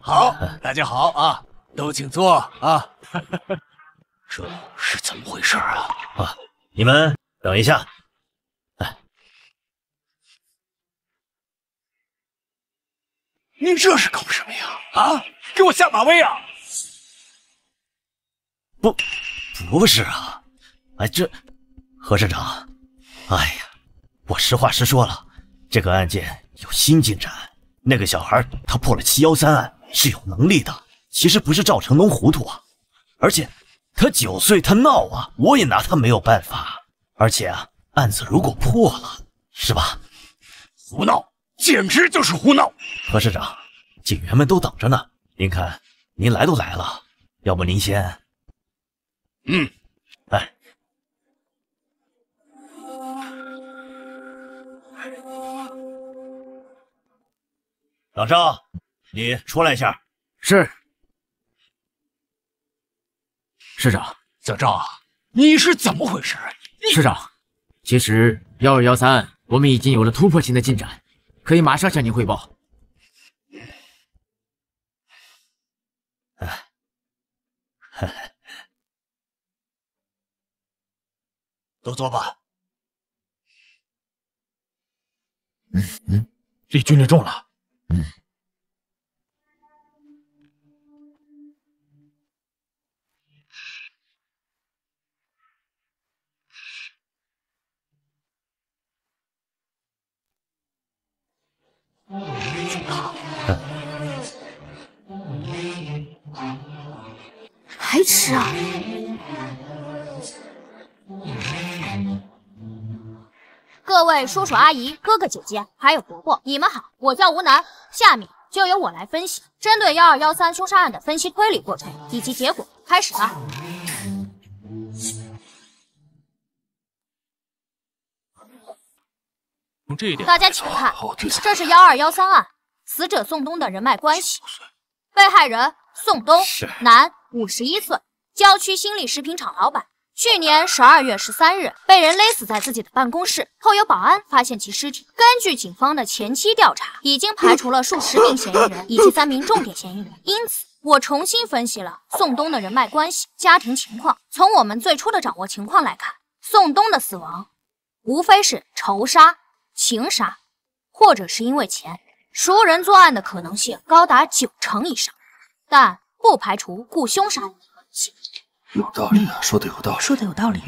好，大家好啊，都请坐啊。这是怎么回事啊？你们等一下。您这是搞什么呀？啊，给我下马威啊！不是啊，何市长，我实话实说了，这个案件有新进展。那个小孩他破了713案，是有能力的。其实不是赵成龙糊涂啊，而且他9岁，他闹啊，我也拿他没有办法。而且案子如果破了，是吧？胡闹，简直就是胡闹！何市长，警员们都等着呢。您看，您来都来了，要不您先……老赵，你出来一下。是。市长，小赵啊，你是怎么回事啊？市长，其实1213案我们已经有了突破性的进展，可以马上向您汇报。都坐吧。离军力重了。还吃啊？各位叔叔阿姨、哥哥姐姐，还有伯伯，你们好，我叫吴楠。下面就由我来分析针对1213凶杀案的分析推理过程以及结果，开始吧。从这一点，大家请看，这是1213案死者宋东的人脉关系。被害人宋东，男，51岁，郊区新力食品厂老板。去年12月13日被人勒死在自己的办公室，后有保安发现其尸体。根据警方的前期调查，已经排除了数十名嫌疑人以及3名重点嫌疑人。因此，我重新分析了宋东的人脉关系、家庭情况。从我们最初的掌握情况来看，宋东的死亡无非是仇杀、情杀，或者是因为钱。熟人作案的可能性高达90%以上，但不排除雇凶杀人的可能性。有道理啊，说的有道理，说的有道理。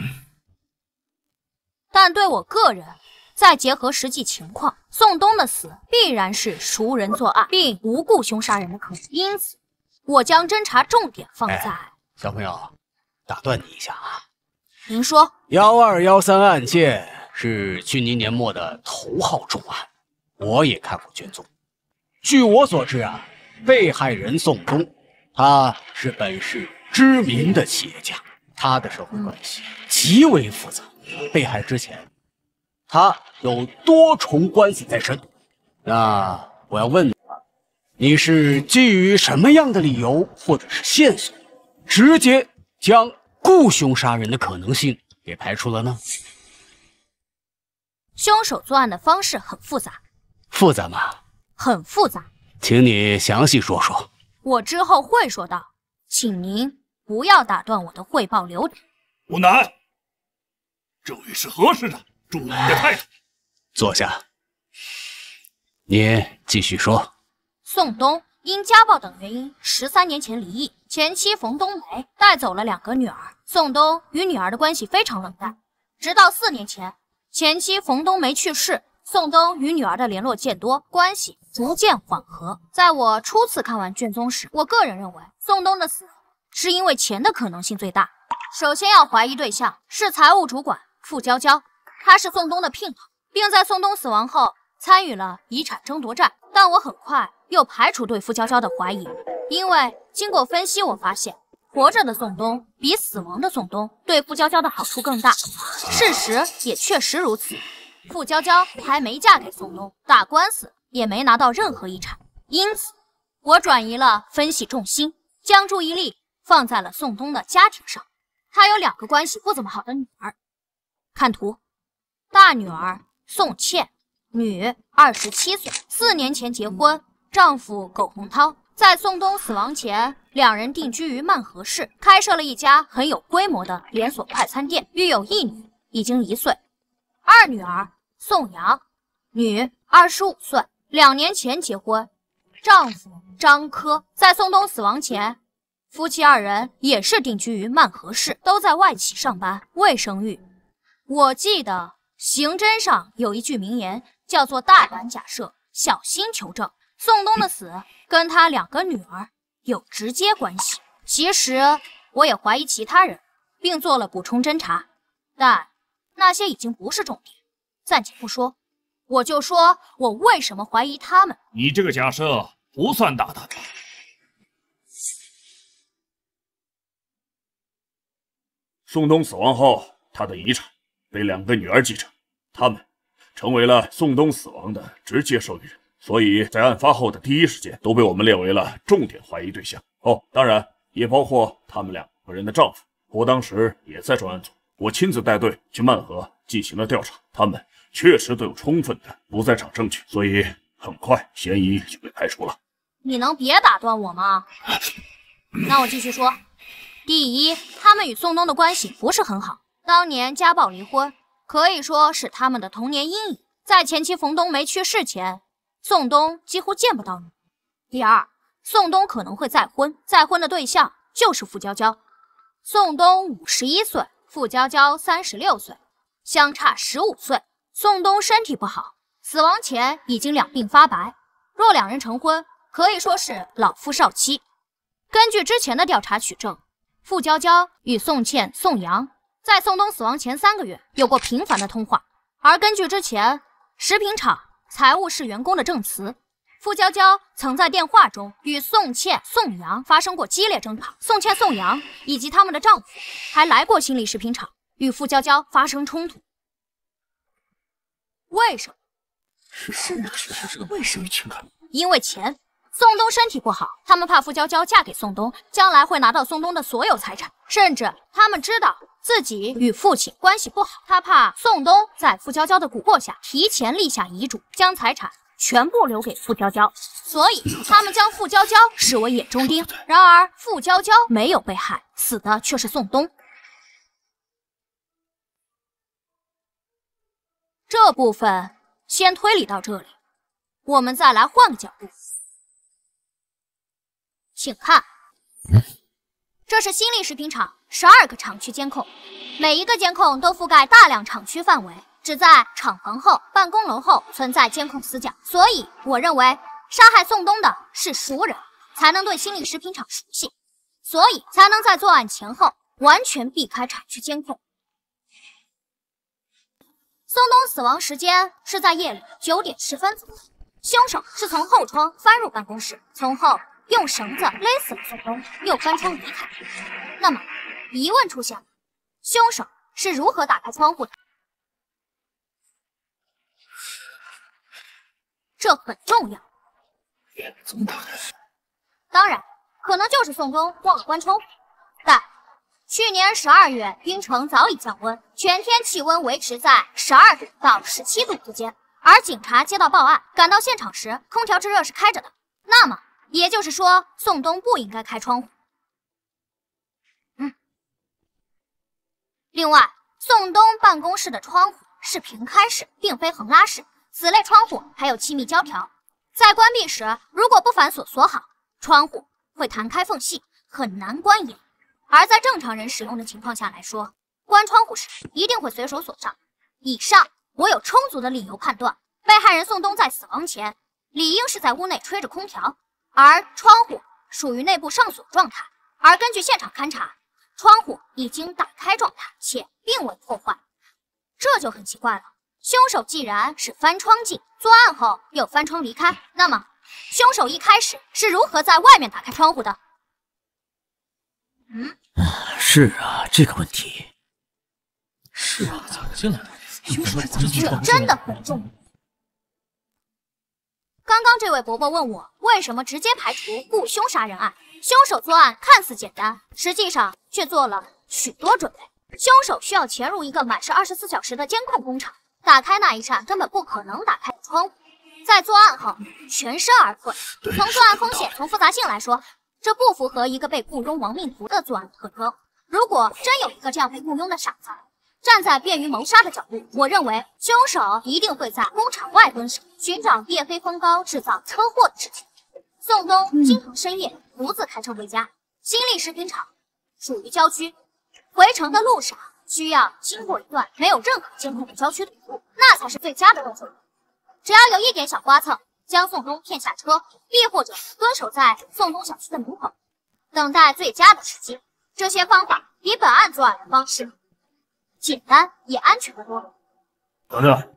但对我个人，再结合实际情况，宋东的死必然是熟人作案，并无雇凶杀人的可能。因此，我将侦查重点放在……小朋友，打断你一下啊。您说，1213案件是去年年末的头号重案，我也看过卷宗。据我所知啊，被害人宋东，他是本市知名的企业家，他的社会关系极为复杂。被害之前，他有多重官司在身。那我要问你，你是基于什么样的理由或者是线索，直接将雇凶杀人的可能性给排除了呢？凶手作案的方式很复杂。复杂吗？很复杂。请你详细说说。我之后会说到，请您不要打断我的汇报流程。吴楠，这位是何时的？注意你的态度。坐下。你继续说。宋东因家暴等原因13年前离异，前妻冯冬梅带走了2个女儿。宋东与女儿的关系非常冷淡，直到4年前，前妻冯冬梅去世，宋东与女儿的联络渐多，关系逐渐缓和。在我初次看完卷宗时，我个人认为宋东的死是因为钱的可能性最大。首先要怀疑对象是财务主管傅娇娇，她是宋东的姘头，并在宋东死亡后参与了遗产争夺战。但我很快又排除对傅娇娇的怀疑，因为经过分析，我发现活着的宋东比死亡的宋东对傅娇娇的好处更大。事实也确实如此，傅娇娇还没嫁给宋东，打官司也没拿到任何遗产。因此，我转移了分析重心，将注意力放在了宋东的家庭上。他有2个关系不怎么好的女儿，看图，大女儿宋茜，女27岁，4年前结婚，丈夫苟洪涛。在宋东死亡前，2人定居于曼河市，开设了一家很有规模的连锁快餐店，育有1女，已经1岁。2女儿宋阳，女25岁，2年前结婚，丈夫张科。在宋东死亡前，夫妻2人也是定居于曼河市，都在外企上班，未生育。我记得刑侦上有一句名言，叫做大胆假设，小心求证。宋东的死跟他2个女儿有直接关系。其实我也怀疑其他人，并做了补充侦查，但那些已经不是重点，暂且不说。我就说我为什么怀疑他们。你这个假设不算大胆吧？宋东死亡后，他的遗产被2个女儿继承，他们成为了宋东死亡的直接受益人，所以在案发后的第一时间都被我们列为了重点怀疑对象。哦，当然也包括他们2个人的丈夫。我当时也在专案组，我亲自带队去曼河进行了调查，他们确实都有充分的不在场证据，所以很快嫌疑就被排除了。你能别打断我吗？那我继续说。第一，他们与宋东的关系不是很好，当年家暴离婚，可以说是他们的童年阴影。在前妻冯冬梅去世前，宋东几乎见不到女。第二，宋东可能会再婚，再婚的对象就是傅娇娇。宋东51岁，傅娇娇36岁，相差15岁。宋东身体不好，死亡前已经2鬓发白，若2人成婚，可以说是老夫少妻。根据之前的调查取证，傅娇娇与宋茜、宋阳在宋东死亡前3个月有过频繁的通话，而根据之前食品厂财务室员工的证词，傅娇娇曾在电话中与宋茜、宋阳发生过激烈争吵。宋茜、宋阳以及他们的丈夫还来过新力食品厂与傅娇娇发生冲突。为什么？为什么？因为钱。宋冬身体不好，他们怕傅娇娇嫁给宋冬，将来会拿到宋冬的所有财产，甚至他们知道自己与父亲关系不好，他怕宋冬在傅娇娇的蛊惑下提前立下遗嘱，将财产全部留给傅娇娇，所以他们将傅娇娇视为眼中钉。然而傅娇娇没有被害，死的却是宋冬。这部分先推理到这里，我们再来换个角度。请看，这是新力食品厂12个厂区监控，每一个监控都覆盖大量厂区范围，只在厂房后、办公楼后存在监控死角。所以，我认为杀害宋冬的是熟人，才能对新力食品厂熟悉，所以才能在作案前后完全避开厂区监控。宋冬死亡时间是在夜里9点10分左右，凶手是从后窗翻入办公室，从后用绳子勒死了宋冬，又翻窗离开。那么，疑问出现了：凶手是如何打开窗户的？这很重要。怎么打开？当然，可能就是宋冬忘了关窗户。但去年12月，京城早已降温，全天气温维持在12度到17度之间。而警察接到报案，赶到现场时，空调制热是开着的。那么，也就是说，宋冬不应该开窗户。另外，宋冬办公室的窗户是平开式，并非横拉式。此类窗户还有气密胶条，在关闭时，如果不反锁锁好，窗户会弹开缝隙，很难关严。而在正常人使用的情况下来说，关窗户时一定会随手锁上。以上，我有充足的理由判断，被害人宋冬在死亡前理应是在屋内吹着空调。而窗户属于内部上锁状态，而根据现场勘查，窗户已经打开状态，且并未破坏，这就很奇怪了。凶手既然是翻窗进，作案后又翻窗离开，那么凶手一开始是如何在外面打开窗户的？是啊，这个问题。是啊，怎么进来的？凶手是怎么进来的？这真的很重要。刚刚这位伯伯问我为什么直接排除雇凶杀人案，凶手作案看似简单，实际上却做了许多准备。凶手需要潜入一个满是24小时的监控工厂，打开那一扇根本不可能打开的窗户，在作案后全身而退。从作案风险、从复杂性来说，这不符合一个被雇佣亡命徒的作案特征。如果真有一个这样被雇佣的傻子，站在便于谋杀的角度，我认为凶手一定会在工厂外蹲守，寻找夜黑风高制造车祸的事情。宋冬经常深夜独自开车回家，新力食品厂属于郊区，回城的路上需要经过一段没有任何监控的郊区土路，那才是最佳的动作。只要有一点小刮蹭，将宋冬骗下车，亦或者蹲守在宋冬小区的门口，等待最佳的时机。这些方法比本案作案的方式简单也安全得多。等等，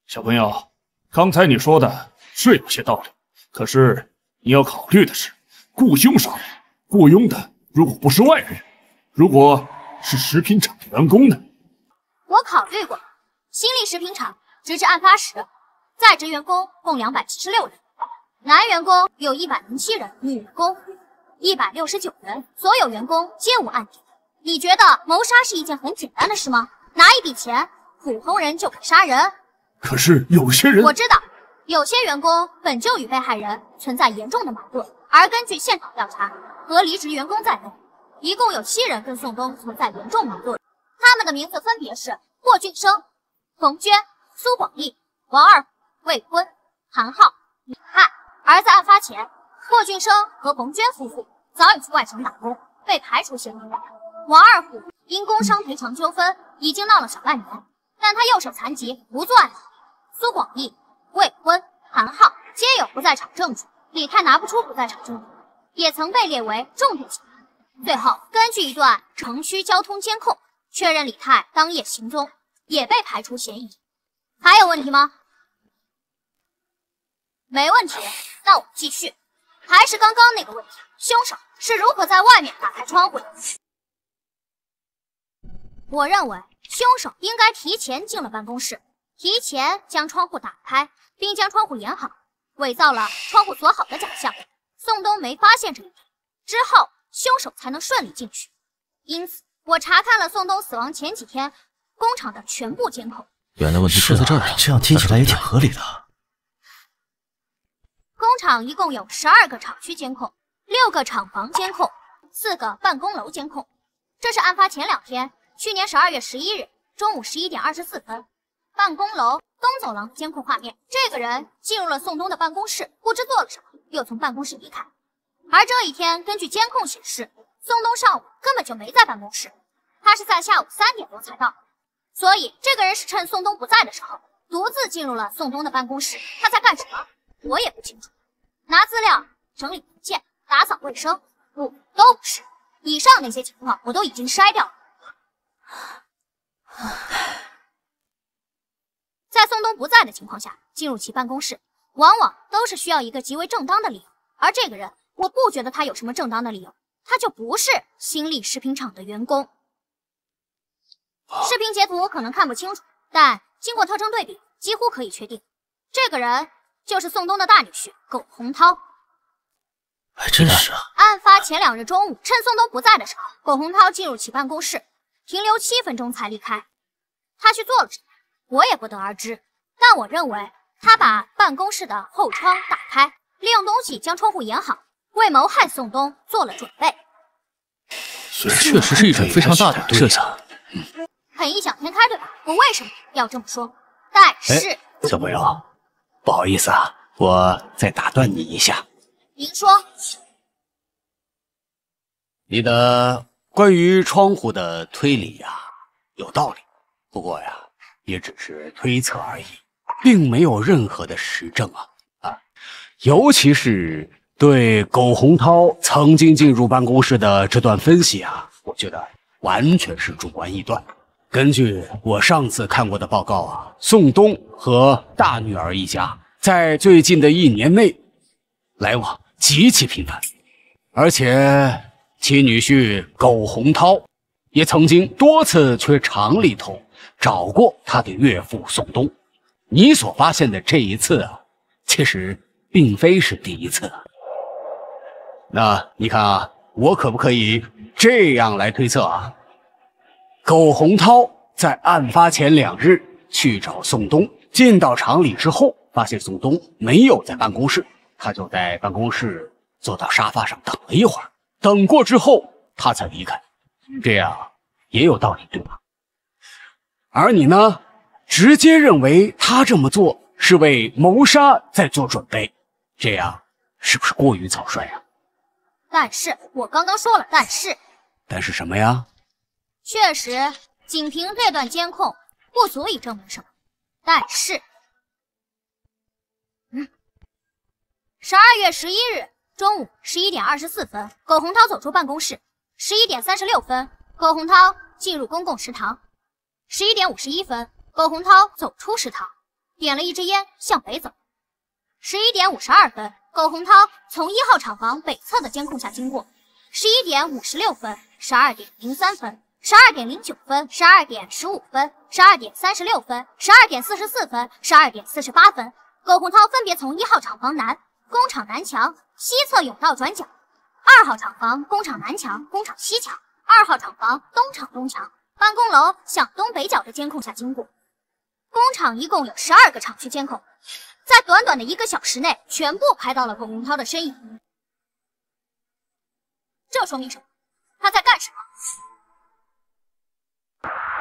小朋友，刚才你说的是有些道理，可是你要考虑的是，雇凶杀人，雇佣的如果不是外人，如果是食品厂的员工呢？我考虑过，新力食品厂直至案发时，在职员工共276人，男员工有107人，女员工169人，所有员工皆无案底。你觉得谋杀是一件很简单的事吗？拿一笔钱，普通人就可杀人？可是有些人，我知道，有些员工本就与被害人存在严重的矛盾，而根据现场调查，和离职员工在内，一共有7人跟宋冬存在严重矛盾。他们的名字分别是霍俊生、冯娟、苏广义、王二虎、魏坤、韩浩、李汉。而在案发前，霍俊生和冯娟夫妇早已出外城打工，被排除嫌疑。王二虎因工伤赔偿纠纷已经闹了小半年，但他右手残疾，不作案。苏广义、魏坤、韩浩皆有不在场证据，李泰拿不出不在场证据，也曾被列为重点嫌疑。最后，根据一段城区交通监控，确认李泰当夜行踪，也被排除嫌疑。还有问题吗？没问题，那我们继续。还是刚刚那个问题，凶手是如何在外面打开窗户的？我认为凶手应该提前进了办公室，提前将窗户打开，并将窗户掩好，伪造了窗户锁好的假象。宋东没发现这一点，之后凶手才能顺利进去。因此，我查看了宋东死亡前几天工厂的全部监控。原来问题是在这儿啊！这样听起来也挺合理的。工厂一共有12个厂区监控，6个厂房监控，4个办公楼监控。这是案发前2天，去年12月11日中午11点24分，办公楼东走廊的监控画面。这个人进入了宋东的办公室，不知做了什么，又从办公室离开。而这一天，根据监控显示，宋东上午根本就没在办公室，他是在下午3点多才到。所以，这个人是趁宋东不在的时候，独自进入了宋东的办公室。他在干什么？我也不清楚。拿资料、整理文件、打扫卫生，不，都不是。以上那些情况我都已经筛掉了。在宋东不在的情况下，进入其办公室，往往都是需要一个极为正当的理由。而这个人，我不觉得他有什么正当的理由，他就不是新力食品厂的员工。视频截图可能看不清楚，但经过特征对比，几乎可以确定，这个人就是宋东的大女婿苟洪涛。还真是啊！案发前2日中午，趁宋东不在的时候，苟洪涛进入其办公室，停留7分钟才离开。他去做了什么，我也不得而知。但我认为，他把办公室的后窗打开，利用东西将窗户掩好，为谋害宋东做了准备。这确实是一种非常大胆的设想。很异想天开，对吧？我为什么要这么说？但是，小朋友，不好意思啊，我再打断你一下。您说，你的关于窗户的推理呀，有道理，不过呀，也只是推测而已，并没有任何的实证啊！尤其是对苟洪涛曾经进入办公室的这段分析啊，我觉得完全是主观臆断。根据我上次看过的报告啊，宋东和大女儿一家在最近的1年内来往极其频繁，而且其女婿苟洪涛也曾经多次去厂里头找过他的岳父宋东。你所发现的这一次啊，其实并非是第一次。那你看啊，我可不可以这样来推测啊？苟洪涛在案发前2日去找宋东，进到厂里之后，发现宋东没有在办公室，他就在办公室坐到沙发上等了一会儿，等过之后他才离开，这样也有道理，对吧？而你呢，直接认为他这么做是为谋杀在做准备，这样是不是过于草率啊？但是我刚刚说了，但是什么呀？确实，仅凭这段监控不足以证明什么。但是，12月11日中午11点24分，苟洪涛走出办公室。11点36分，苟洪涛进入公共食堂。11点51分，苟洪涛走出食堂，点了一支烟向北走。11点52分，苟洪涛从1号厂房北侧的监控下经过。11点56分、12点03分、12点09分、12点15分、12点36分、12点44分、12点48分，苟洪涛分别从1号厂房南、工厂南墙、西侧甬道转角，2号厂房、工厂南墙、工厂西墙、2号厂房、东厂东墙、办公楼向东北角的监控下经过。工厂一共有12个厂区监控，在短短的1个小时内，全部拍到了苟洪涛的身影。这说明什么？他在干什么？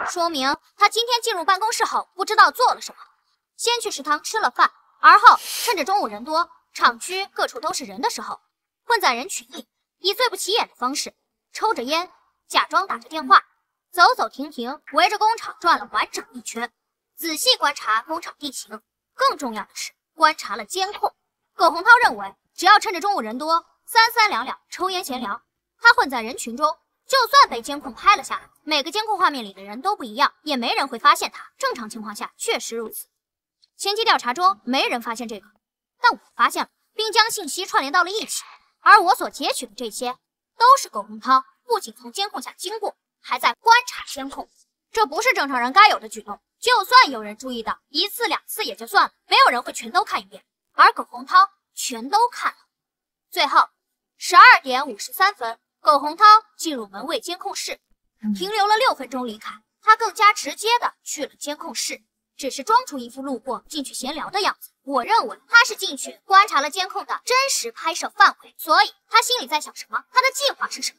说明他今天进入办公室后不知道做了什么，先去食堂吃了饭，而后趁着中午人多，厂区各处都是人的时候，混在人群里，以最不起眼的方式抽着烟，假装打着电话，走走停停，围着工厂转了完整一圈，仔细观察工厂地形。更重要的是，观察了监控。苟洪涛认为，只要趁着中午人多，三三两两抽烟闲聊，他混在人群中，就算被监控拍了下来，每个监控画面里的人都不一样，也没人会发现他。正常情况下确实如此。前期调查中没人发现这个，但我发现了，并将信息串联到了一起。而我所截取的这些，都是苟洪涛不仅从监控下经过，还在观察监控。这不是正常人该有的举动。就算有人注意到1次2次也就算了，没有人会全都看一遍。而苟洪涛全都看了。最后12点53分，苟洪涛进入门卫监控室，停留了6分钟离开。他更加直接的去了监控室，只是装出一副路过进去闲聊的样子。我认为他是进去观察了监控的真实拍摄范围，所以他心里在想什么，他的计划是什么。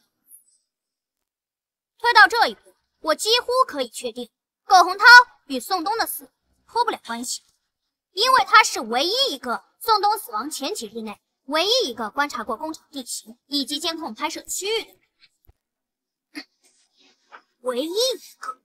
推到这一步，我几乎可以确定，苟洪涛与宋冬的死脱不了关系，因为他是唯一一个宋冬死亡前几日内唯一一个观察过工厂地形以及监控拍摄区域的人，唯一一个。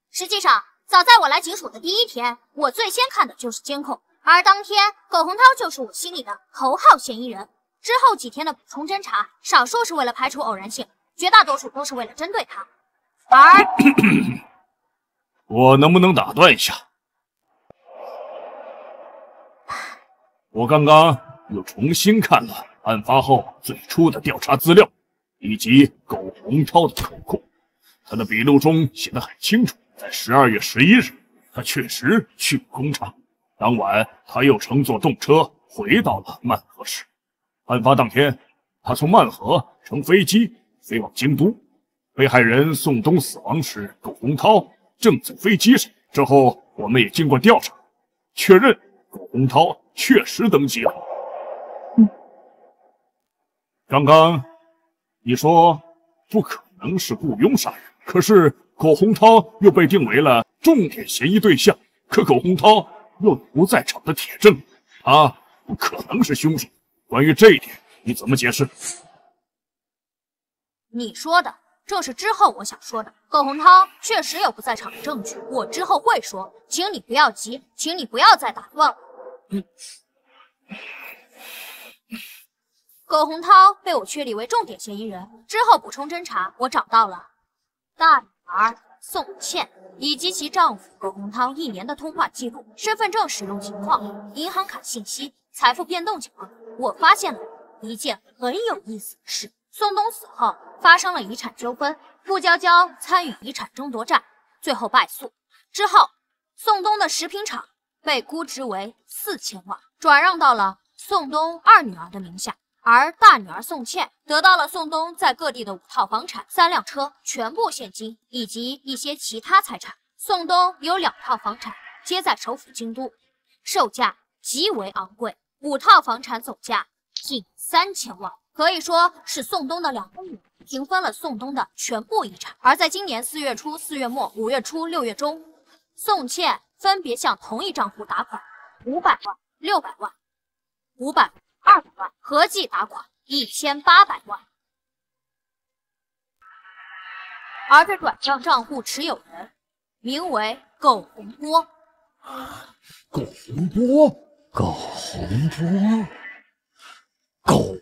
实际上，早在我来警署的第1天，我最先看的就是监控，而当天苟洪涛就是我心里的头号嫌疑人。之后几天的补充侦查，少数是为了排除偶然性，绝大多数都是为了针对他。而我能不能打断一下？我刚刚又重新看了案发后最初的调查资料，以及苟洪涛的口供。他的笔录中写得很清楚，在12月11日，他确实去过工厂。当晚，他又乘坐动车回到了曼河市。案发当天，他从曼河乘飞机飞往京都。被害人宋冬死亡时，苟洪涛正在飞机上。之后，我们也经过调查，确认苟洪涛确实登机了。刚刚你说不可能是雇佣杀人，可是苟洪涛又被定为了重点嫌疑对象，可苟洪涛又有不在场的铁证，他不可能是凶手。关于这一点，你怎么解释？你说的正是之后我想说的。苟洪涛确实有不在场的证据，我之后会说，请你不要急，请你不要再打断我。苟洪涛被我确立为重点嫌疑人之后，补充侦查，我找到了大女儿宋茜以及其丈夫苟洪涛1年的通话记录、身份证使用情况、银行卡信息、财富变动情况。我发现了一件很有意思的事：宋冬死后发生了遗产纠纷，傅娇娇参与遗产争夺战，最后败诉。之后，宋冬的食品厂被估值为4000万，转让到了宋冬2女儿的名下。而大女儿宋茜得到了宋冬在各地的5套房产、3辆车，全部现金以及一些其他财产。宋冬有2套房产，皆在首府京都，售价极为昂贵，5套房产总价近3000万，可以说是宋冬的2个女儿平分了宋冬的全部遗产。而在今年4月初、4月末、5月初、6月中，宋茜分别向同一账户打款500万、600万、500万、200万，合计打款1800万。而这转账账户持有人名为苟洪波。苟洪波，苟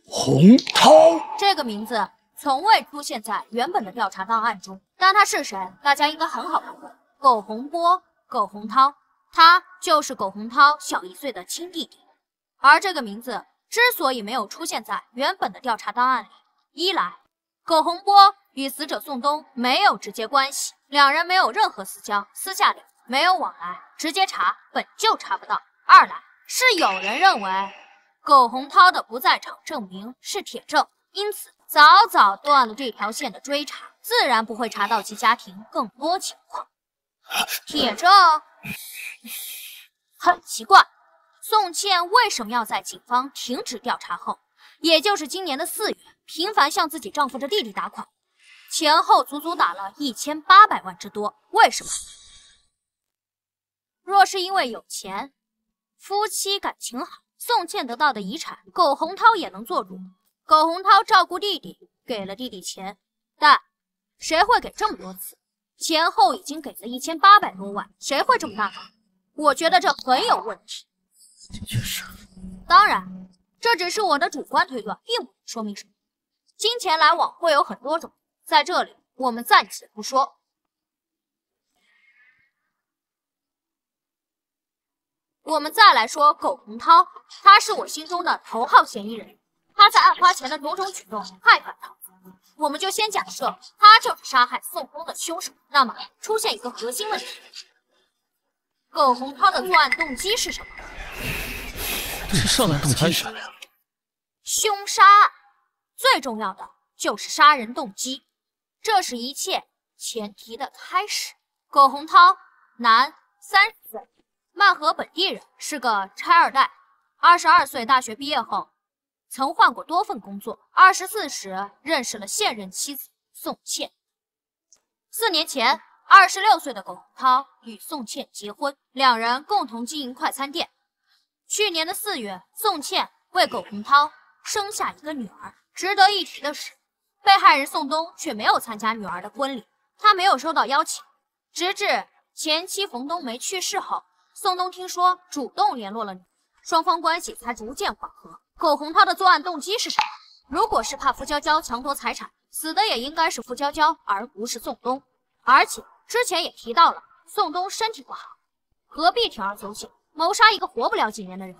洪涛，这个名字从未出现在原本的调查档案中，但他是谁，大家应该很好判断。苟洪波，苟洪涛，他就是苟洪涛小1岁的亲弟弟。而这个名字之所以没有出现在原本的调查档案里，一来，苟洪波与死者宋冬没有直接关系，2人没有任何私交，私下里没有往来，直接查本就查不到；二来，是有人认为苟洪涛的不在场证明是铁证，因此早早断了这条线的追查，自然不会查到其家庭更多情况。铁证很奇怪。宋茜为什么要在警方停止调查后，也就是今年的4月，频繁向自己丈夫的弟弟打款，前后足足打了1800万之多？为什么？若是因为有钱，夫妻感情好，宋茜得到的遗产，苟洪涛也能做主。苟洪涛照顾弟弟，给了弟弟钱，但谁会给这么多次？前后已经给了1800多万，谁会这么大方？我觉得这很有问题。的确是。当然，这只是我的主观推断，并不说明什么。金钱来往会有很多种，在这里我们暂且不说。我们再来说苟洪涛，他是我心中的头号嫌疑人。他在案发前的种种举动太反常，我们就先假设他就是杀害宋东的凶手。那么出现一个核心问题：苟洪涛的作案动机是什么？这上来动机是什么呀？凶杀案最重要的就是杀人动机，这是一切前提的开始。苟洪涛，男，30岁，曼河本地人，是个拆二代。22岁大学毕业后，曾换过多份工作。24时认识了现任妻子宋茜。4年前，26岁的苟洪涛与宋茜结婚，两人共同经营快餐店。去年的4月，宋茜为苟洪涛生下一个女儿。值得一提的是，被害人宋东却没有参加女儿的婚礼，他没有收到邀请。直至前妻冯冬梅去世后，宋东听说主动联络了女，双方关系才逐渐缓和。苟洪涛的作案动机是什么？如果是怕傅娇娇强夺财产，死的也应该是傅娇娇，而不是宋东。而且之前也提到了，宋东身体不好，何必铤而走险，谋杀一个活不了几年的人，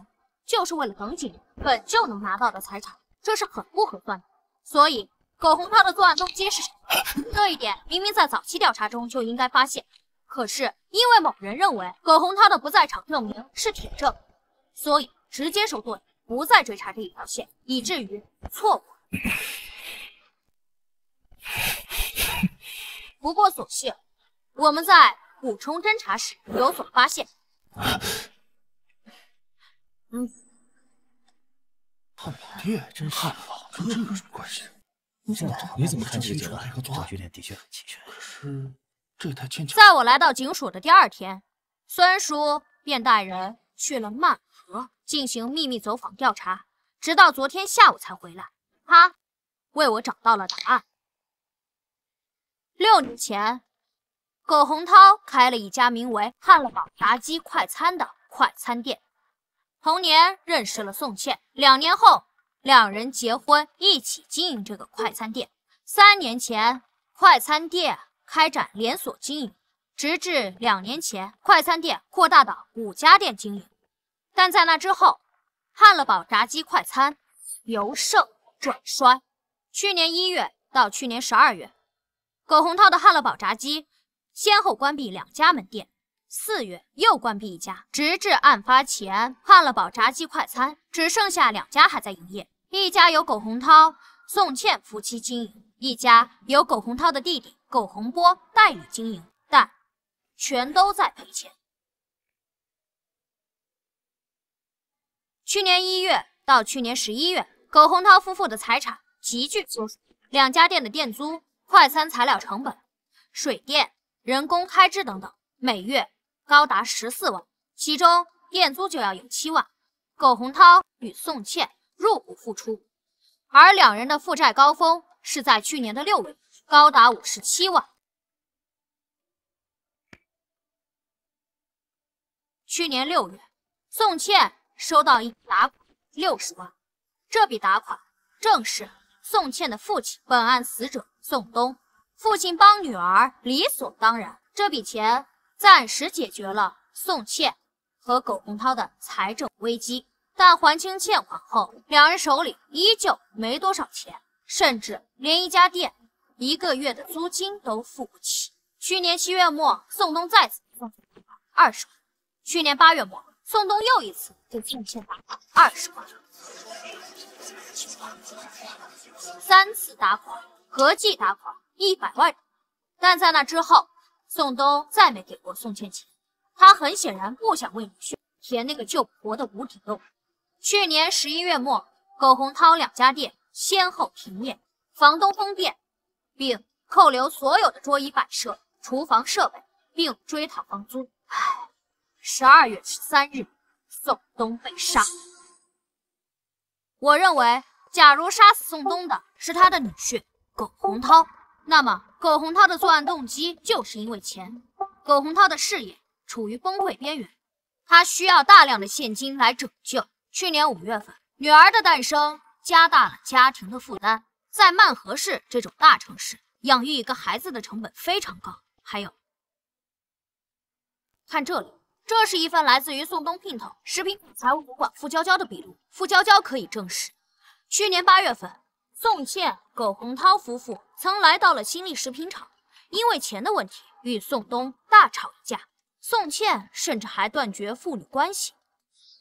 就是为了等几年本就能拿到的财产，这是很不合算的。所以苟洪涛的作案动机是什么？这一点明明在早期调查中就应该发现，可是因为某人认为苟洪涛的不在场证明是铁证，所以直接收队，不再追查这一条线，以至于错过。不过所幸，我们在补充侦查时有所发现。汉堡店真是汉堡，跟这有什么关系？你怎么看这个结论？证据链的确很齐全，可是这太牵强。在我来到警署的第2天，孙叔便带人去了曼河进行秘密走访调查，直到昨天下午才回来。他为我找到了答案。6年前，苟洪涛开了一家名为汉乐堡炸鸡快餐的快餐店。同年认识了宋茜，2年后两人结婚，一起经营这个快餐店。3年前，快餐店开展连锁经营，直至2年前，快餐店扩大到5家店经营。但在那之后，汉乐堡炸鸡快餐由盛转衰。去年1月到去年12月，苟洪涛的汉乐堡炸鸡先后关闭2家门店，4月又关闭1家，直至案发前，汉乐堡炸鸡快餐只剩下2家还在营业，一家由苟洪涛、宋茜夫妻经营，一家由苟洪涛的弟弟苟洪波代理经营，但全都在赔钱。去年1月到去年11月，苟洪涛夫妇的财产急剧缩水，2家店的店租、快餐材料成本、水电、人工开支等等，每月高达14万，其中店租就要有7万。苟洪涛与宋茜入不敷出，而两人的负债高峰是在去年的6月，高达57万。去年6月，宋茜收到一笔打款60万，这笔打款正是宋茜的父亲，本案死者宋东。父亲帮女儿，理所当然，这笔钱暂时解决了宋茜和苟洪涛的财政危机。但还清欠款后，两人手里依旧没多少钱，甚至连一家店1个月的租金都付不起。去年7月末，宋东再次送钱20万。去年8月末，宋东又一次给宋茜打款20万。3次打款，合计打款100万。但在那之后，宋东再没给过宋茜钱，他很显然不想为女婿填那个救不活的无底洞。去年11月末，苟洪涛2家店先后停业，房东封店，并扣留所有的桌椅摆设、厨房设备，并追讨房租。12月13日，宋东被杀。我认为，假如杀死宋东的是他的女婿苟洪涛，那么苟洪涛的作案动机就是因为钱。苟洪涛的事业处于崩溃边缘，他需要大量的现金来拯救。去年5月份，女儿的诞生加大了家庭的负担。在曼河市这种大城市，养育一个孩子的成本非常高。还有，看这里，这是一份来自于宋东姘头食品财务主管傅娇娇的笔录。傅娇娇可以证实，去年8月份，宋茜、苟洪涛夫妇曾来到了新力食品厂，因为钱的问题与宋东大吵一架。宋茜甚至还断绝父女关系，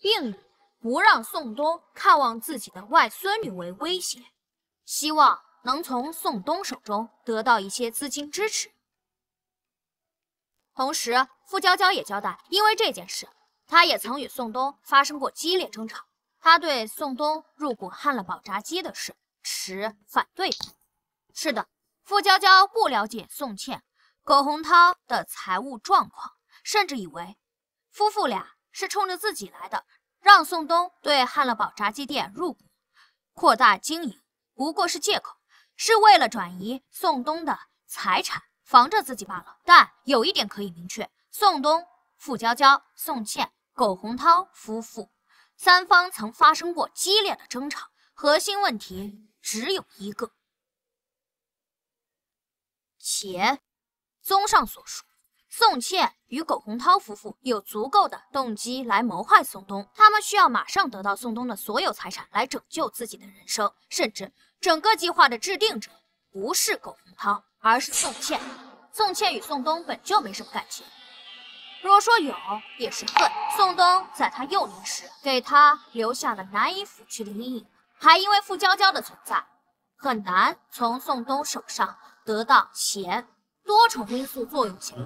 并以不让宋东看望自己的外孙女为威胁，希望能从宋东手中得到一些资金支持。同时，傅娇娇也交代，因为这件事，她也曾与宋东发生过激烈争吵。她对宋东入股汉乐宝炸鸡的事持反对派。是的，傅娇娇不了解宋茜、苟洪涛的财务状况，甚至以为夫妇俩是冲着自己来的，让宋东对汉乐宝炸鸡店入股，扩大经营，不过是借口，是为了转移宋东的财产，防着自己罢了。但有一点可以明确，宋东、傅娇娇、宋茜、苟洪涛夫妇三方曾发生过激烈的争吵，核心问题只有一个：钱。综上所述，宋茜与苟洪涛夫妇有足够的动机来谋害宋东，他们需要马上得到宋东的所有财产来拯救自己的人生，甚至整个计划的制定者不是苟洪涛，而是宋茜。宋茜与宋东本就没什么感情，若说有，也是恨。宋东在他幼年时给他留下了难以抚去的阴影，还因为傅娇娇的存在，很难从宋东手上得到钱。多重因素作用下，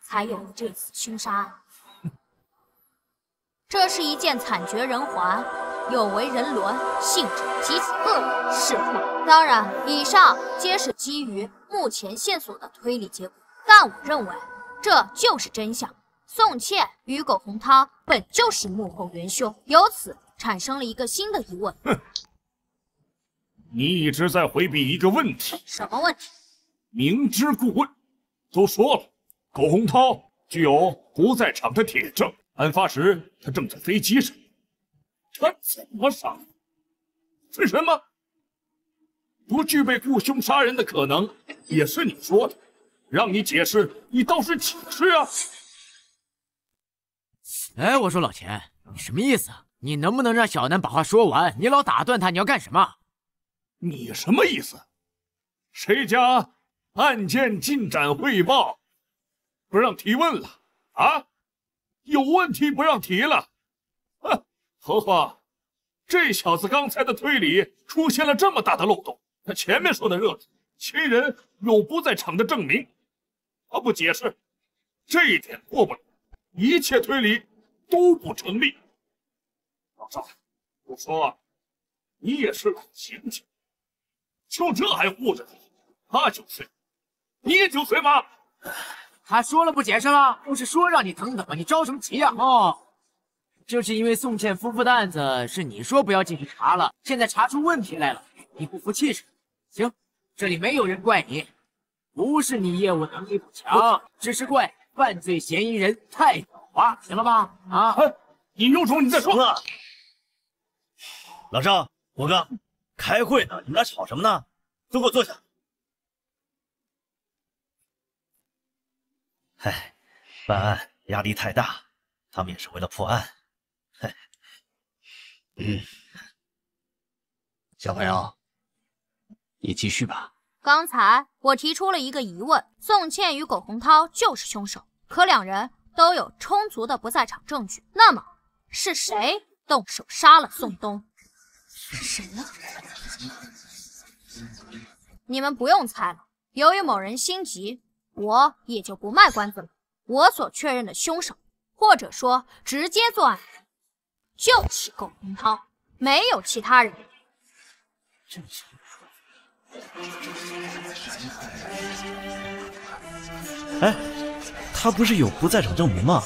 才有了这次凶杀案。这是一件惨绝人寰、有违人伦、性质极其恶劣的事故。当然，以上皆是基于目前线索的推理结果，但我认为这就是真相。宋茜与苟洪涛本就是幕后元凶，由此产生了一个新的疑问。你一直在回避一个问题。什么问题？明知故问。都说了，苟洪涛具有不在场的铁证，案发时他正在飞机上，他怎么杀？为什么？不具备雇凶杀人的可能，也是你说的。让你解释，你倒是解释啊！哎，我说老钱，你什么意思啊？你能不能让小南把话说完？你老打断他，你要干什么？你什么意思？谁家案件进展汇报不让提问了啊？有问题不让提了？哼！何况这小子刚才的推理出现了这么大的漏洞。他前面说的热点，亲人有不在场的证明，他不解释，这一点过不了，一切推理都不成立。老赵，我说你也是老刑警，就这还护着他？他9岁，你也9岁吗？他说了不解释了，不是说让你等等吗？你着什么急呀？哦，就是因为宋茜夫妇的案子是你说不要进去查了，现在查出问题来了，你不服气是？行，这里没有人怪你，不是你业务能力不强，只是怪犯罪嫌疑人太狡猾，行了吧？啊，你有种你再说。老赵，虎哥，开会呢，你们俩吵什么呢？都给我坐下。唉，办案压力太大，他们也是为了破案。唉，小朋友，你继续吧。刚才我提出了一个疑问：宋茜与苟洪涛就是凶手，可两人都有充足的不在场证据，那么是谁动手杀了宋东？是谁呢？你们不用猜了，由于某人心急，我也就不卖关子了。我所确认的凶手，或者说直接作案人，就是苟洪涛，没有其他人。哎，他不是有不在场证明吗？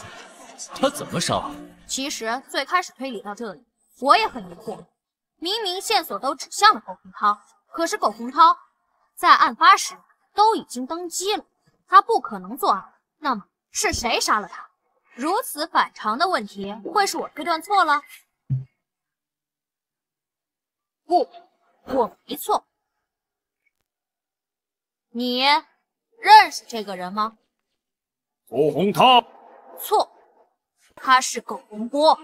他怎么杀？其实最开始推理到这里，我也很疑惑，明明线索都指向了苟洪涛，可是苟洪涛在案发时都已经登机了，他不可能作案。那么是谁杀了他？如此反常的问题，会是我推断错了？不，我没错。你认识这个人吗？苟洪涛。错，他是苟洪波。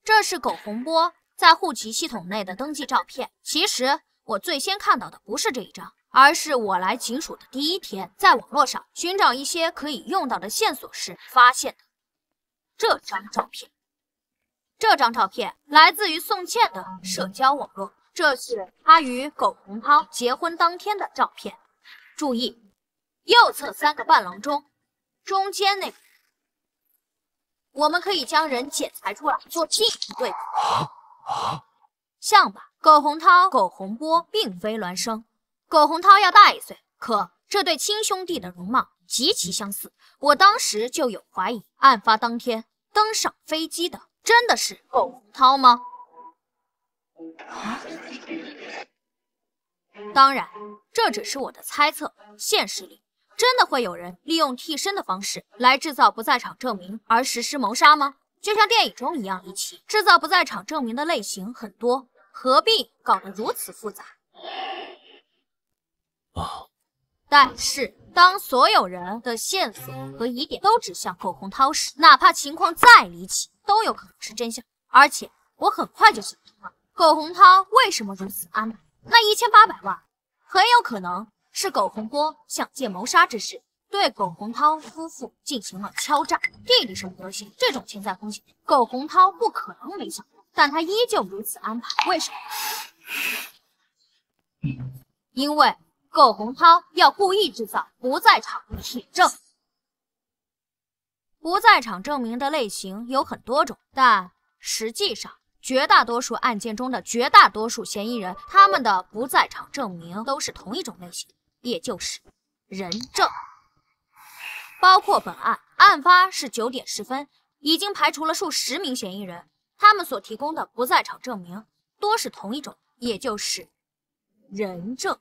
这是苟洪波在户籍系统内的登记照片。其实我最先看到的不是这一张，而是我来警署的第1天，在网络上寻找一些可以用到的线索时发现的这张照片。这张照片来自于宋茜的社交网络，这是她与苟洪涛结婚当天的照片。注意，右侧3个伴郎中，中间那个，我们可以将人剪裁出来做进一步对比。像吧，苟洪涛、苟洪波并非孪生，苟洪涛要大1岁，可这对亲兄弟的容貌极其相似。我当时就有怀疑，案发当天登上飞机的真的是苟洪涛吗？当然，这只是我的猜测。现实里真的会有人利用替身的方式来制造不在场证明而实施谋杀吗？就像电影中一样离奇，制造不在场证明的类型很多，何必搞得如此复杂？但是当所有人的线索和疑点都指向苟洪涛时，哪怕情况再离奇，都有可能是真相。而且我很快就想通了，苟洪涛为什么如此安排？那1800万很有可能是苟洪波想借谋杀之事对苟洪涛夫妇进行了敲诈。弟弟什么德行，这种潜在风险，苟洪涛不可能没想到，但他依旧如此安排，为什么？因为苟洪涛要故意制造不在场的铁证。不在场证明的类型有很多种，但实际上绝大多数案件中的绝大多数嫌疑人，他们的不在场证明都是同一种类型，也就是人证。包括本案，案发是9点10分，已经排除了数10名嫌疑人，他们所提供的不在场证明多是同一种，也就是人证。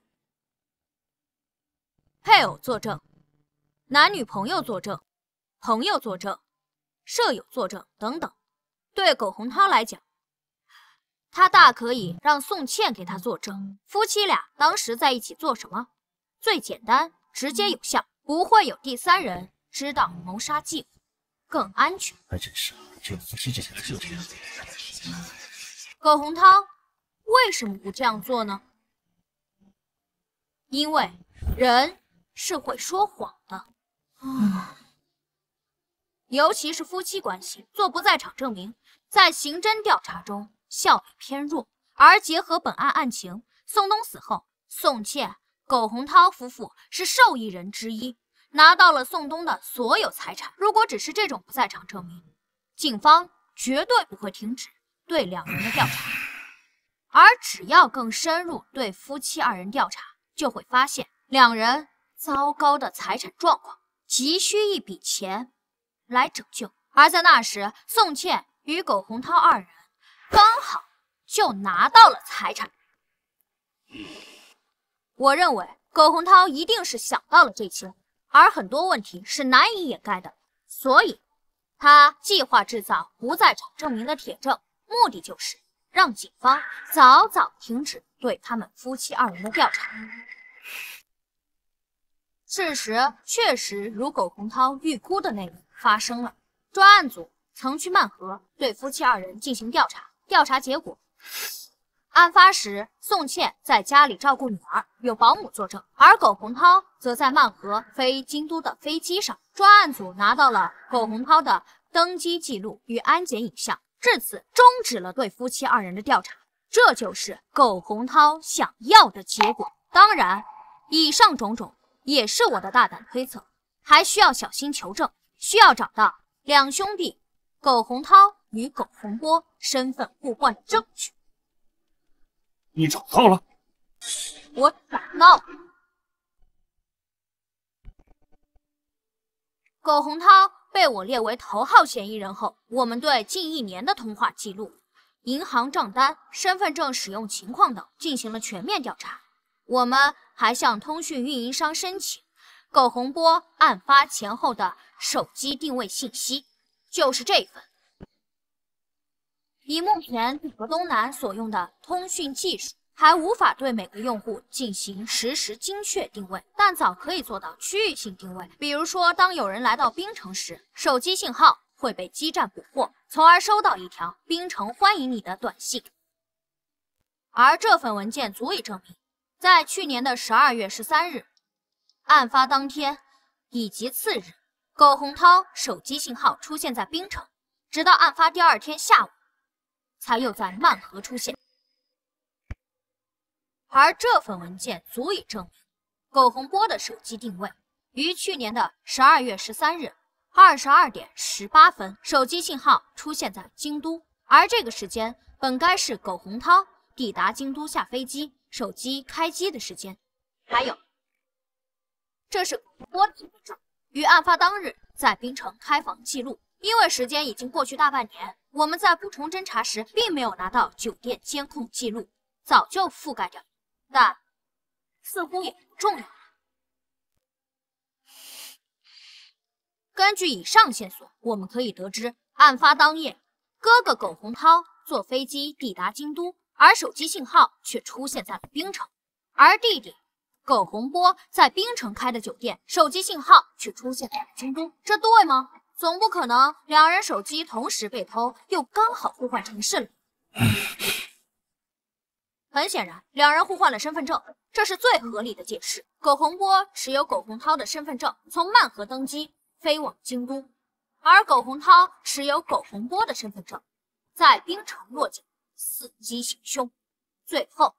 配偶作证、男女朋友作证、朋友作证、舍友作证等等。对苟洪涛来讲，他大可以让宋茜给他作证，夫妻俩当时在一起做什么，最简单、直接有效，不会有第3人知道谋杀计划，更安全。还真是，只有夫妻之间是这样。苟洪涛为什么不这样做呢？因为人是会说谎的。尤其是夫妻关系，做不在场证明，在刑侦调查中效率偏弱。而结合本案案情，宋东死后，宋茜、苟洪涛夫妇是受益人之一，拿到了宋东的所有财产。如果只是这种不在场证明，警方绝对不会停止对2人的调查。而只要更深入对夫妻2人调查，就会发现2人糟糕的财产状况，急需一笔钱来拯救。而在那时，宋茜与苟洪涛2人刚好就拿到了财产。我认为苟洪涛一定是想到了这些，而很多问题是难以掩盖的，所以他计划制造不在场证明的铁证，目的就是让警方早早停止对他们夫妻2人的调查。事实确实如苟洪涛预估的那样发生了。专案组曾去曼河对夫妻2人进行调查，调查结果，案发时宋茜在家里照顾女儿，有保姆作证，而苟洪涛则在曼河飞京都的飞机上。专案组拿到了苟洪涛的登机记录与安检影像，至此终止了对夫妻2人的调查。这就是苟洪涛想要的结果。当然，以上种种也是我的大胆推测，还需要小心求证，需要找到2兄弟苟洪涛与苟洪波身份互换的证据。你找到了？我找到了。苟洪涛被我列为头号嫌疑人后，我们对近1年的通话记录、银行账单、身份证使用情况等进行了全面调查。我们还向通讯运营商申请苟洪波案发前后的手机定位信息，就是这份。以目前整个东南所用的通讯技术，还无法对每个用户进行实时精确定位，但早可以做到区域性定位。比如说，当有人来到冰城时，手机信号会被基站捕获，从而收到一条冰城欢迎你的短信。而这份文件足以证明，在去年的12月13日，案发当天以及次日，苟洪涛手机信号出现在冰城，直到案发第2天下午，才又在漫河出现。而这份文件足以证明，苟洪波的手机定位于去年的12月13日22点18分，手机信号出现在京都，而这个时间本该是苟洪涛抵达京都下飞机、手机开机的时间。还有，这是苟洪波的身份证，于案发当日在冰城开房记录。因为时间已经过去大半年，我们在补充侦查时并没有拿到酒店监控记录，早就覆盖掉。但似乎也不重要。根据以上线索，我们可以得知，案发当夜，哥哥苟洪涛坐飞机抵达京都，而手机信号却出现在了冰城；而弟弟苟洪波在冰城开的酒店，手机信号却出现在了京都。这对吗？总不可能两人手机同时被偷，又刚好互换城市了。很显然，两人互换了身份证，这是最合理的解释。苟洪波持有苟洪涛的身份证，从漫河登机飞往京都，而苟洪涛持有苟洪波的身份证，在冰城落脚，伺机行凶。最后，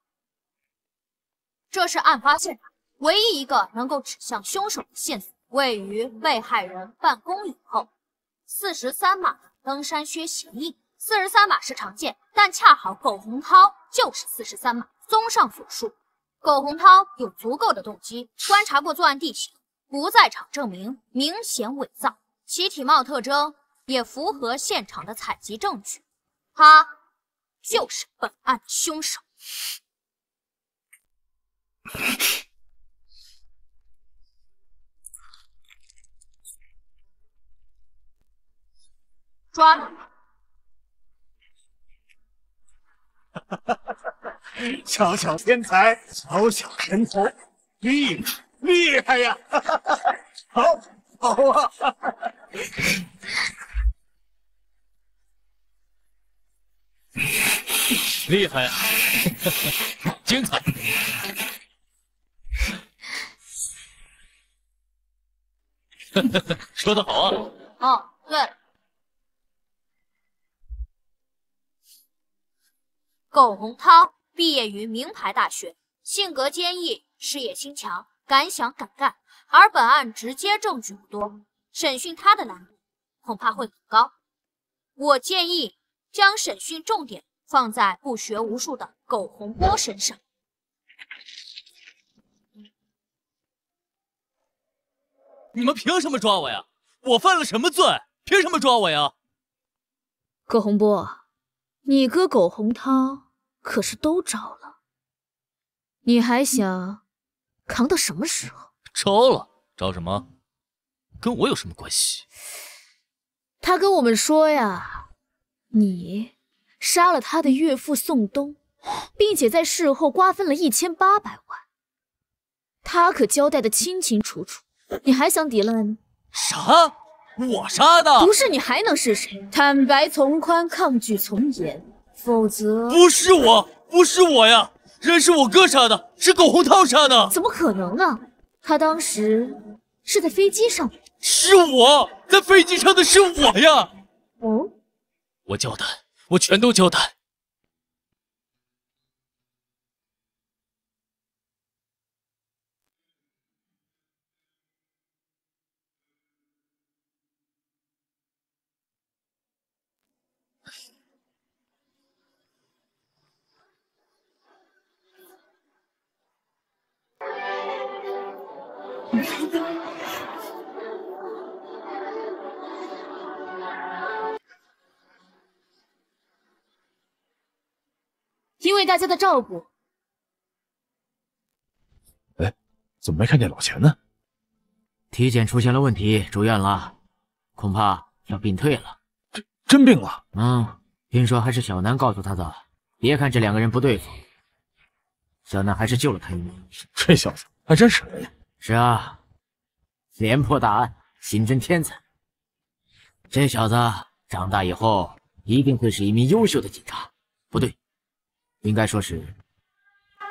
这是案发现场唯一一个能够指向凶手的线索，位于被害人办公以后43码的登山靴鞋印。43码是常见，但恰好苟洪涛就是43码。综上所述，苟洪涛有足够的动机，观察过作案地形，不在场证明明显伪造，其体貌特征也符合现场的采集证据，他就是本案的凶手。抓住！小小天才，小小神头，厉害呀！好啊！厉害呀！精彩！说得好啊！哦，对了。苟洪涛毕业于名牌大学，性格坚毅，事业心强，敢想敢干。而本案直接证据不多，审讯他的难度恐怕会很高。我建议将审讯重点放在不学无术的苟洪波身上。你们凭什么抓我呀？我犯了什么罪？凭什么抓我呀？苟洪波，你哥苟洪涛可是都招了，你还想扛到什么时候？招了？招什么？跟我有什么关系？他跟我们说呀，你杀了他的岳父宋东，并且在事后瓜分了1800万，他可交代的清清楚楚，你还想抵赖吗？啥？我杀的？不是你还能是谁？坦白从宽，抗拒从严，否则……不是我，不是我呀！人是我哥杀的，是苟洪涛杀的。怎么可能啊？他当时是在飞机上。是我在飞机上的，是我呀！哦，我交代，我全都交代。因为大家的照顾，哎，怎么没看见老钱呢？体检出现了问题，住院了，恐怕要病退了。真病了？听说还是小南告诉他的。别看这两个人不对付，小南还是救了他一命。这小子还真神呀！是啊，连破大案，刑侦天才。这小子长大以后一定会是一名优秀的警察，不对，应该说是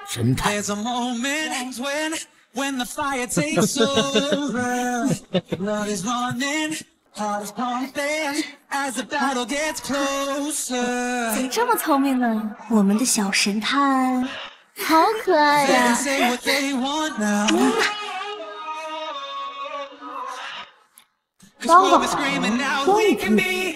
神探。怎么这么聪明呢？我们的小神探，好可爱呀！刚好终于可以。